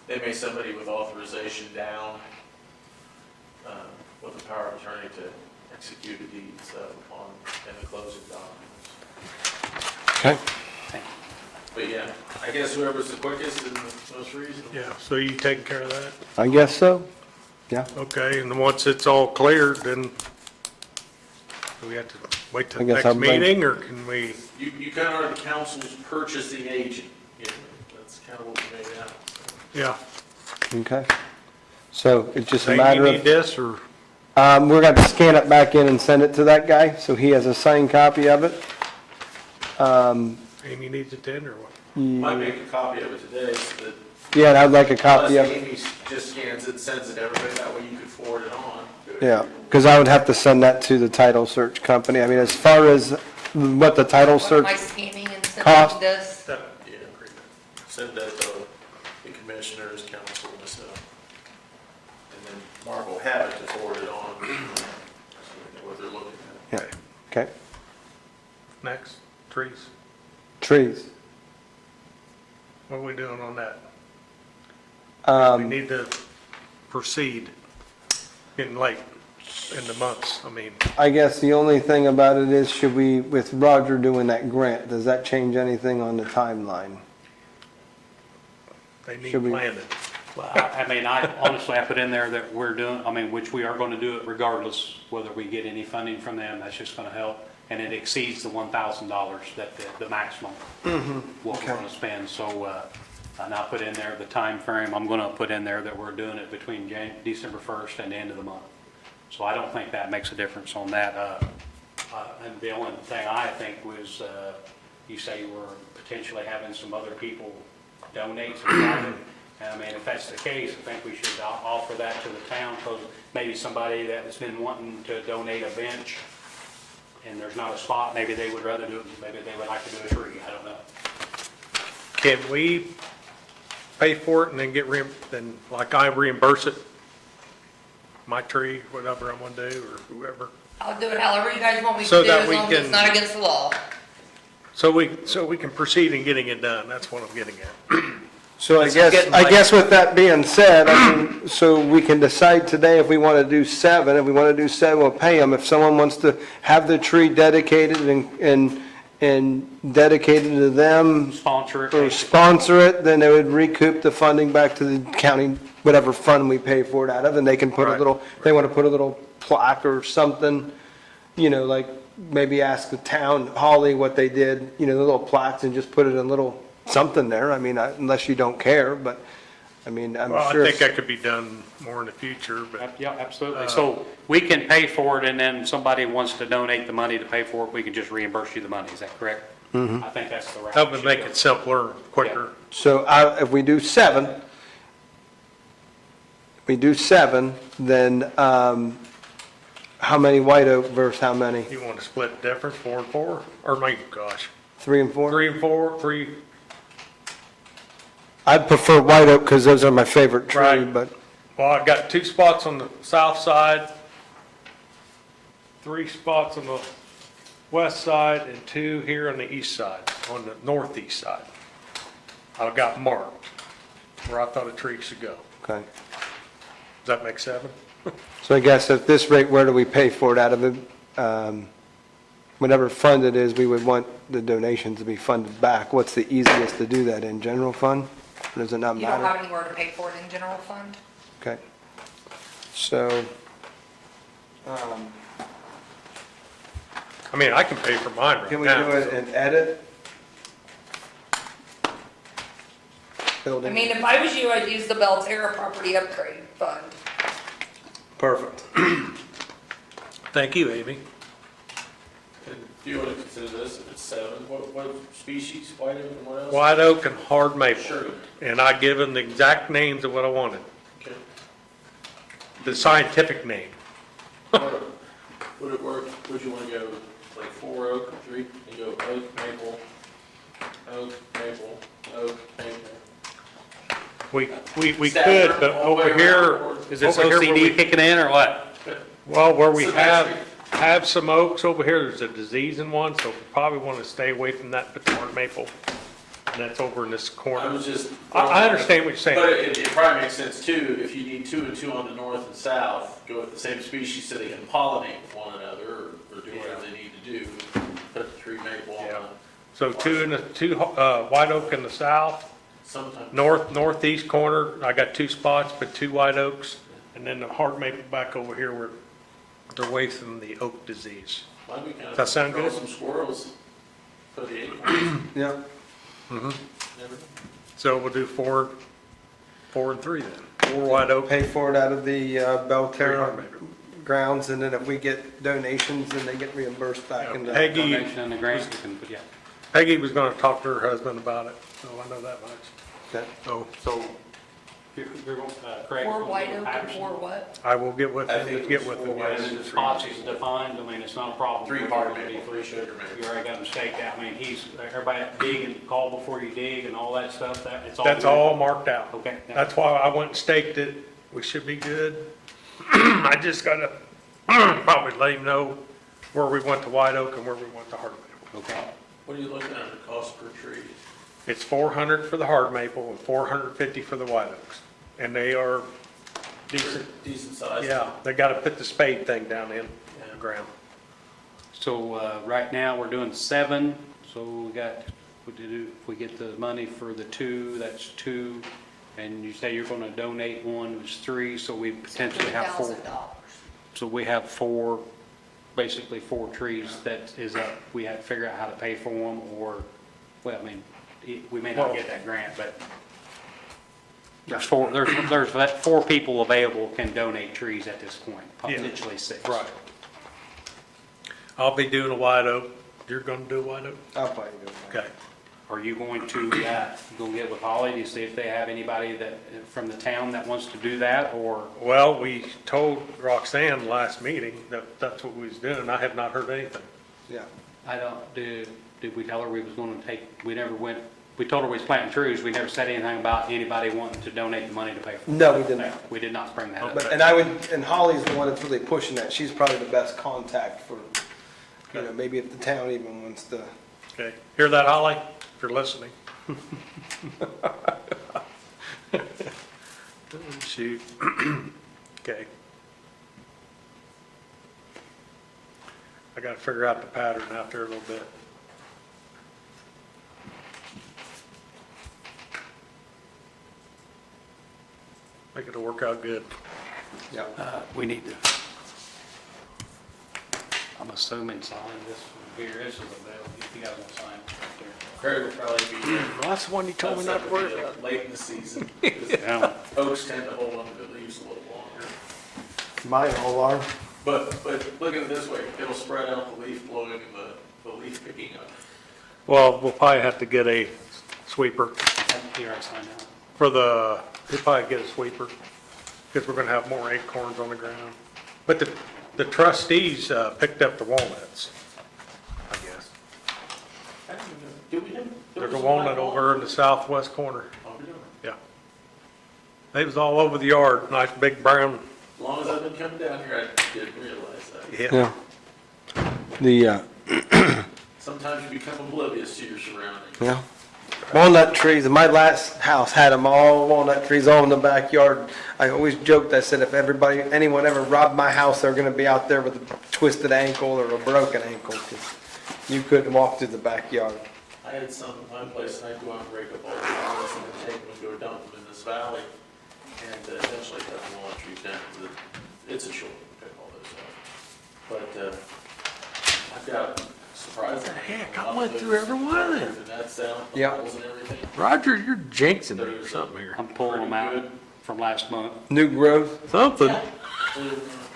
they may somebody with authorization down, with the power of attorney to execute a deed, so on, in the closing documents. Okay. But yeah, I guess whoever's the quickest and the most reasonable. Yeah, so you taking care of that? I guess so. Yeah. Okay, and then once it's all cleared, then do we have to wait till I the guess next I'll bring- meeting, or can we? You kind of are the council's purchasing agent, you know, that's kind of what we made out. Yeah. Okay. So it's just a Hey, matter you need of, this, or? we're going to scan it back in and send it to that guy, so he has a signed copy of it. Amy needs a 10 or what? Might make a copy of it today, so that Yeah, and I'd like a copy of unless it. Amy just scans it and sends it to everybody, that way you could forward it on. Yeah, because I would have to send that to the title search company. I mean, as far as what the title What search, am I scanning and cost. sending this? Yeah, send that to the commissioners, council, and stuff. And then Mark will have it to forward it on, so we know what they're looking at. yeah, okay, Next, trees. trees. What are we doing on that? We Um, need to proceed. Getting late in the months, I mean, I guess the only thing about it is, should we, with Roger doing that grant, does that change anything on the timeline? they need Should we- planning. Well, I mean, honestly, I put in there that we're doing, I mean, which we are going to do it regardless whether we get any funding from them, that's just going to help. And it exceeds the $1,000 that the maximum what we're going to spend. So, and I put in there the time frame. I'm going to put in there that we're doing it between December 1st and the end of the month. So I don't think that makes a difference on that. And the only thing I think was, you say you were potentially having some other people donate some private. And I mean, if that's the case, I think we should offer that to the town, because maybe somebody that has been wanting to donate a bench and there's not a spot, maybe they would rather do it, maybe they would like to do a tree, I don't know. Can we pay for it and then then like I reimburse it? My tree, whatever I'm gonna do, or whoever. I'll do it however you guys want me to So do, that as we long as it's can- not against the law. So we can proceed in getting it done, that's what I'm getting at. So I It's guess, getting I late. guess with that being said, I mean, so we can decide today if we want to do 7. If we want to do 7, we'll pay them. If someone wants to have the tree dedicated and dedicated to them, Sponsor it. or sponsor it, then they would recoup the funding back to the county, whatever fund we pay for it out of, and they can put a Right. little, they want to put a little plaque or something, you know, like maybe ask the town, Holly, what they did, you know, the little plaques, and just put it in a little something there. I mean, unless you don't care, but, I mean, I'm Well, I sure. think that could be done more in the future, but Yeah, absolutely. So we can pay for it, and then somebody wants to donate the money to pay for it, we can just reimburse you the money, is that correct? I think that's the right. help it make it simpler, quicker. So if we do 7, then how many white oak versus how many? You want to split the difference, 4 and 4, or maybe, gosh, 3 and 4? 3 and 4, 3, I'd prefer white oak because those are my favorite tree, Right. but, well, I've got 2 spots on the south side, 3 spots on the west side, and 2 here on the east side, on the northeast side. I've got marked where I thought a tree should go. okay. Does that make 7? So I guess at this rate, where do we pay for it out of it? Whatever fund it is, we would want the donations to be funded back. What's the easiest to do that in, general fund? Or does it not You don't matter? have anywhere to pay for it in general fund? Okay. So, I mean, I can pay for mine right now. Can we do it and edit? I Building, mean, if I was you, I'd use the Belterra property upgrade fund. perfect. Thank you, Amy. And do you want to consider this, if it's 7, what species, white oak and what else? White oak and hard maple. Sure. And I give them the exact names of what I wanted, Okay. the scientific name. Would it work, would you want to go like 4 oak, 3, and go oak, maple, oak, maple, oak, maple? We could, Stagger but all the over way here, around, or- Is this over here where OCD we- kicking in or what? well, where we Symmetric. have some oaks over here, there's a disease in one, so we probably want to stay away from that hard maple. And that's over in this I corner. was just. I understand what you're saying. But it probably makes sense too, if you need 2 and 2 on the north and south, go with the same species so they can pollinate with one another, or do whatever they need to do. Put the 3 maple on Yeah. the, So two white oak in the south, sometime. northeast corner, I got 2 spots, but 2 white oaks, and then the hard maple back over here where they're away from the oak disease. Might be kind of. Does that sound throw good? some squirrels for the acorns. Yeah, Never. So we'll do 4 and 3 then. 4 white oak. pay for it out of the 3 Belterra hard maple. grounds, and then if we get donations, then they get reimbursed back into. Peggy, Donation and the grant, you can, yeah. Peggy was gonna talk to her husband about it, so I know that much. Okay. So So, you're going, Craig. 4 white oak and 4 what? I will get with I him, think it get was with 4 him, white yes. oak. And the spots is defined, I mean, it's not a problem. 3 hard maple, 3 sugar maple. You already got them staked out, I mean, everybody dig and call before you dig and all that stuff, it's all. That's good. all marked out. Okay. That's why I went and staked it. We should be good. I just gotta probably let him know where we went to white oak and where we went to hard maple. Okay. What are you looking at, the cost per tree? It's 400 for the hard maple and 450 for the white oaks. And they are decent, Decent size. yeah, they gotta put the spade thing down in the ground. So, right now, we're doing 7, so if we get the money for the 2, that's 2, and you say you're gonna donate 1, which is 3, so we potentially have 4. $3,000. So we have 4, basically 4 trees that is up, we have to figure out how to pay for them, or, well, I mean, we may not get that grant, but there's 4 people available can donate trees at this point, potentially 6. Right. I'll be doing a white oak. You're gonna do a white oak? I'll probably do it. Okay. Are you going to, go get with Holly to see if they have anybody that, from the town that wants to do that, or? Well, we told Roxanne last meeting that that's what we was doing. I have not heard anything. Yeah. I don't, did we tell her we was gonna take, we never went, we told her we was planting trees, we never said anything about anybody wanting to donate the money to pay for it. No, we did not. We did not bring that up. But, and I would, and Holly's the one that's really pushing that. She's probably the best contact for, you know, maybe if the town even wants to. Okay. Hear that, Holly? If you're listening. Shoot. Okay. I gotta figure out the pattern out there a little bit. Make it work out good. Yeah. We need to, I'm assuming sign this one here, this is a bill, if you guys want to sign it right there. Craig will probably be here. Well, that's the one you told me not to worry about. Late in the season. Yeah. Oaks tend to hold on to the leaves a little longer. Mine all are. But look at it this way, it'll spread out the leaf blowing and the leaf picking up. Well, we'll probably have to get a sweeper Here, I sign that. for the, we'll probably get a sweeper because we're gonna have more acorns on the ground. But the trustees picked up the walnuts, I guess. I don't even know. Did we have? there There's a was walnut one over in the southwest corner. Oh, we don't. Yeah. They was all over the yard, nice big brown. As long as I've been coming down here, I didn't realize that. Yeah. Yeah. The, Sometimes you become oblivious to your surroundings. yeah. Walnut trees, my last house had them all, walnut trees all in the backyard. I always joked, I said, if anyone ever robbed my house, they're gonna be out there with a twisted ankle or a broken ankle, 'cause you couldn't walk through the backyard. I had some in my place, and I'd go out and rake up all the walnuts and then take them and go dump them in this valley, and eventually cut the walnut trees down, 'cause it's a chore to pick all those up. But, I've got surprised. Heck, I went through every one of them. And that's down, the Yeah. holes and everything. Roger, you're jinxing me or something here. I'm pulling them out from last month. New growth. Something.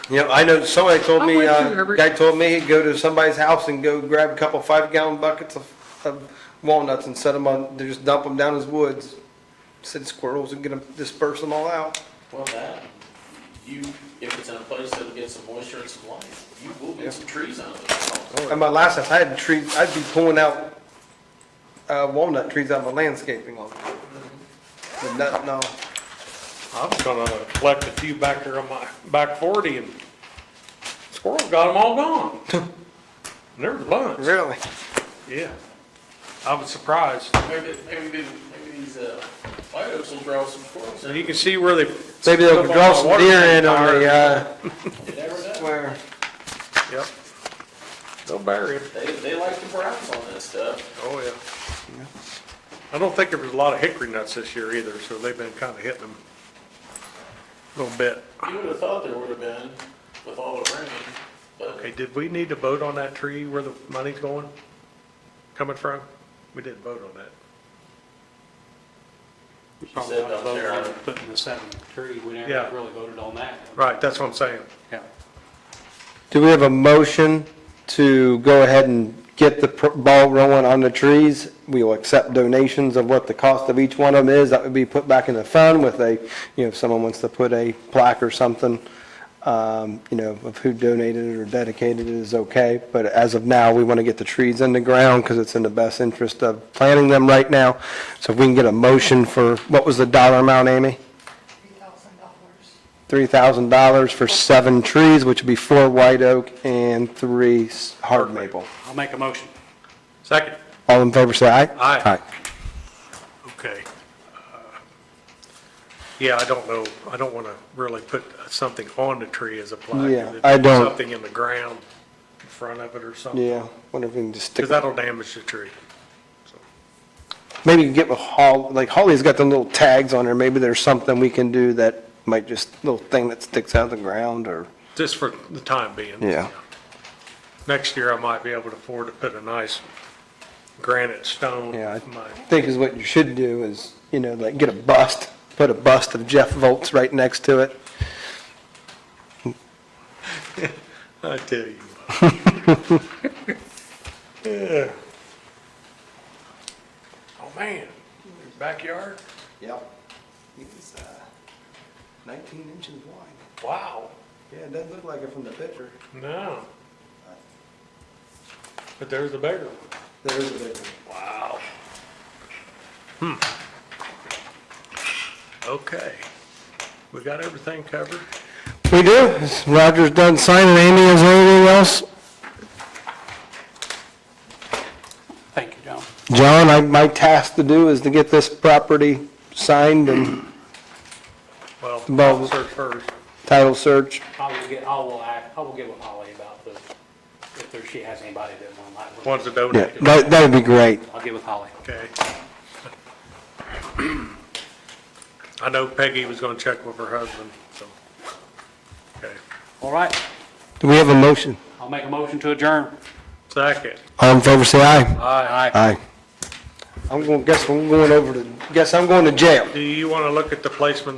Yep, I know, somebody told me, I went through every- guy told me he'd go to somebody's house and go grab a couple 5-gallon buckets of walnuts and set them on, they just dump them down his woods. Said squirrels and get them, disperse them all out. Well, that, if it's in a place that'll get some moisture and some light, you will get some trees out of it. And my last house, I had trees, I'd be pulling out, walnut trees out of my landscaping on. But no, I was gonna collect a few back there on my back 40 and squirrels got them all gone. And there was a bunch. really. Yeah. I was surprised. Maybe these, white oaks will draw some squirrels. So you can see where they. Maybe they'll draw some deer in on the, You never know. square. Yep. They'll bury them. They like to browse on this stuff. Oh, yeah. I don't think there was a lot of hickory nuts this year either, so they've been kind of hitting them a little bit. You would have thought there would have been with all the rain, but Okay, did we need to vote on that tree where the money's going, coming from? We didn't vote on that. Probably said not up vote there- on putting the 7th tree. We Yeah. never really voted on that. Right, that's what I'm saying. Yeah. Do we have a motion to go ahead and get the ball rolling on the trees? We will accept donations of what the cost of each one of them is. That would be put back in the fund with a, if someone wants to put a plaque or something, of who donated it or dedicated it is okay. But as of now, we want to get the trees in the ground because it's in the best interest of planting them right now. So if we can get a motion for, what was the dollar amount, Amy? $3,000 for 7 trees, which would be 4 white oak and 3 hard maple. I'll make a motion. Second. All in favor, say aye. Aye. Okay. Yeah, I don't know, I don't want to really put something on the tree as a plaque. Yeah, Maybe I don't. Something in the ground in front of it or something. Yeah, wonder if we can just stick, Because that'll damage the tree. So, maybe you can get with Holly's got them little tags on there, maybe there's something we can do that might just, little thing that sticks out of the ground or, just for the time being. yeah. Next year, I might be able to afford to put a nice granite stone. Yeah, in my- I think is what you should do is, like get a bust, put a bust of Jeff Volts right next to it. I tell you. Yeah. Oh, man, your backyard? Yep. It's 19 inches wide. Wow. Yeah, it doesn't look like it from the picture. No. But there's a bigger one. There is a big one. Wow. Okay. We got everything covered? We do. Roger's done signing. Amy, is there anything else? Thank you, John. John, my task to do is to get this property signed and Well, Well- I'll search first. title search. I will get with Holly about if she has anybody that wants Ones that Yeah, donate. that would be great. I'll get with Holly. Okay. I know Peggy was gonna check with her husband, so. Okay. All right. Do we have a motion? I'll make a motion to adjourn. Second. All in favor, say aye. Aye. Aye. I'm going to jail. Do you wanna look at the placement